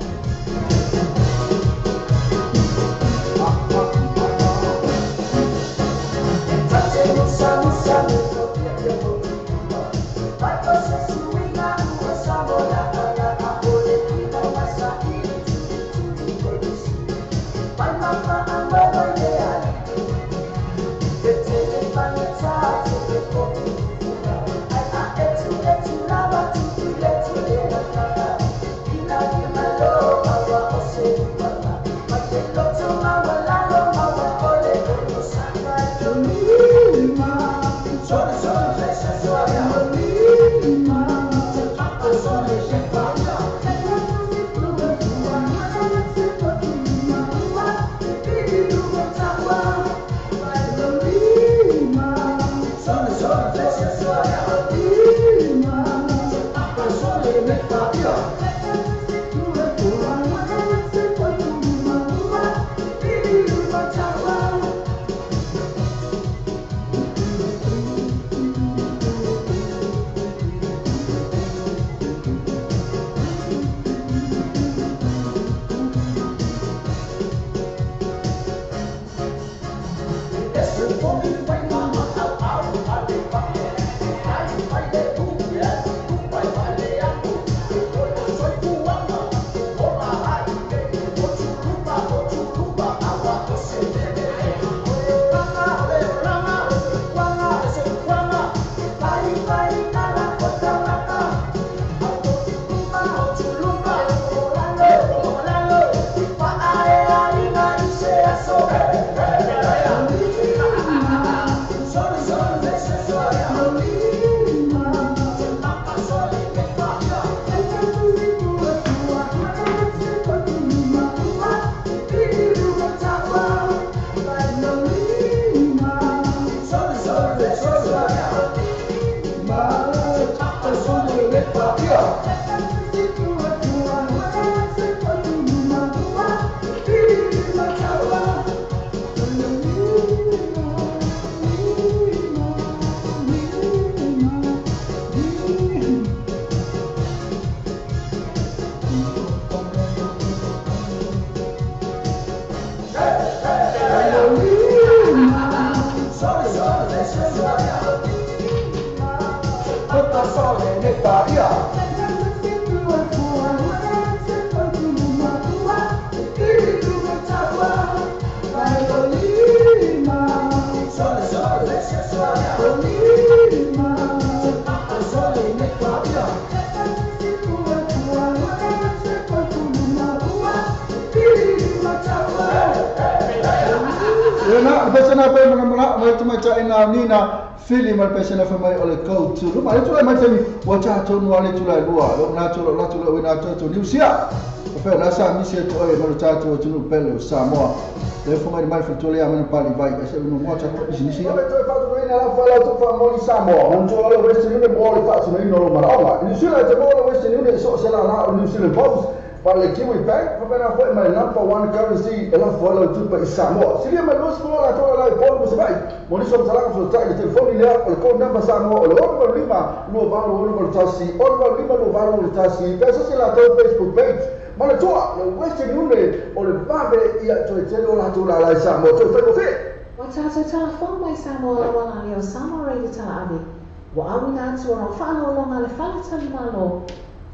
Pesana pe mana macam ina Nina film pesana fe mai ole kau tu lu mai tu lai mai temi wacha tu nu ale tu lai dua lo na tu wina tu New Zealand fe na sa mi se tu e ma cha tu nu pele Samoa le fo mai tu le amana pali vai ese nu mo cha ko bisnis ya tu fa tu ina la fa la tu fa mo ni Samoa mon tu le west ni mo le fa tu no lo mara New Zealand te mo le west ni so se la na New Zealand boss le Kiwi Bank, pamena foi my number one currency, ela foi lá tudo para Samoa. Seria mais luz por lá toda lá e por você vai. Monitor salaka for try the telefone lá, o code number Samoa, o número lima, no valo o número tasi, o número lima no valo o tasi. Peça se lá teu Facebook page. Mana tua, o Western Union, o le babe ia tele o lá toda lá Samoa, tu foi você. Watato telefone mai Samoa wala leo Samoa radio Tala'avi. Wa awina tu ona whalo longa le whale tali malo.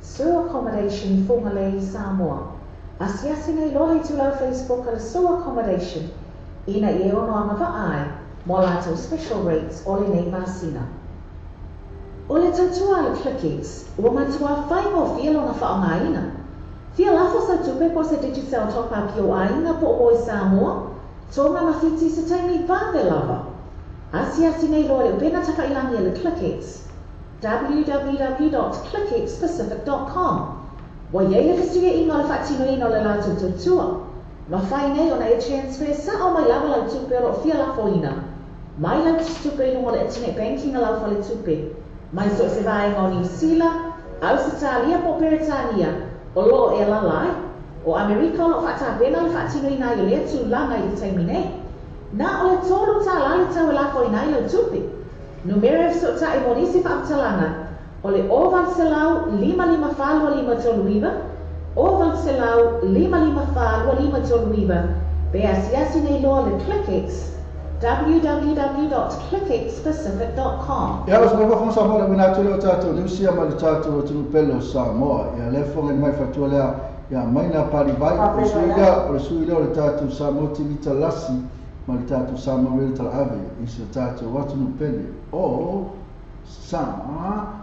Sewer accommodation fungalei Samoa. Asiasi nei lohi tu lau Facebook ala sewer accommodation. Ina I ono anga vaai, mo lato special rates ole nei masina. Ole tautua le clickings, ua matua whaingo fielo na whaongaina. Fia lafo sa tupe po se digital top up yo ainga po oi Samoa. Tonga mawhiti se taimi vāwe lava. Asiasi nei loa le upena takailangi le clickings. www.clickexpacific.com. Wa yele fisuia inga le whaatino ino le lato tutua. Ma whai nei ona e transfer sa o mai lava lau tupe o fia lafo ina. Mai lau tupe ino le internet banking lau fale tupe. Mai so se vaenga o New Zealand, Australia po Peritania, o lo e lalai, o Amerika o lo whaatapena le whaatino ina i lea tu langa I taimi nei. Na o le tolu ta lali tau e lafo ina I lau tupe. Numero so ta I monisi whaamtalanga, o le oval selau 55 toluiva, oval selau 55 toluiva, be asiasi nei loa le ClickX, www.clickexpacific.com. Ya los nuevos vamos a hablar de una chula tato, de un sia mal tato, de un pelo Samoa, ya le fonga mai fatuela, ya mai na pari vai, o suila o tato SAMOATV TALA'LASI, ma le tato Samoa Radio Tala'avi, I se tato watu no pele, o Samoa.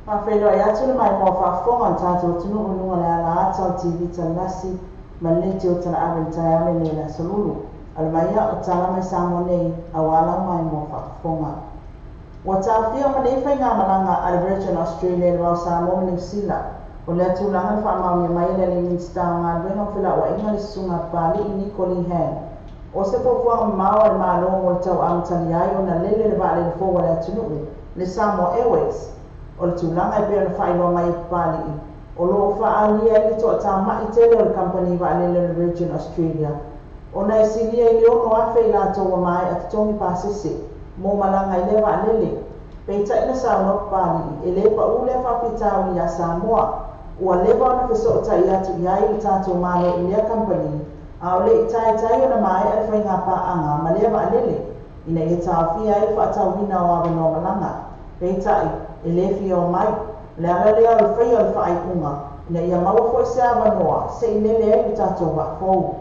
Mawhelo ai atu le mai mo whaafonga tātou tunu ununga le ala atau TV Tala'lasi ma leti o Tala'avi tai ame le la salulu. Ala mai o tala mai Samoa nei awala mai mo whaafonga. Wa tāwhia ma le whainga malanga a le Virgin Australia le wau Samoa New Zealand. O le atu langa le whaamau mai le Minister ngā wenga whila wa inga le sunga pali I Nicole Han. O se pofuanga maua le mālongo le tau amtani ai o na lele le vale le fōwa le atunuu le Samoa Airways. O le tūlanga I pēr na whaingoa mai pāli I. O lo whaalia I le toa tā mai tele o le company vale le Virgin Australia. O na silia I le ono awhi I lātou wa mai at tongi pāsese. Mō malanga I le vale. Peita ina sauna pāli I. E le pa ule whapitau I a Samoa. Ua lewa ona whesota I atu I ai I tātou malo I lea company. A o le I tai o na mai al whainga pāanga ma lea vale. Ina I tāwhia I whaatau hina o awa no malanga. Peita e le fia o mai, le ala lea o le whai o le whaai unga, ina ia maua fo se awa noa, se I lele e tātou wa fau.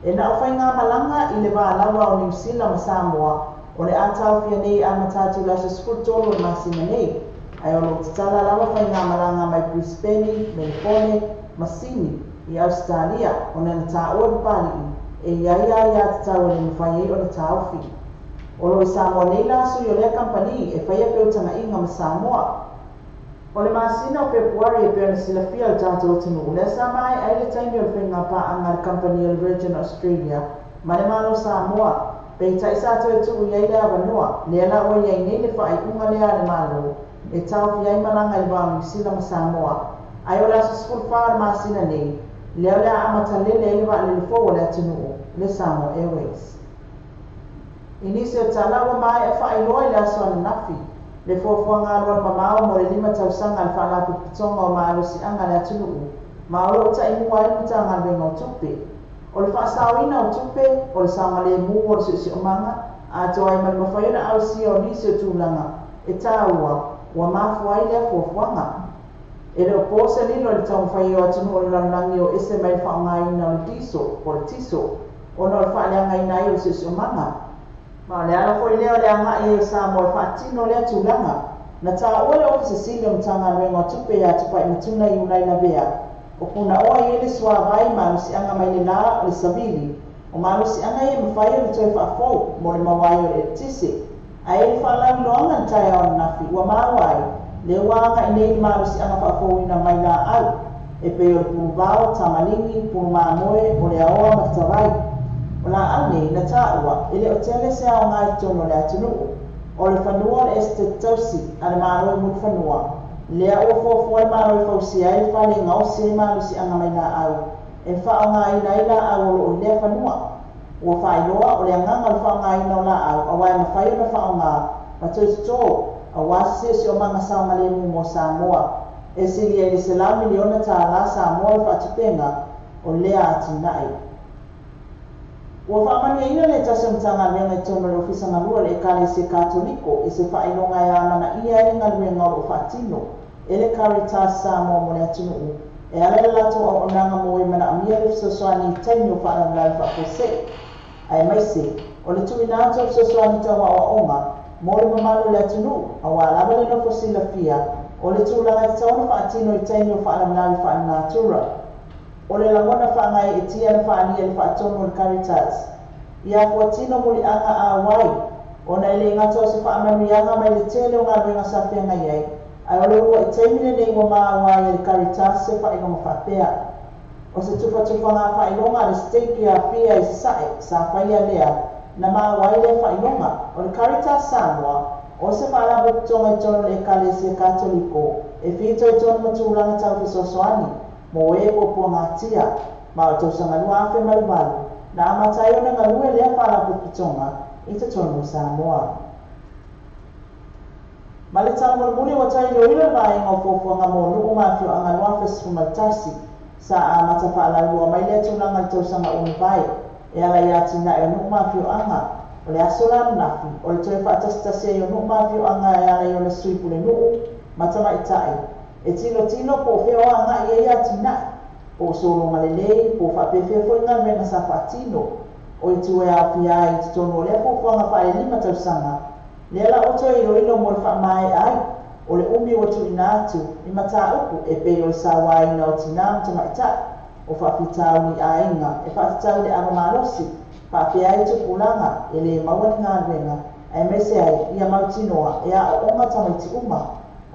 E na o whai ngā malanga I le wā lawa o New Zealand ma Samoa, o le atau fia nei a matatu la se skutolo o masina nei, ai o lo tala lawa whai ngā malanga mai Brisbane, Melbourne, ma Sydney, I Australia, o na tā o le pali e ia tatau le mwhai o le tāufi. O lo Samoa nei la sui o lea company e whaia peutanga inga ma Samoa. O le masina o Februari e pēna sila fia o tātou tunu. Le sa mai ai le taimi o whenga pāanga le company o Virgin Australia. Ma le malo Samoa. Pei tai sato e tuku iai lea wanoa. Le ala o iai nei le whai unga lea le malo. E tau fi ai malanga I wāmi sila ma Samoa. Ai o la su skul whaa le masina nei. Le o lea amata lele e le wa le fōa le tunu. Le Samoa Airways. Inisi o talawa mai e whaailoa I le aso ana nafi. Le fōfuanga alua mamao mo le 5 tausanga le whaalapu pitonga o maalo si anga le atunuu. Maolo o ta imua I mutanga le wenga o tupe. O le whaasawina o tupe, o le saunga le mu o le si o manga, a toa I malmawhaiona au si o nisi o tūlanga, e tāua, ua mafua I le fōfuanga. E le o pōsa lilo le tau mwhai o atunuu o le lanlangi o ese mai whaonga ina o le tiso, o le tiso, o no le whaaleanga ina I o si o manga. Ma le ala foi leo le anga I o Samoa whaatino le atulanga. Na tā ua le ofisa sili o mtanga wenga tupe ya tupa I matuna I unai na bea. O kuna oa I ele sua vai malusi anga mai le la o le sabili. O malusi anga I mawhai o le toi whaafou mo le mawai o le tise. A ele whaalau loanga ntai au nafi ua mawai. Le wanga I nei malusi anga whaafou ina mai la au. E pe o le pulubao, tamalingi, pulumamoe, o le aoa maftarai. O la ane na tāua, ele o tele se ao ngai tono le atunuu. O le whanua le este tausi, a le māloi mulu whanua. lea ua fuafua malo i fausia ai fale ngausi ai malo si anga mai na au e whaongaina au o loo lea whanua ua whailoa o le anganga le whaongaina o la au awai mawhai o na whaonga ma toitoto a wasi si o manga sao malemu mo Samoa e siri ai le sela miliona tāla Samoa le whaatupenga o lea atinai. Ua whaamani ina le tasa mtanga renga i tōna le ofisa ngalua le Ekalesi Katoliko e se whainonga e amana ia e ngaluenga o whaatino e le Caritas Samoa mo le atunuu e ale lato o onanga mo e mana amia le fisosoani i taimi o whaanamla le whaakose ai maise o le tuminato o fisosoani tawa o onga mo le mamalo le atunuu a wālawa le nofo sila fia o le tūlanga i tawana whaatino i taimi o whaanamla le whaanatura o le langona whaangai e tia na whaania le whaatono le Caritas ia kua tino muli anga a wai o na ele ngata o se whaamanuianga mai le tele o ngā ruenga sa whianga iai ai o le ua i taimine nei wa maa wai le Caritas se whainonga whapea o se tufa ngā whainonga le steiki a pia i sae sa whaia lea na maa wai le whainonga o le Caritas Samoa o se whaalabu tonga i tono le Ekalesi Katoliko e whito i tono matūlanga tau fisosoani mo e o po ngā tia ma o tausanga nua awhi malumalu na amatai o na ngalue lea whaalabu pitonga i te tono Samoa. Ma le tamo le muli wa tai o ilo mai ngā fofuanga mo nuku mawhio anga noa festival maltasi sa a matapa ala lua mai lea tūlanga i tausanga univai e ala ia tina e nuku mawhio anga o le asola nafi o le toi whaatastasi e o nuku mawhio anga e ala i o le suipu le nuku matama i tai e tino po feo anga i ia tina po solo malelei po whapewhia fo inga menga sa whaatino o i tue au pia i te tono lea fofuanga whae lima tausanga lea la oto i roino mo le whaamae ai o le umi o tu ina atu i mata upu e pe o le sawa ina o tina mtama i tai o whawhitau ni a inga e whawhitau le ama malosi whapea i tupulanga e le mawani ngā renga ai mese ai ia mautinoa e a o onga tamaiti uma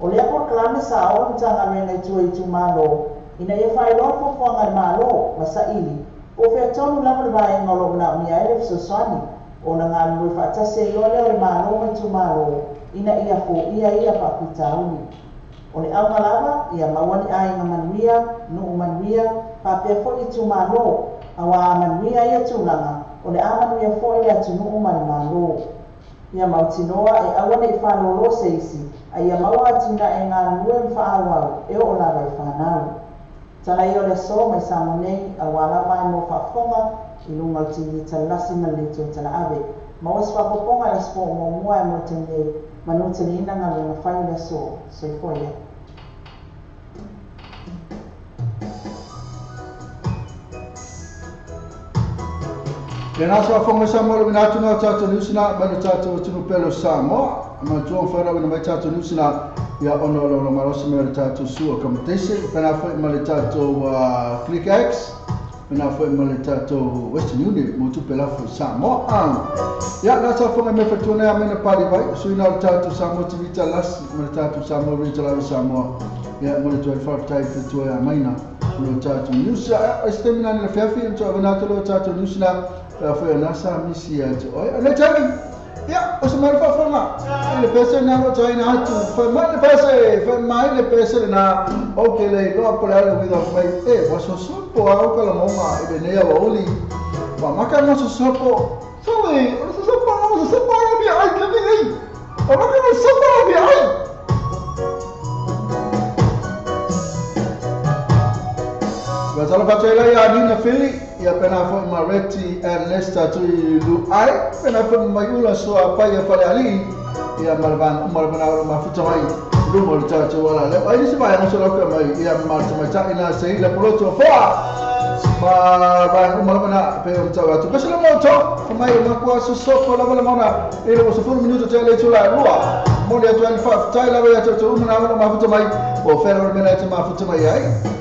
o lea proklame sa o mtanga renga i tua i tu malo ina ia whaeloa fofuanga i malo masa ili o whea tonu lama le vai ngolo na mia ele fisosoani o na ngā lue whaatase i ole o le malo mai tu malo ina ia fo ia whapitauni o le au ngalawa ia mawani a inga manuia nuu manuia whapea fo i tu malo awa manuia ia tūlanga o le a manuia fo i le atu nuu mani malo ia mautinoa e awane i whanolo seisi a ia maua atina e ngā lue mwhaawau e o lawa i whanau tala i o le so mai samonei a wala mai mo whafonga i lunga tini talasi ma leto tala ave ma was whapoponga le spo mo mua e mo tenei manu tani ina ngā lunga whai le so se foia. Tēnā sa whafonga Samoa le minatu nā tātou niusina mai no tātou tunu pelo Samoa ma tuong whaera wina mai tātou niusina ia ono lo marosi me le tātou sua kamatese pena foi ma le tātou ClickX pena foi ma le tātou Western Union mo tu pela foi Samoa ia nā sa whafonga me whatune a mena pari vai suina le tātou SAMOATV TALA'LASI ma le tātou Samoa Regional Samoa ia mo le 12 tai whatua a maina lo tātou niusa a stemina ni la whiawhi am tua wanato lo tātou niusina foi nasa misi atu oi ana tami ya o se mai whafonga le pese na ro tsaina atu foi mai le pese na o ke le lo apolale with of mai e was so sopo au kala monga e be nea wa oli wa maka no so sopo foi o so sopo na bi ai ke bi ai o maka no sopo na bi ai wa tala patela ya ni na fili ia pena foi Mareti and Lester tu lu ai pena foi mayula so apa ia pale ali ia marban ma futa mai lu mo tatu wala le ai se vai no so lo mai ia marta mai ta ina sei la poloto foa ma ban marban pe o tau atu kasi mo to mai ma kwa so so ko la mona e lo so fu minuto te le tula lua mo le 25 tai la ia tu ma futa mai o ferro mena te ma futa mai ai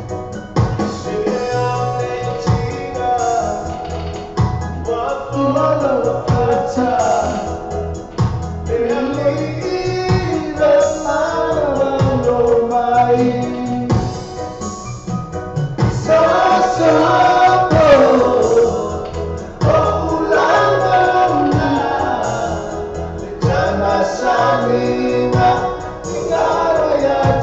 Samina, Ingara ya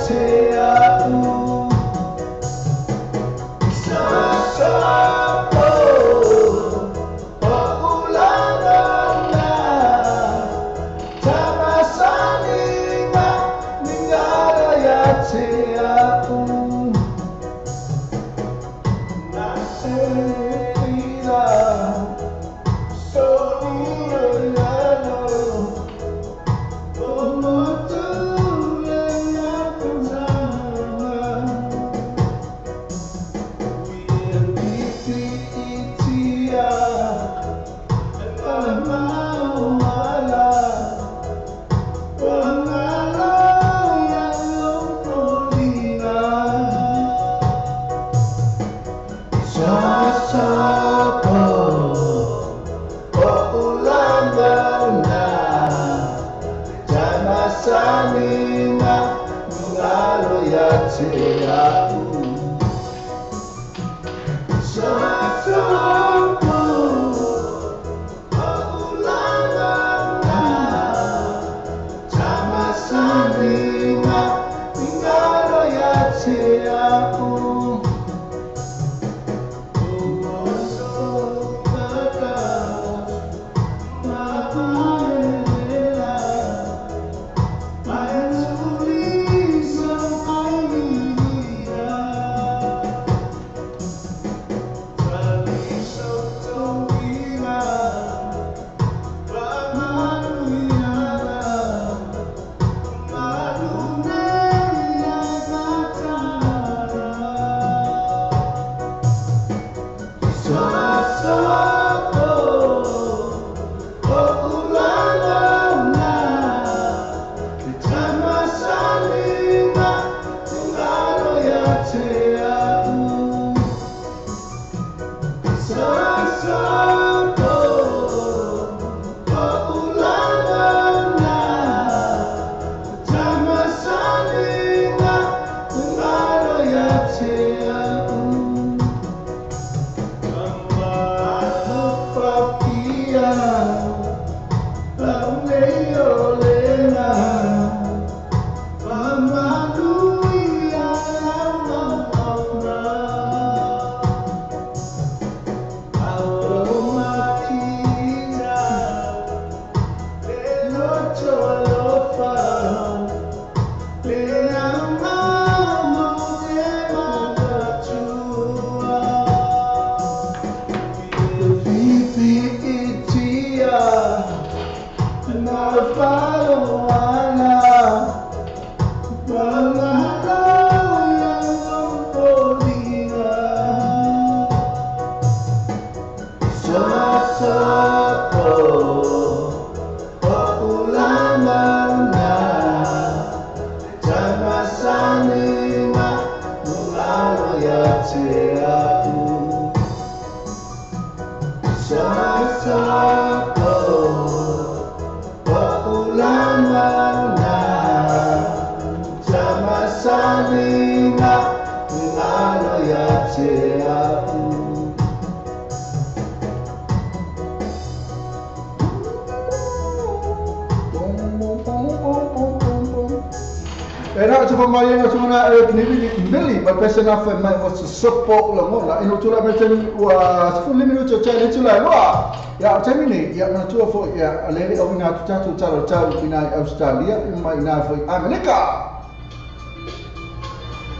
Era tu pemain yang cuma ni ba pesa na fa mai was support la mola ino tu la meten wa fully minuto challenge tu la wa ya termini ya na tu fo ya alele o ina tu tu talo tau ina Australia mai na fo America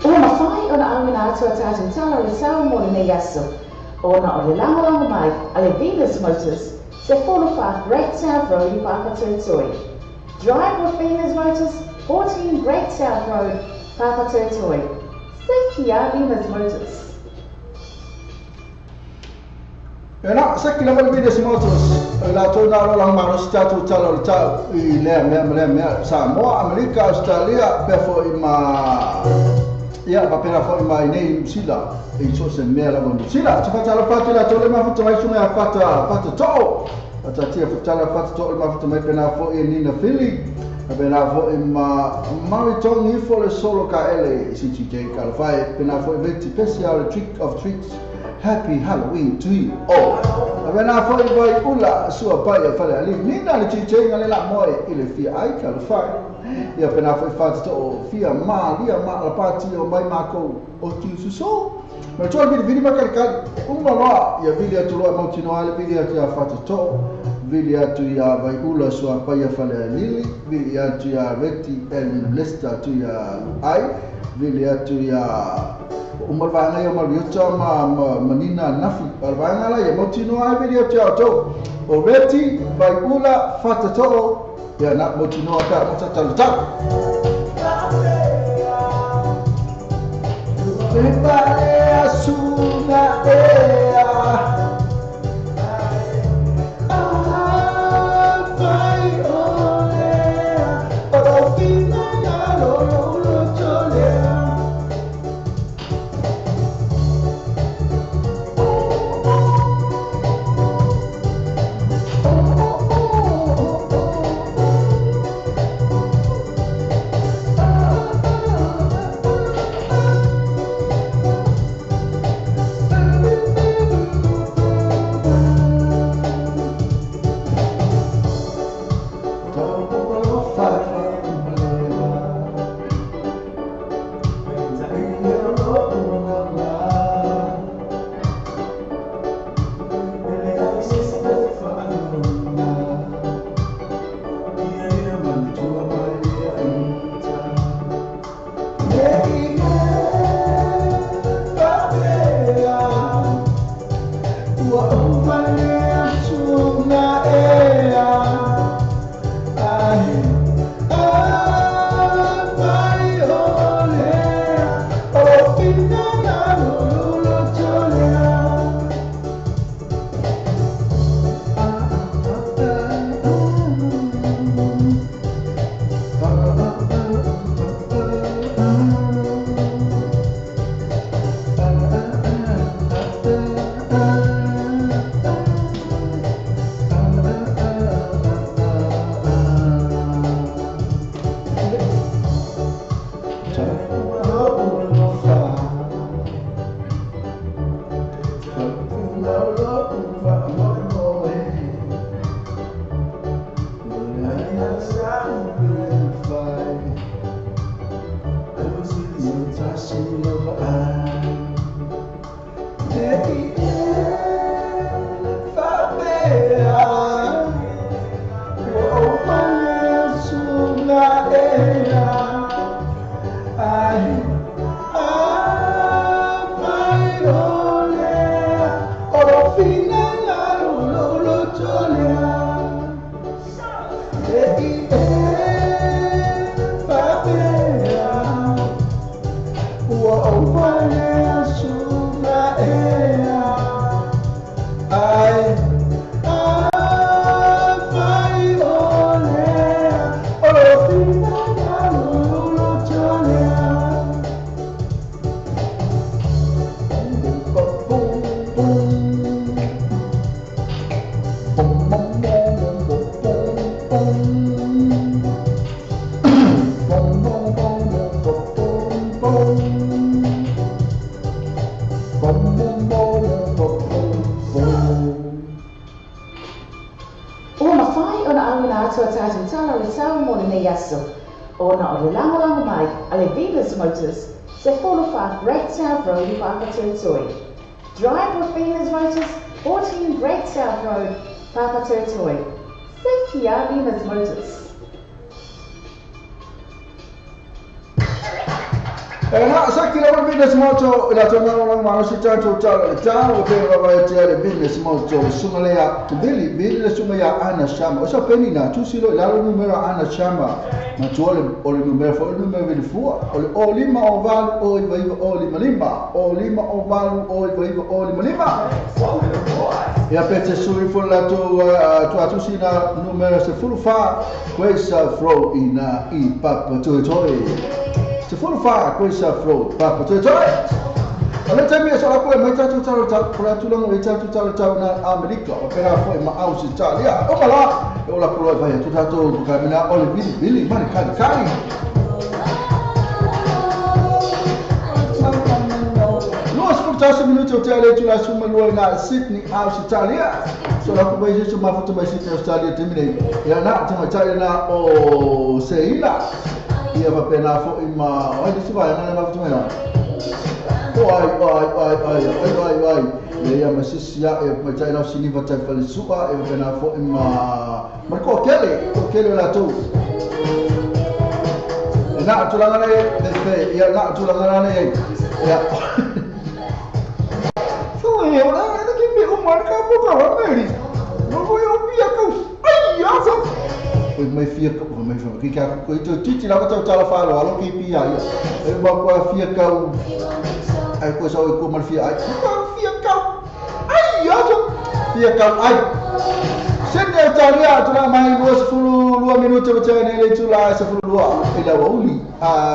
Ona fai ona angina atu atatu tala le sao mo le yaso. Ona o le langa mai ale Venus Motors se follow fast Great South Road in Papa Territory. Drive with Venus Motors 14 Great South Road, Papa Territory. Sekia Venus Motors. Enak sekila Venus Motors la tona lang maros tatu talo tau I le Samoa Amerika Australia befo ima ya papera fo ima nei sila e so se mela mo sila tfa tala fatila tole ma futa mai suma fata to ata tia futala fata to ma futa mai pena fo ni na fili pena fo ima maritongi fo le solo ka ele CTJ ka fai pena fo eventi special trick of treats happy Halloween to you all pena fo vai ula sua pai fa ali ni na le CTJ ngale la moe ile fi ai ka fai ia pena foi fata to fia lia ma la pati o mai mako o tu so ma to al video makal loa ia video to loa mautino ale video to fata to video to ya vai ula so pa ia fale lili video to ya reti and lista to ya ai video to ya umarvanga ya mariocha manina nafi arvanga la ya mautino ai video to o reti vai ula fata to ya nak motino ata masa talu-talu. Prepare a suna Great South Road, Papa Territory. Drive with Venus Motors, 14 Great South Road, Papa Territory. Safety are Venus Motors. Na saki la business moto ila tona ma si tanto talo per la tiare business moto sumalea bili le sumaya ana shama o sa penina tu silo la numero ana shama ma tuole o le numero fo il numero di fu o lima o val o i vai o lima lima o lima o val o i vai o lima lima e a pezze sui fu la tu sina numero se fu fa questa fro in I Papa Territory. Se for fa questa flow Papa Territory. Alla time so la poi mai tanto per tu non vedo tanto na America o per poi ma aus Italia o mala o la poi vai tu tanto cammina o le bili mani cari no ascoltasse minuti hotel tu la summa luoga Sydney aus Italia so la poi vai ma foto mai Sydney Australia termine ya na tema Italia na o seila ia va pena fo ima oi disse vai na ma ftumena ai ia ma sisia e ma tai na sini va tai fale supa e pena fo ima marco kele la tu na tu la ngana e ia na tu la ngana e ia so e ora que me o marca po ka meri no vou eu via com ai ia o mai fia ka o mai fia ka ko to titi la ka tala falo alo ki pia ia e ba ko fia ka ai ko sa ko mal fia ai fia ka ai ia to fia ka ai sende taria tu la mai lua minuti ba tene le tu la sa lua e la uli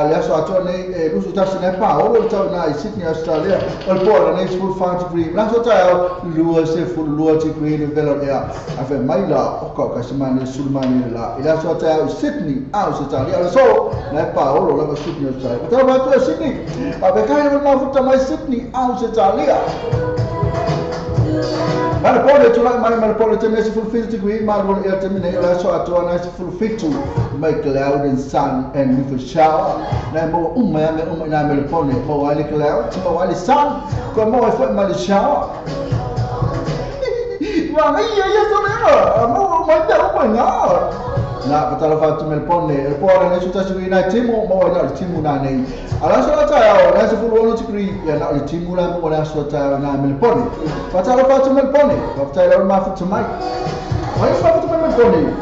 le so atone e lusu tasi ne pa o to na Sydney Australia o por na full fat free la so ta lua se full lua ti green velo ya ave mai la o ka semane sulmani la e la so ta Sydney Australia so na pa o la Sydney Australia ta ba tu Sydney ave kai na futa mai Sydney Australia Mana pole tu la mana pole te nesi full fit degree mana pole ia te mine la so atua nesi full fit to make cloud and sun and with a shower na mo na me pole mo ali cloud mo ali sun ko mo e foi mal shower ma ia so leva mo na patala fatu me pole e pole nesi ta sui na timo mo na timo na nei ala so ta ya na se full ono degree ya na timo la mo na so ta na me pole patala fatu me pole patala ma fatu mai mai fatu me pole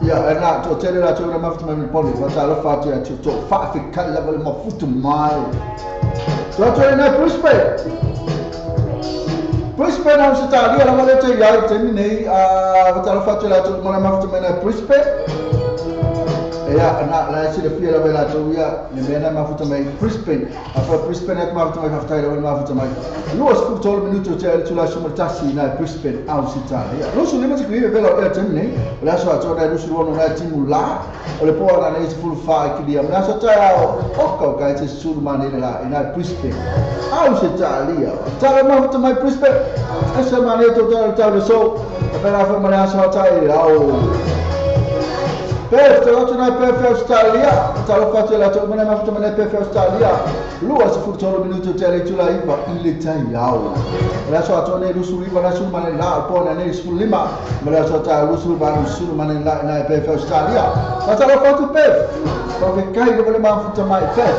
ya na to tele la to na ma fatu me pole patala fatu ya to fa fi kala level ma futu mai to na Brisbane na Australia la mole te ya terminei patala fatu la to na ma fatu me na Brisbane ya na la si le fia la vela to ya ne mena ma futa mai Brisbane afa Brisbane ek ma futa mai haftai la ma futa mai lo sku tol minuto te tu la sumar tasi na Brisbane Australia lo su lima tikri vela ya temne la so to da su wono na timu la o le po na ne full fa ki dia na so ta o ka te su mane la ina Brisbane Australia ta ma futa mai Brisbane asa mane to ta so per afa mane so ta o Pef, te watu na Pef Australia. Talo fatu la to mana mafuta mana Pef Australia. Lua se futolo minuto tele tula iba ile tai yao. La so atone rusuli bana sul mana la pona ne sul lima. Mala so ta rusul bana sul mana la na Pef Australia. Talo fatu Pef. Porque kai de mana mafuta mai Pef.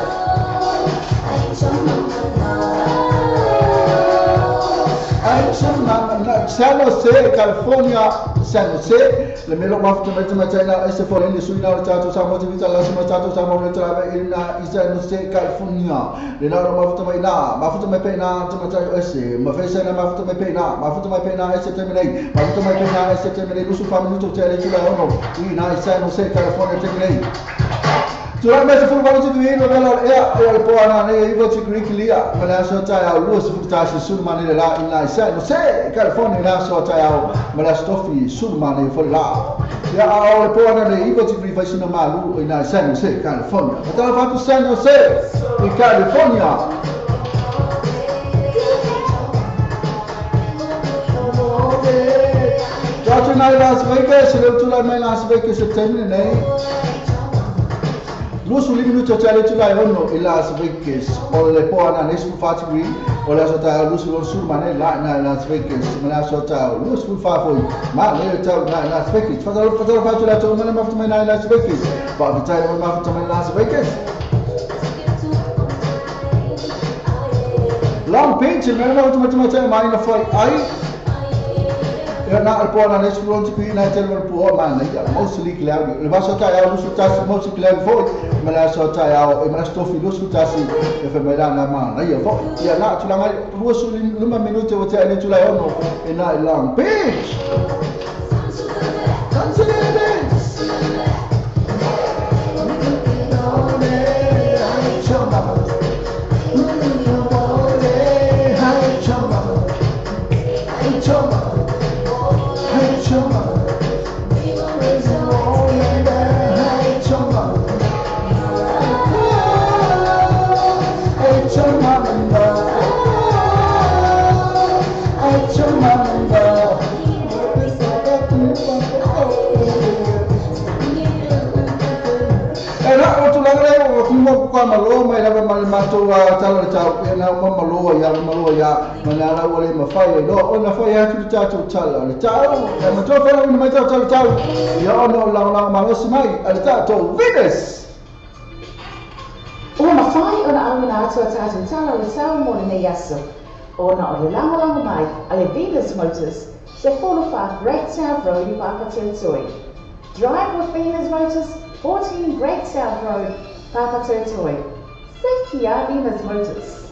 San Jose, California, San Jose. Le melo mafuta meta mata ese for in suina la tato SAMOATV TALA'LASI tato SAMOATV TALA'LASI in San Jose, California. Le na mafuta mai na, mafuta mai pena mata ese. Ma fesa na mafuta mai pena, mafuta mai pena ese terminate. Mafuta mai pena ese terminate. Lusu minuto tele tula ono. In San Jose, California terminate. Tulang mesa full baru tu ini adalah ya poana ni ibu cikri kilia. Mana so saya lulus futasi sulman ni lah inai saya. No se California lah so saya mana stofi sulman ni full lah. Ya awal poana ni ibu cikri fashion malu inai saya no se California. Betul apa tu San Jose di California. Jatuh naik Las Vegas, tulang main Las Vegas September ni. Lusu minuto tele tula ono in Las Vegas. O le poana nesfu fatui. O la sota lusu sul mane la na Las Vegas. Mana sota lusu fafoi. Ma le tau na Las Vegas. Fatalo fatu la to mana mafuta na Las Vegas. Ba bitai mana mafuta na Las Vegas. Long Beach mana mafuta mai na foi ai. Na alpoana nesfu lonti pi na tele po mana ya mostly cloud. Le va sota ya lusu tas mostly cloud foi. Mana sota ya mana stofi lusu tasi efemela na mana ya foi. Ya na tulanga lusu 5 minuto wote ani tulai ono ina Long Beach. Malo mai la mato tala tau na malo ya manala wale mafai no ona fai hatu tatu tala le tau e mato fala ni mai tau ya ono la malo simai al tatu Venus Ona fai ona almana tatu tala le tau mo ne yaso ona o la mai ale Venus Motors se follow fa Great South Road in Papa Territory. Drive with Venus Motors 14 Great South Road Papa Territory. Safety ya Venus Motors.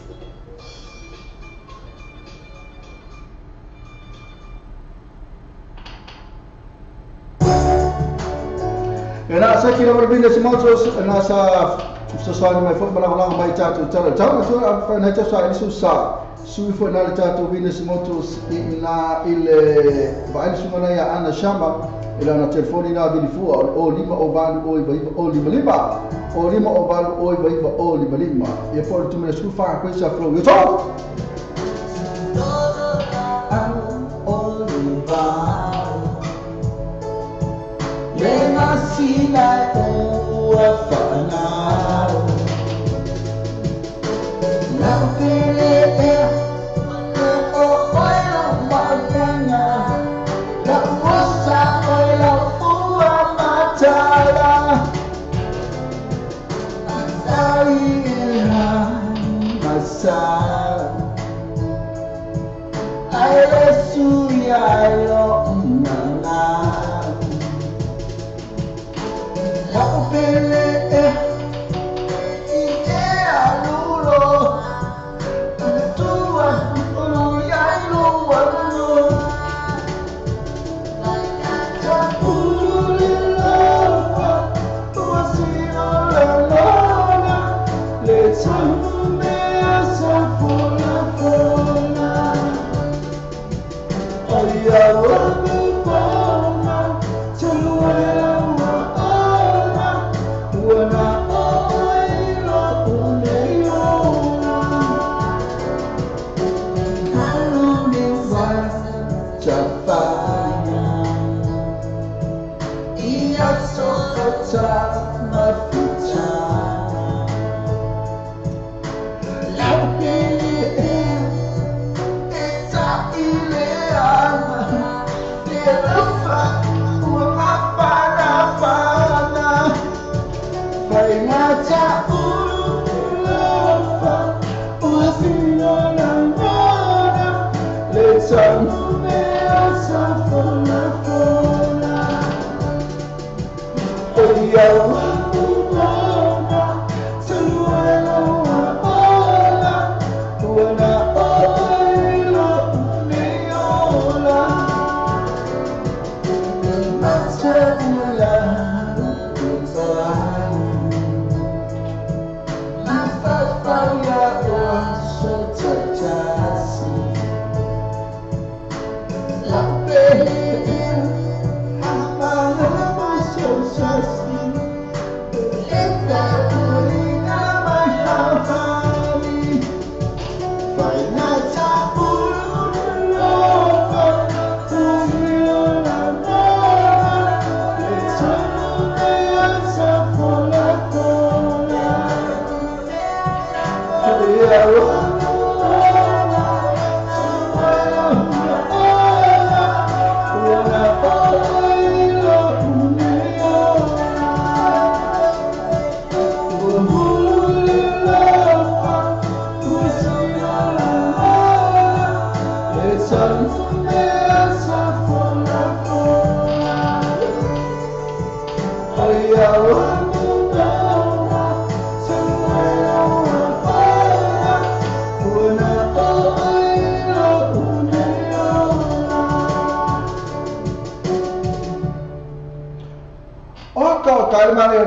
Ena sa kira Venus Motors ena sa sesuatu mai fot malang mai tatu tala tau so apa na tau sa susah. Sui foi na tatu Venus Motors ina ile vai sumana ya ana shamba ila na telefoni na bilifu o lima o balu o iba o lima lima o lima o balu o iba o lima lima e for tu me sku fa coisa flow yo to o lima le masila o afana na pele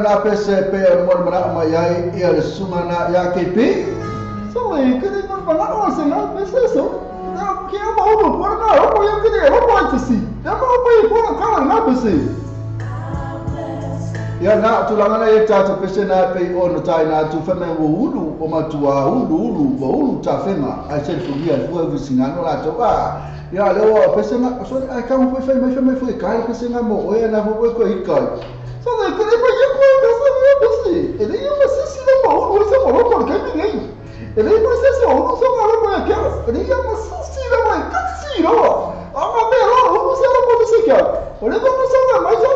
Na PCP mon mana mai ia le sumana ya KP so e que não vai lá você não pensa só não que eu vou por não eu vou que eu vou te si eu vou por cara na PC ya na tu langa na ta tu pese na pe on China tu feme wo ulu o matua ulu wo ta fema ai se fubia fu vizinano la toka ya le pese na so ai kan foi kai pese na mo o na vo ko ikai so de que depois eu ele ia ser se não mal, você falou por que ninguém. Ele ia ser se não só mal por aquela. Ele ia ser se não mal, que se não. A mabela, não sei lá como você quer. Olha como só mais já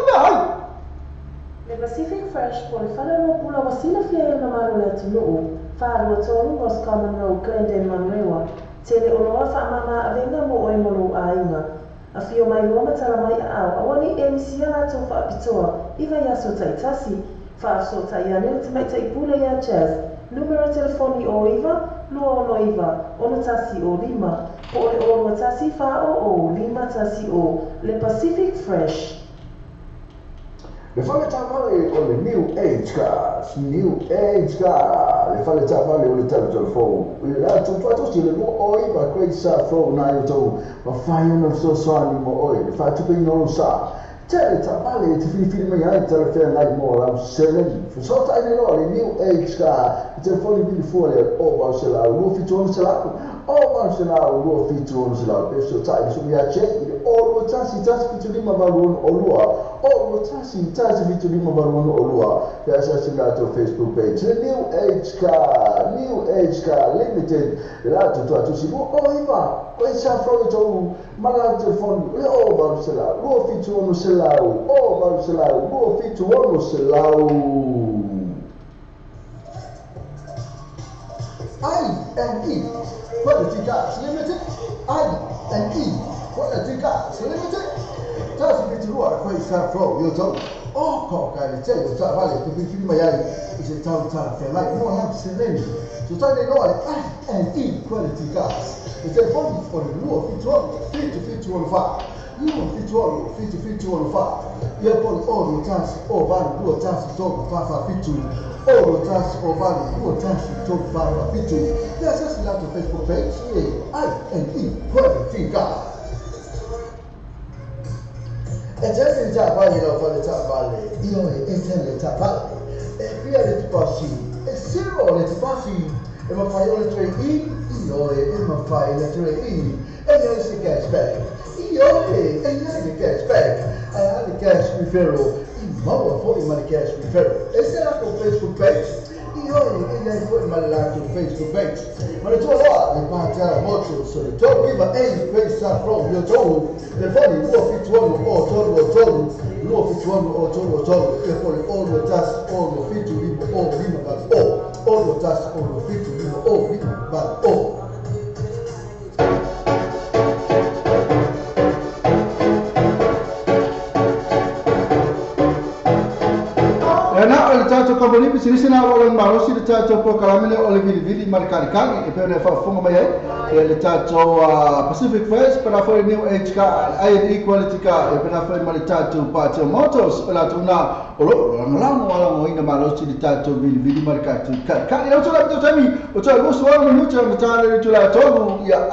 Le Pacific Fresh por fala no pula wasila fia na marula tinu. Fa ro tolu was common no Glendon Manrewa. Tele oloa fa mama avenga mo oi molo ainga. A fio mai loma tala mai a awani emisia na tofa pitoa. Iva ya so taitasi. Fa so tayane te mai tai pula ya jazz. Numero telefoni o Iva, lua ono Iva, ono tasi o lima. Po ole ono tasi fa o lima tasi o. Le Pacific Fresh. Le fale tamale o le New Age cars, le fale tamale o le telephone. La tu si le o Iva kwei sa fo na yo to, ma fai una so swani mo oi, le fa tu pe no sa. Tele tamale ti fili mai ai telefone like more am selling. So ta ne lo le New Age car, il telefone bi fuori o ba se la lo fi tu se la. O ba se la lo fi tu se la. Per so ta su mi a che, o lo tasi fi tu lima balon o lo. O lo tasi fi tu lima balon o lo. Ya sa segnato Facebook page. Le New Age car limited. La tu si o Iva, questa froito mala telefone. O ba se la. Lo fi tu se la. O ba se la. Lo fi tu se la. I&E Quality Gas Limited. I&E Quality Gas Limited. Tasi biturua kwa isafro yoto. Oko kalite yoto vale kupifili mayai ise tauta felai no have seleni. Tutane no I&E Quality Gas. Ite fondi for the luo fitu on fa. Luo fitu on fa. Ye poli o tasi o vale luo tasi to fa fitu. O tasi o vale luo tasi to fa fitu. Yes, that's the Facebook page. I&E Quality Gas. E già in Giappone lo fa le tabelle, io le tabelle, e via le passi, e se lo le passi, e ma fai le 3E, io e ma fai le 3E, e io si cashback, io e io di cashback, e ha di cash referral, Maua foi mani cash referral. Esse era o Facebook page. E olha, ele foi mani lá no Facebook page. Mas tu lá, ele parte a moto, so ele todo viva em pensa from your todo. Telefone no fituano o todo, no fituano o todo. Telefone all the task, all the fit to live, all live but all the task, all the fit to live, all live but all. Na ole tato company bi sini na ole maro si tato po kalamene ole vidi markari kali e pene fa fonga mai e le tato Pacific First para foi new age ka ai equality ka e pena foi mali tato Pato Motors pela tuna olo ngala wala ina maro si tato vidi markari ka ina to la to tami o to go so no nucha mtale to la to ya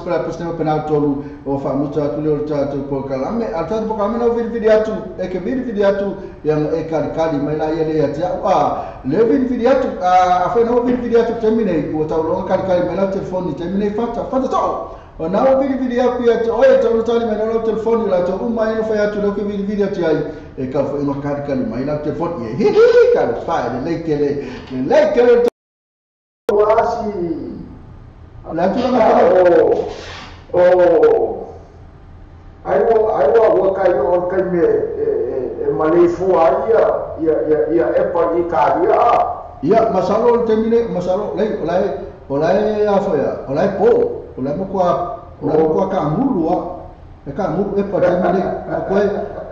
para pena pena to o fa muta to le tato po kalame alta po kalame no vidi atu e ke vidi atu yang e kali mai la ia le tia le vidi atu afa no vidi atu termine o tau lo kali mai la telefoni termine fata to o na vidi atu ia to o tau tali mai la telefoni la to mai no fa atu lo ke vidi atu ai e ka fo no kali mai la telefoni e ka fa le kele Wasi. la tu na Aiwa wakai o kai me Malaysia ia epa I karia. Ia masalo termine masalo olai afa ya olai mo kwa ka mulu e ka mulu e pa termine ko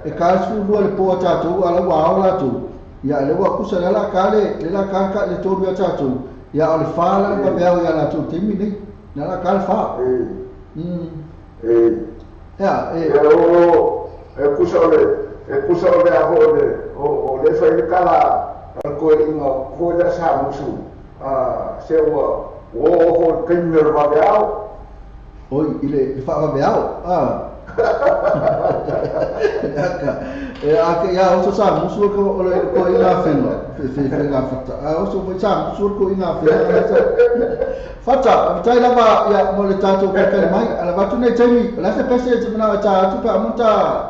e ka su lu le po ta tu ala wa ala tu ia le wa kusala la kale le la ka le to ya ta tu ia ole fala pa be ya la tu termine na la ka fa ya kusa ole a hole o le fai kala ko inga ko da sa musu se o ho kinner va beau oi ile fa va beau ake ya o sa musu ko ole ko ina fenno fe ga fata o so mo sa musu ko ina fenno fata tai lava ya mo le tato ka mai ala batu nei temi la se pese se na ta tu pa monta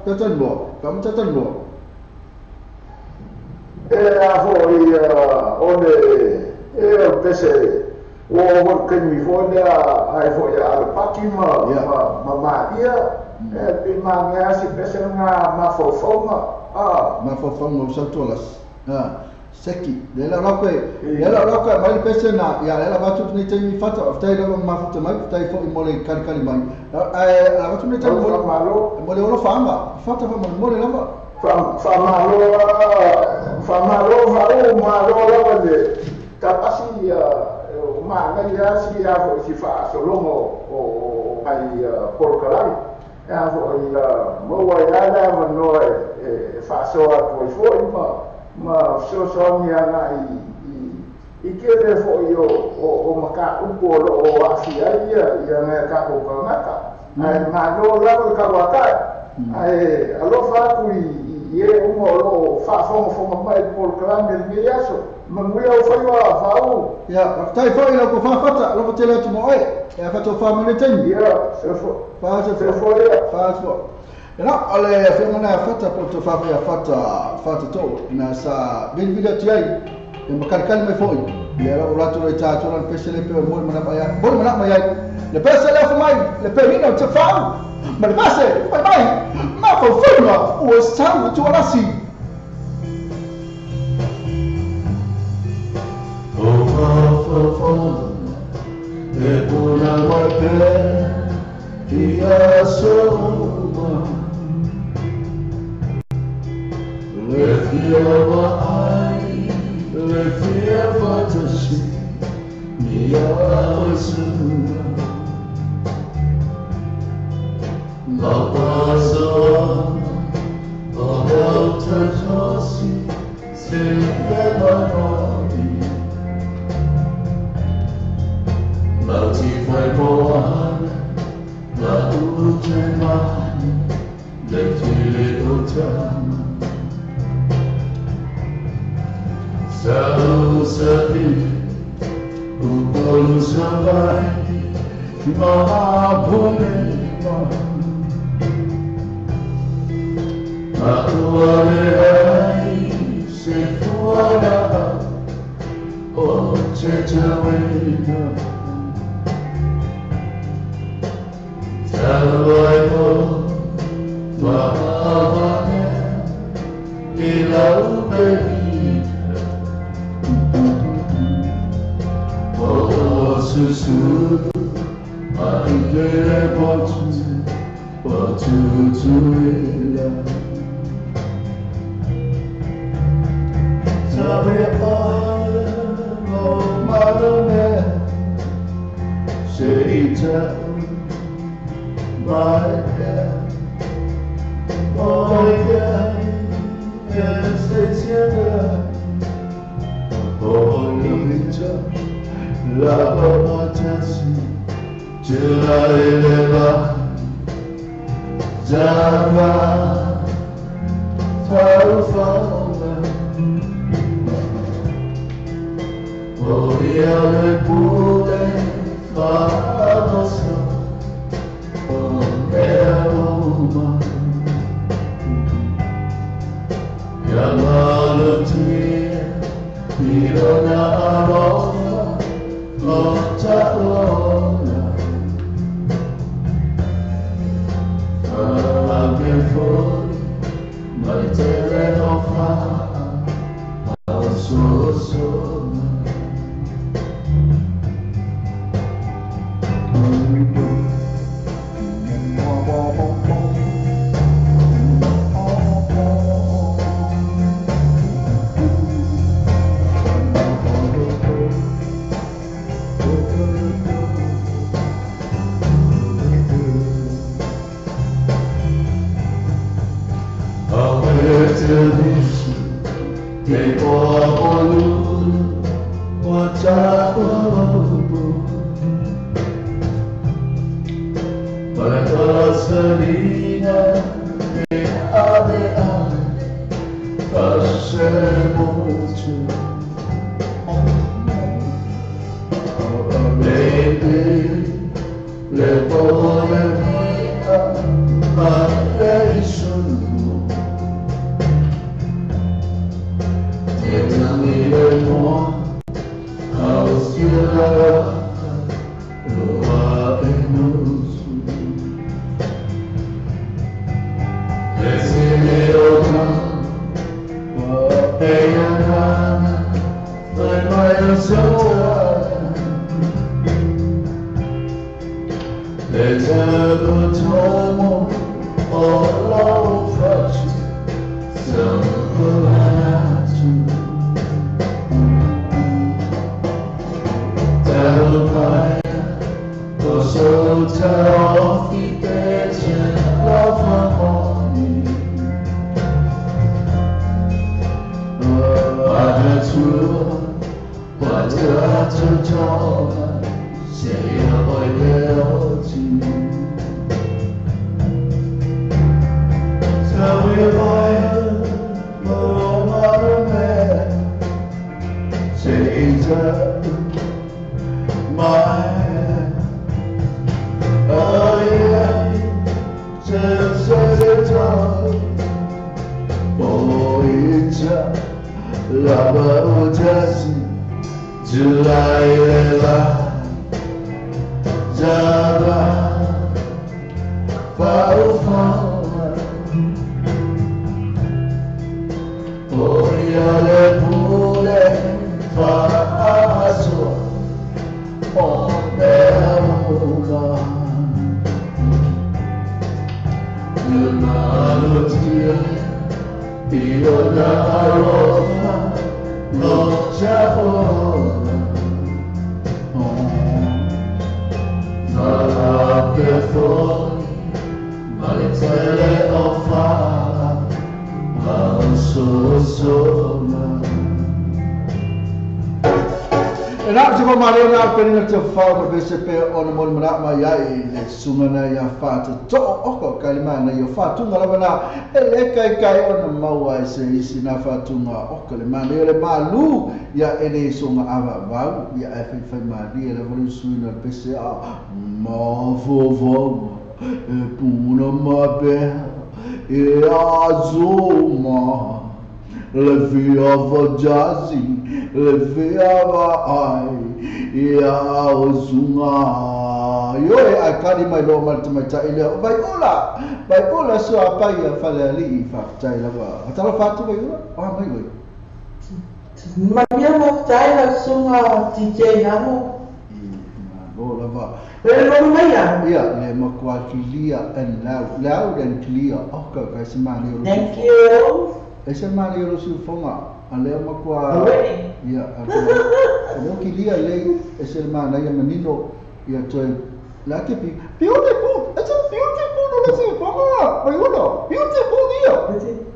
tatanbo a foi onde o pese o que me foi ai foi a pakima ma ia e ma nga si pese nga ma fofoma so tolas seki lela rako mai pese na ya lela batu ni temi fata tai lava ma fata mai tai fo mole kali mai la batu ni temi mole ono fama fata fa mole lava malo lava de kapasi ma nga ya si ya fo si fa so longo o ai porkalai ya fo mo wa ya la no fa so a fo ma so mi ana I kere fo o maka upo o asia ia nga ka ko ngaka ai ma no la ka waka ai alo fa ku ye lo fa fo mai por klan de yaso manguia o foi wa fa ya tai fo ina ko fa fata lo tele tu mo ya fa to fa mo ten ya se fo Ina ale femana fata poto fa ya fata to na sa bin video tiai e makarkal me foi ya ora to ta to ran pesele pe mo mana maya le pesele fa mai le pe rino te fa ma base mai ma fo fuma o sangue to alasi e puna mai pe ia so le fieva ai, le fieva tashi, mia osuna. La pasa, la volta tossi, se leva noi. La ti fai moare, la ultima, le tire utama. Sabi, upon sabai, mahapune Sungana ya fatu to oko kalimana ya fatu ngalamana ele kai ona maua isi na fatu nga oko kalimana ele malu ya ene sunga ava bau ya fa madi ele volu suina PCA ma vovo puna ma be ia zuma le via vajazi le via vai ia ozunga yo ai kari mai lo mal te mai tai le vai ola so apa ia fale ali fa tai la va tala fatu vai ola mai vai Maria mo tai la sunga DJ namo Bola va. Pero mai ya. Ya, le makwa clear and loud and clear. Okay, guys, mani. Thank you. Ese mani yo su fonga. Ale makwa. Ya, ako clear le ese mani ya menino ya toy. La que beautiful. It's a beautiful no se fonga. Bayuno. Beautiful dia.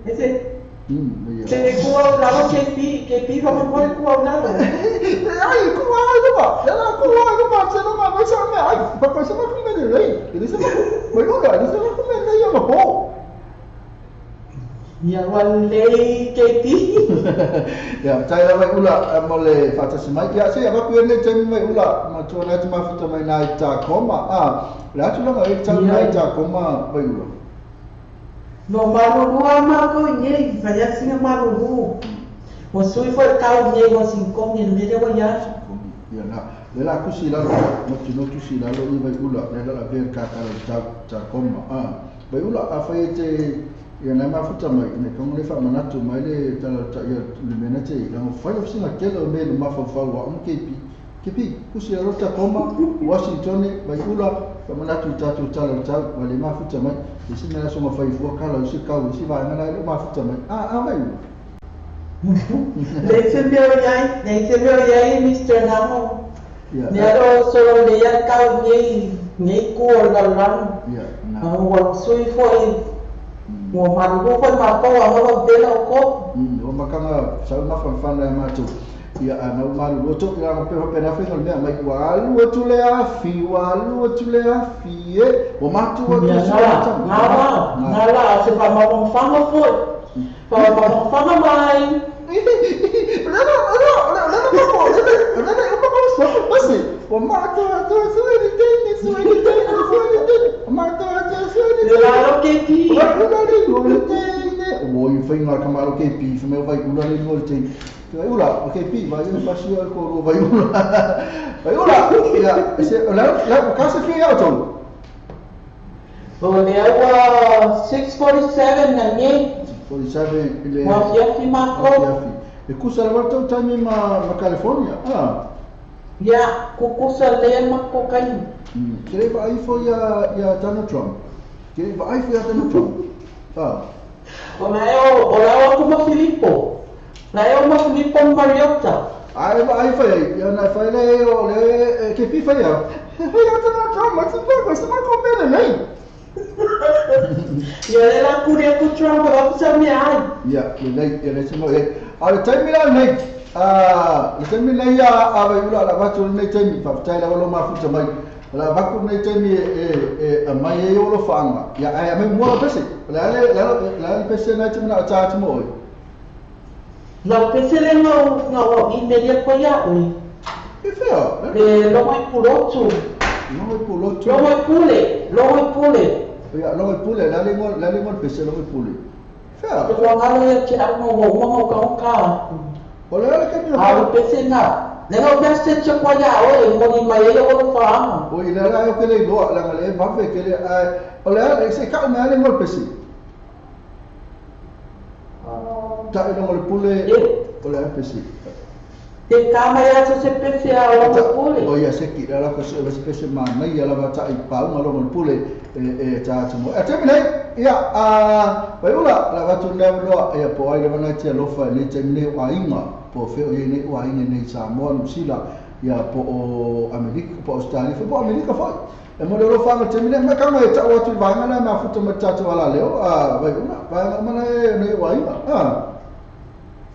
Ese Che kuwa lalo ke pi fa mo kuwa na. Ai kuwa ai ba. Ya la kuwa ai ba se no ma sa me ai ba pa se ma ku me le. Ini se ma. Mai no ga, se ma ku me le ya ma ho. Ya wale ke pi. Ya, tai la mai ula mo le fa se mai ya se ya ba ku ne te mai ula ma tu na te ma futa mai na ta koma. La tu la mai ta na ta koma mai ula. No malu lua ma ko nye fanya singa malu lu. Mo sui foi kau nye mo sing kong nye ne wa ya. Ya na. Le la kusi la lo, mo tino kusi la lo i vai ula, le la ver ka ta koma. Vai ula a fai te ya na ma futa mai ne kong le fa manatu mai le ta ya le menate la mo fai of singa ke lo me ma fa wa kepi kusi la ta koma Washington vai ula fa manatu ta wale ma futa mai. Isi mena so ma fai fu kala isi kau isi vai mana le ma futa mai. Vai. Neise meu yai Mr. Namo. Nero solo le ya kau nei ku la lan. Ya. Wa sui foi. Mo maru ko ma ko wa de la ko. O makanga sa ma fan ma tu. Ya ana malu lo to ya pe na fe no mai walu tu le afi o matu o tu nala se pa ma fama foi pa ma fama mai o matu so la que pi o i fai na kamaro ke pi me vai ula le volte vai ula ok pi vai io faccio al coro vai ula ya se la casa che auto o le agua 647 na nie 647 le ma fiafi ma ko e kusa la volta tami ma California ya kukusa le ma ko kai kire va ai fo ya Donald Trump kire va ai fo ya Donald Trump Olha como Filippo. Lá é uma Filippo Mariota. Ai foi, eu não falei, olha, que pi foi eu. Eu tô na cama, mas você vai comer nem. E ela curia com o Trump, ela precisa me ai. Ya, ele se morre. Olha, termina nem. Termina ya, vai lá, vai tu nem tem, para tá lá o ma futa mai. La baku nei temi mai o lo fanga ya ai mai mo pese la pese na temi na ta mo la pese le no imedia ko ya oi e feo lo mai pulotu ya lo mai pule la le pese lo mai pule feo lo ngalo ya ki mo ka ola ke mi a pese na Nengok biasa cepat ya, mau di mana ya orang faham. Oh, ini lah yang kena doa lah kalau bapak kena, oleh saya kau mana yang berpesi. Tak ada orang boleh, oleh pesi. Kama ya sespesi orang boleh. Oh ya, sekit lah kalau sespesi mana ya lah baca ipal orang boleh cara semua. Tapi ni, ya, baiklah lah waktu ni berdoa, ya, poai mana cia lofa ni cemne wainga. Po feo ini wa ini nei Samoa Nusila ya po Amerika po Australia po Amerika foi e mo lo fa ma temine ma kama e ta watu vanga na ma futa ma tatu wala leo vai una vai mana nei wa ina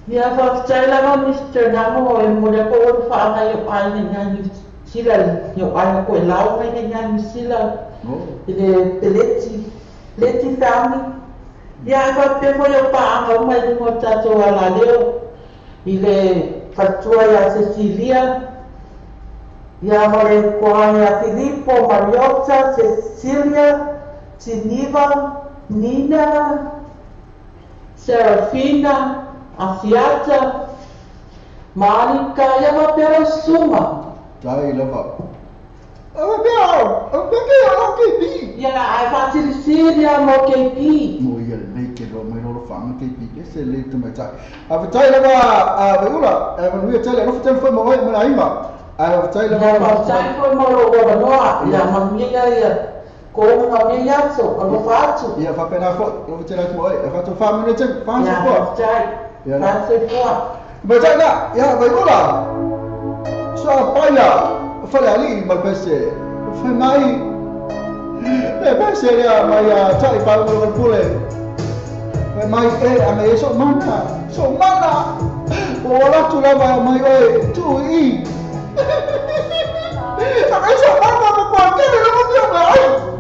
ya fa style ma Mr. Namo e mo le po fa na yo ai ni sila yo ai ko lau mai ni sila ile leti family ya fa te mo yo pa ma mai mo tatu wala leo ile fatua ya Cecilia ya Maria Filippo Mariota Cecilia Geneva Nina, Serafina, Asiata, Monica, Yama Perasuma. Tai lava. Oh, Bill! Oh, KP! Yeah, I wanted to see them, KP. Mo ia make it on my little farm, KP. Yes, I late to my time. I've Tai lava, Beula, and we tell you, I'm for my way when I'm up. I have Tai lava. Time for more over no, Yamamia. Como a minha ação, eu não faço. E a papel foto, eu vou tirar com ele. Eu faço família tem, faço foto. Já, faço foto. Mas já, já vai lá. Só paia, falei ali, mas pensei, foi mais. Pensei já, mas sai para o pule. Mas a minha só mana. Olá, tu leva mais oi, tu e. A minha só mana, mas quando ele não viu mais.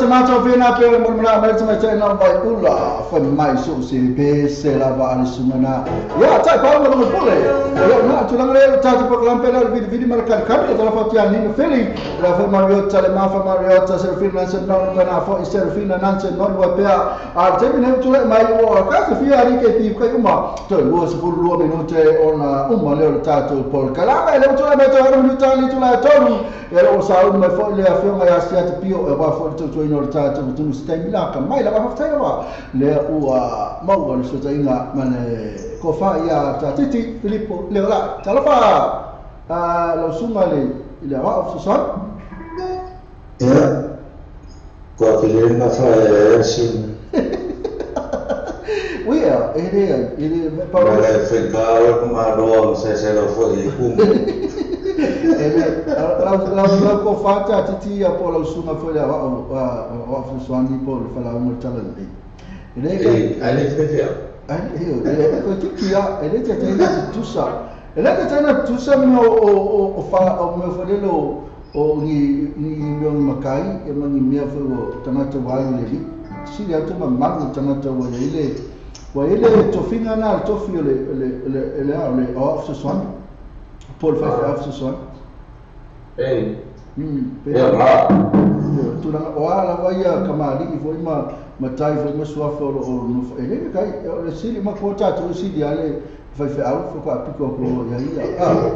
Mato pina pe murmura mai sama chai na vai ula fa mai so se pe se la va ani sumana ya tai pa mo mo pole ya na tu lang le ta tu program pe na video markan kan ta la fa ti ani no feli la fa mario ta le ma fa mario ta se film na se no na fa se film na se no wa pe a te ne tu le mai o ka se fi ari ke ti ka uma to lo se pur lo minute ona uma le ta tu por kala le tu le me to ro tu ali tu la toru era o sa un me fo le a film ya sia te pio e va fo tu no ta tu tu stai milaka mai la va fa tai va le u mau le so tai na mane ko fa ia ta titi Filippo le la talofa lo sunga le wa of son ya ko ke na fa sin we are ele pa le fe ka ko ma do se lo foi kum ele la ko fa ta titi ya po lo sunga foi le wa of son di po fa la mo tala ele ale fe ele ko tikia ele te tena tusa ele te tena tusa o fa o me fodelo o ni me makai e mani me fo tangata wai le si le to mamma tangata wa ele to finga na to fi le off se son Paul fa off se son ma tu na o ala vai kama li foi matai foi ma sua fo o no ele kai le si ma ko ta tu si dia le vai fa au fo ka piko ko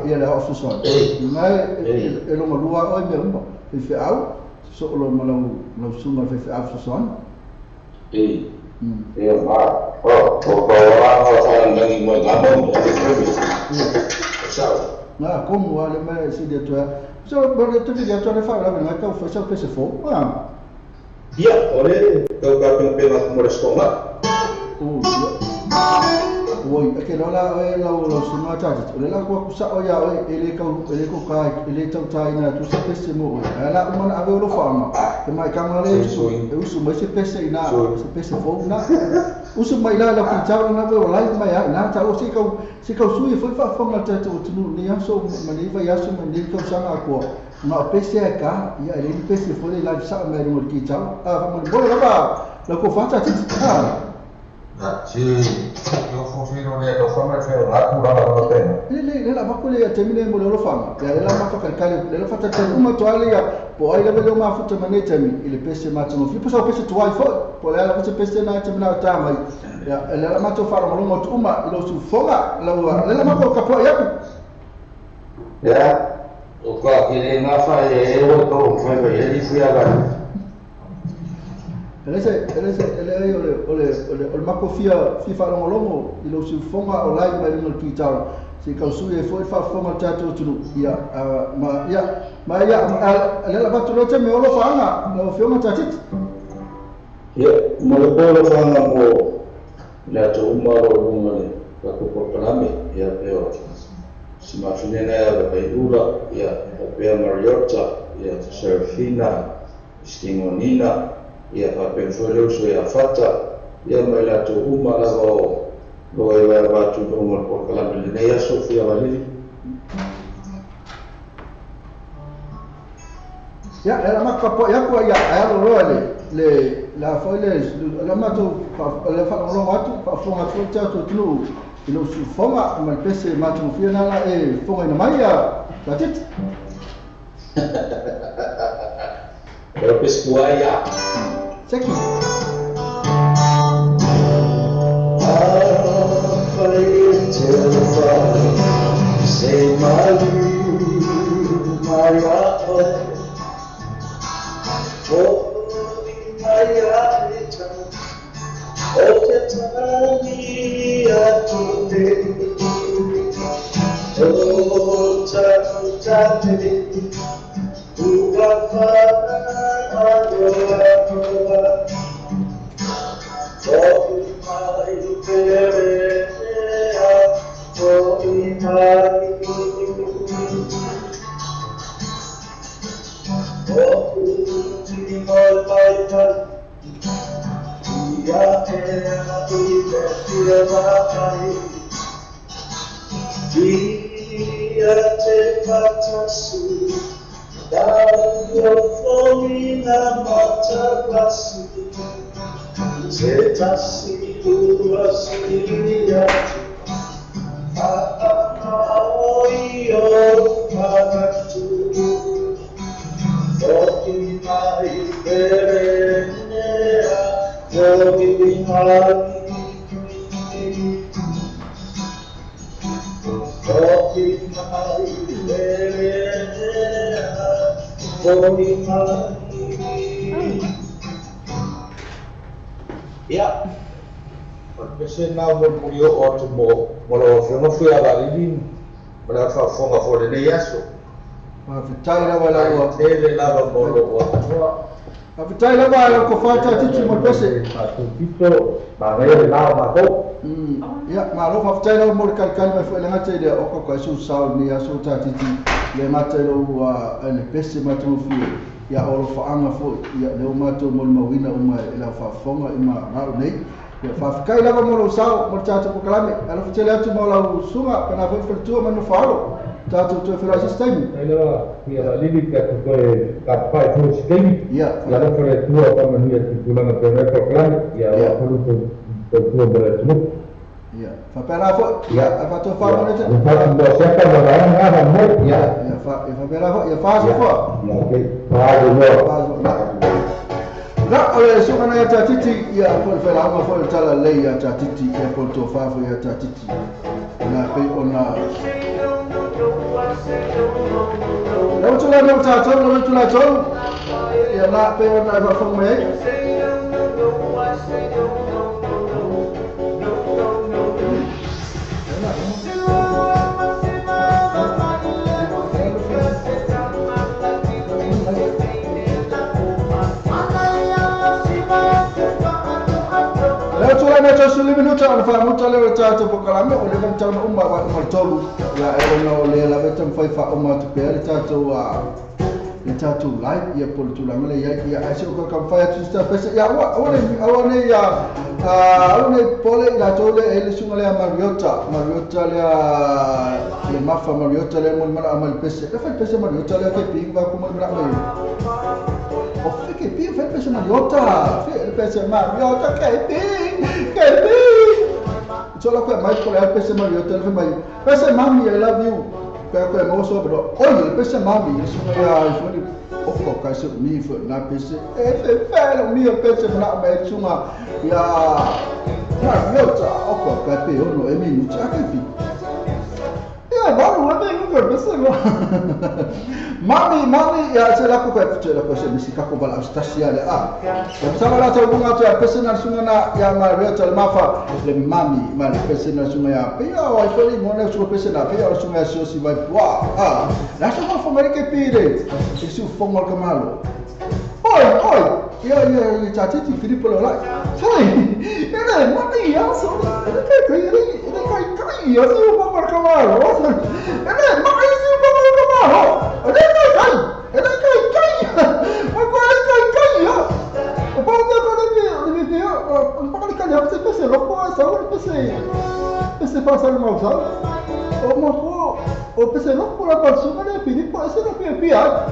ia le off se son mai e lo malua o me rumba vai fa au so lo malau no suma vai fa off se son ma o la fa ngi mo gamo na como ale mai si dia tu so bole tu dia tu le fa la na ka fa so pese fo ia ore to ka pe mo responda oi ke no la lo suma ta le la ko sa o ya ele ko ka ele tau tai na tu se pese mo ala uma ave lo fa ma ke mai ka ma le usu mai se pese ina se pese fo na usu mai la ki tau na ve la mai na ta o se ka sui foi fa ma ta tu ni aso mani va yaso mani ko sa na ko ma pese ka ya ele pese fo le la sa mai mo ki tau fa mo bo la ko fa ta sì, io fufino ne lo fammi fare la cura la pena. Le la makule ya temine mo lo fama. Ya la ma fa kalkale, le fa ta uma toale ya po ai le ma futa mane temi, ile pese ma tmo fi posa pese tuai fo, po la pese pese na temina ta mai. Ya le ma to fara mo mo uma lo su foga, le ma ko kapo ya. Ya, o ka ile ma fa e o to fa e li fu ya ba. Ele o mako fia longo i lo si fonga o lai mai no ki tau se ka su e foi fa fonga tato tunu ia ma le la batu lo te me o lo fanga no fonga tatit ia mo le polo fanga mo le to umaro ngale ka ko portalame ia pero si ma finena ia vai dura ia pe Mariota ia Serafina Stingonina ia fa pensole so ia fata ia mai la tu uma la lo e va tu uma por la ia Sofia Valili ya era ma kapo ya ko ya lo le la foile la mato le fa lo mato fa fonga fonta tu tlu ilo su fonga ma pese mato fia na la e fonga na mai ya tatit pero pescuaya Seki. Say my bese na mo yo o to mo lo fo fo ya validin para fa fonga fo le yaso ma fitai la wala wa tele la mo lo wa fitai la wala ko fata titi mo pese tito ba le la ma ko ya ma lo fa fitai la mo kal ma fo le ngate de o ko su sa ni aso ta titi le mate lo wa le pese ma tu fu ya o fa anga fo ya le ma to mo mawina o ma la fa fonga ima ma nei ya fa kai la mo lo sa mo ta to kalame ala fa tele atu mo la sunga kana fa tu ma no faro ta to fa sistemi Ela ia lili ka ko ka pai to sistemi ya la no fore tu pa ma ni tu pula na pe ko kalame ya wa ko to bere tu ya fa pera fo ya fa to fa mo ne fa mo se ka ba na mo ya fa pera fo ya fa so fo ya ke fa do la ole so kana ya tatiti ya ko fa la ma fo tala le ya tatiti ya ko to fa fo ya tatiti na pe ona la tula no ta to no tula to ya la pe ona fa fo me na to suli minuta ana fa muta le ta to pokalame o le ta umma ba umma tolu la e no le la betam fa fa umma to pe ta to wa le ta to live ya pol tu la mele ya aso ko kam fa tu sta pesa ya awone ya awone pole la to le ele sunga le mariota le mafa mariota le mon mala amal pesa fa pesa mariota le ke ping ba ko mon mala me o fike ping fa pesa mariota fe pesa mariota ke ping solo que mais por ela pensa mais eu tenho mais pensa mami I love you que mo so bro olha pensa mami isso não é isso não o foca isso me foi na pensa fera me pensa na mais uma ya eu tá o foca pe eu não é minuto aqui agora não é nem o pensa mami ya se la ko fa la ko se misi ka ko bala stasia le sama la to bunga to personal sunga na ya mariota mafa le mami ma le personal sunga ya pe ya wa feli mo na su personal pe ya sunga so si vai wa la so fa mari ke pide e su fo mo kamalo oi ya chatiti Filippo lo la sai ene mami ya so kai ya su fo mo kamalo ene mami su fo mo kamalo Você passa no mal usado? Ou você não por a pessoa né pedir pode ser não piada.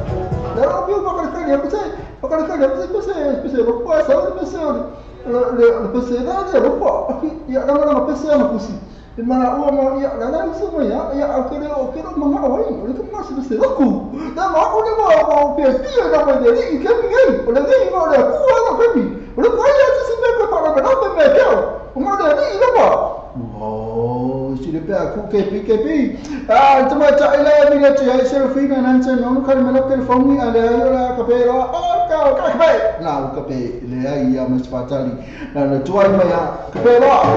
Não viu para aquele você não pode saber você não pode ya não pessoa não possível. Mana uang ya nana semua ya akhirnya mana awal oleh tu masih besar aku dah aku ni mau PSP dah berdiri ikan oleh ni mau dah kuat nak kami oleh kaya tu semua kau tak nak apa mereka umur dah ni apa sudah aku KP cuma cak ilah ni dia cak Serafina nanti nong kan melak telefon ni ada ayolah kapera kau kape nah kape le ya mesti patali nah tuan maya kapera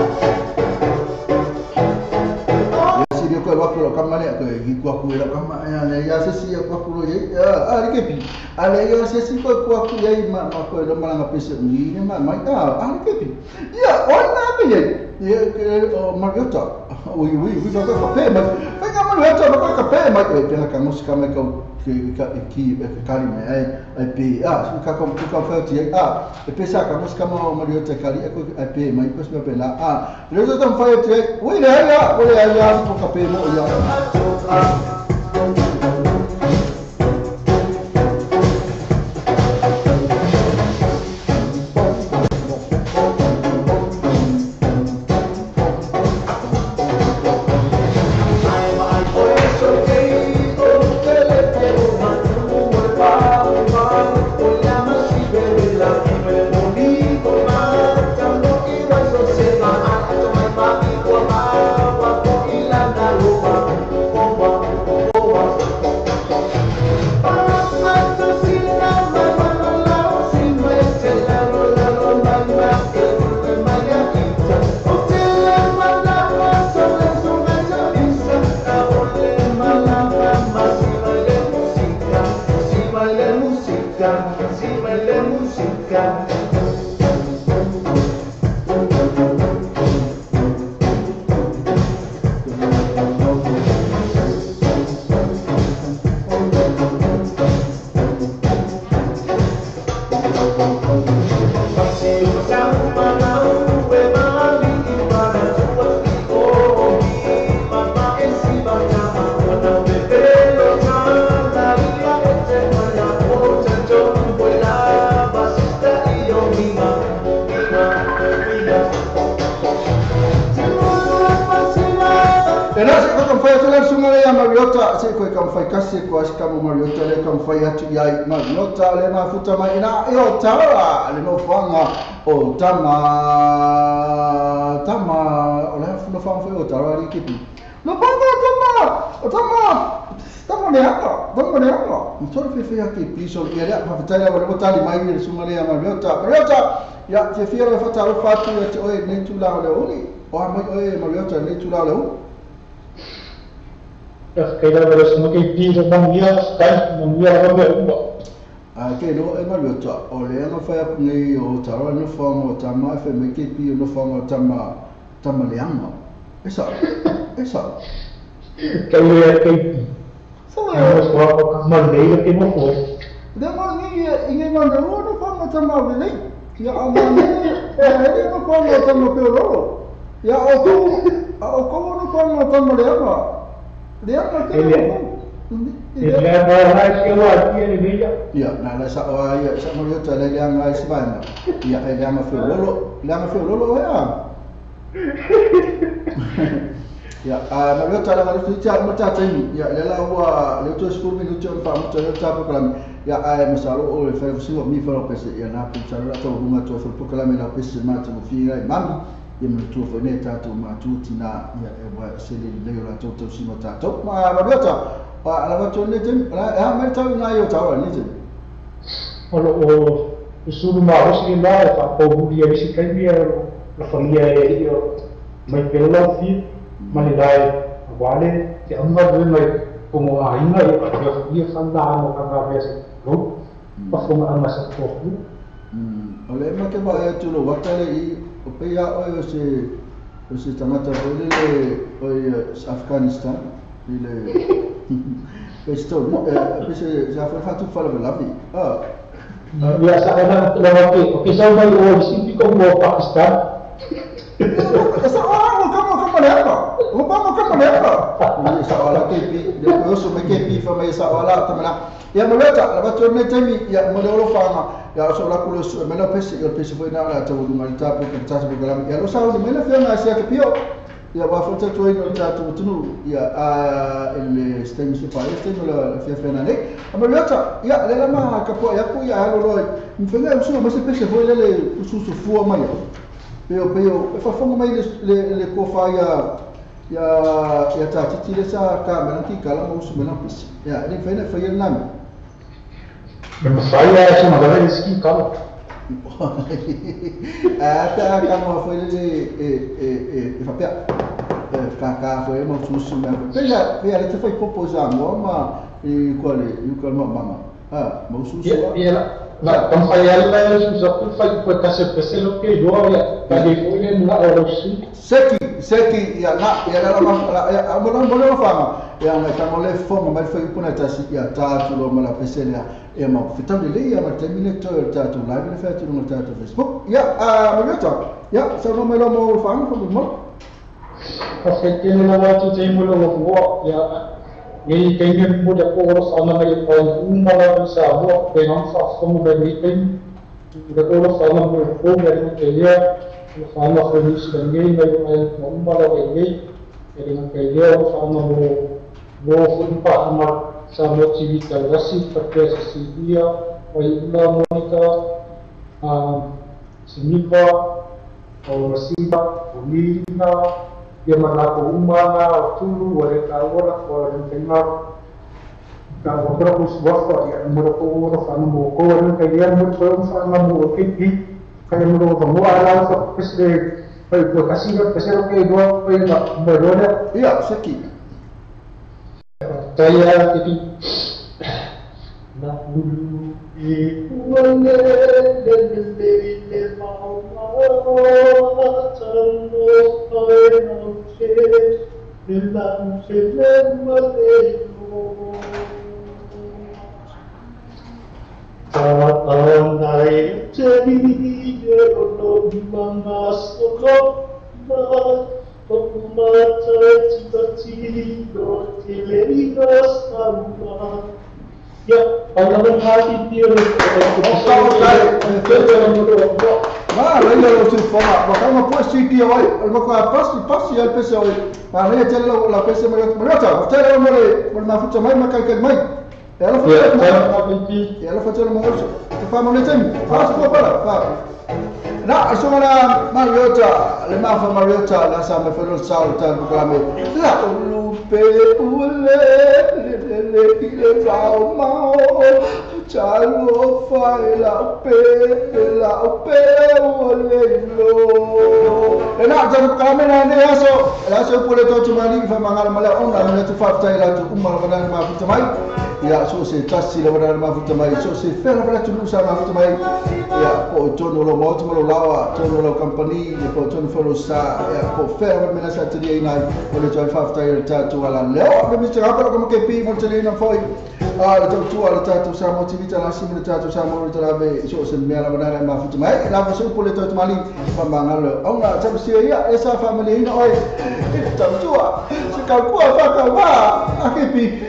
dia ko waktu lo kamane ko gi ko aku la kamane ya sesi ko aku lo ya kepi ale ya sesi ko aku ya ma ko lo mala ngapese ni ma kepi ya ona me ya mariota we do ko pe ma fa ka mariota ko ka pe ma ke ka musika me ko ki kali me ai pe su ka ko ka fa ti e pesa ka musika mo mariota kali ko ai pe ma ko me pe la rezo tam fa ti we ya ko ka pe mo ya música, encima de la música. Mariota se koe kam fai kasi ko as kamu Mariota le kam fai atu yai Mariota le mafuta mai na yo tara le no fanga o tama o le no fanga foi o tara ri kipi no tama le aka so fe aki piso ia le mafuta le o tali mai le sunga le Mariota ya te fia le fata o fatu ya te oe nei tu la le uni o mai oe Mariota nei tu la le uni Kaya beres mo kay Pino Mangya, kay Mangya ba ba? Kaya no Mariota, o le nga fai aku nei o tara no fanga o tama fe me ke pi no fanga tama leanga. Esa. Kaya kay so ya so ka malay ke mo ko. Da mangi inge manda no fanga tama le. Ya amane e no fanga tama pe ro. Ya o ko no fanga tama leanga. Dia nak dia dah siapa dia ni dia. Ya, nak lah sahaja ya sama dia tu ada yang ngai seban. Ya, ada yang lolo ya. Ya, nak dia ada harus dicari macam ni. Ya, lelah wa, lepas 10 minit macam macam apa kelam. Ya, masalah oleh festival mi falo pesi ya nak bicara atau rumah tu festival kelam nak pesi macam firai mami. Ia mentua whene tātou mātua tina ia e wai sele leo la tōtou sima tātou. Mariota, ala watu ne tem, mai tau nai o tawa ni tem. O suru mahosi na e whakōhuri e risi kaimi e la whangia e o mai perola fi, mani rai a wale, te anga doi mai kongo a inga e whakia whanda ano kanga mea se rou, whakonga anga sa tōhu. Ole ma ke wai atu lo watale i o pea o se tamata o Afghanistan ile pesto pese já foi fatu fala velavi biasa orang lelaki okey sampai o sini como Pakistan essa kamu leva kamu leva essa hora que depois eu me que fa mai essa hora também ya meleta la bato ne temi ya modelo fama ya so la kulo so mena pesi yo pesi foi na la to du malita pe que tasa por galam ya lo sa de mena fe na sia que pio ya va fota to ino ta to tunu ya il stem si fa este no la fe na ne meleta ya le ma capo ya ku ya lo lo mi fe na so ma se pesi foi le su fu ma ya peo fa fongo mai le ko fa ya ta titi le sa ka mena ki kala mo su mena pesi ya ni fe na fe na Saya cuma ada rezeki kalau. Até kamu foi papel kakak foi mau susu mesmo. Veja ele foi proposar mama e qual mama. Mau susu. Iya lah. Kalau saya lah susu foi kasih pesel ke dua ya. Tadi foi enggak orang susu. Seki ya boleh fama. Ya mai tamole foma mai foi puna tasi ya tatu lo mala pesel ya mau fitam dele ya ma termine to tatu live ne fatu no tatu Facebook ya Mariota ya sa no melo mo fam ko mo kasi tiene na watu temo lo mo ya ni kenge mo da ko ros ana mai ko umala sa ho pe non fa como da ni tem da ko ros ana mo ko ga ni ke ya fa na ko ni sa ngai mai umala ke dengan kaya sama mo pa amar SAMOATV TALA'LASI perché si dia poi una Monica si Nipa o Siba o Lina dia manako umana tulu wale kawara ko tengar ka berapa suara ya mereka sama mo ko wale kaya mo sama mo kipi kaya mo mo ala sa pesle poi kasih pesero ke dua poi modalnya iya seki saya jadi na hulu I uale le maua talo ai no te le lau se le malelo Tatanai te e ono mga solo na Okumata tito te leina sama Ya, pangalaman hati dia laila lo fala, baka ma po si dia oi, ma ko pasi al pese oi. Ma le tele la pese ma tele mo le ma futa mai ma kai mai. Ela fa mo te fa mo le tem. Fa ko para, fa. Na, so na Mariota, le ma fa Mariota la sa me fa lo sa ta proclame. La lupe ule le fa ma Chalo fai la pe ole lo. Ena jadi kamera ni aso pule to cumali fa mangal mala onda mala tu fa tai la tu umar badan ma fi tamai. Ya so se tasi la badan ma fi tamai so se fer badan tu sa ma fi tamai. Ya po tono lo mo lo lawa tono lo company ya po tono fo sa ya po fer badan mena sa tu dia nai ole tu fa tai ta tu ala leo ke mi tra pa como que pi mo tele na foi. Ah, tu ala ta tu SAMOATV TALA'LASI le tatu SAMOATV TALA'LASI so se mea la banana ma futu mai la so pole to mali pambangalo au na tsabu sia ya esa family ina oi tatu se ka ku fa ka wa akepi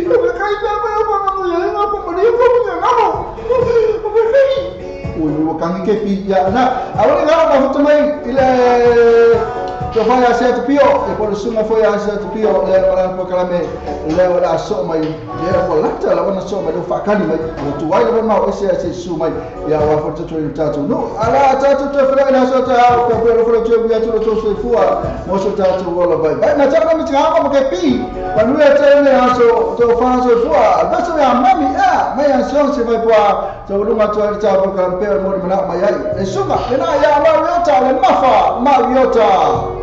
ko kai pa pa mo ya na pa ni ko ya na mo ko kai o kangi kepi ya na awale ga ma futu mai ile so foi a certo pio e por suma foi a certo pio le para proclame le ora so mai era por lata la wana so mai do fakani mai tu ai le ma o se su mai ya wa for to tatu no ala tatu to fra na so ta ko por for to ya to so fua mo so tatu wala bai bai na tara mi tanga mo ke pi panu ya tene aso to fa so fua da so ya mami mai an so se vai poa to lu ma to ta proclame mo na mai ai e suma na ya ma yota le mafa ma yota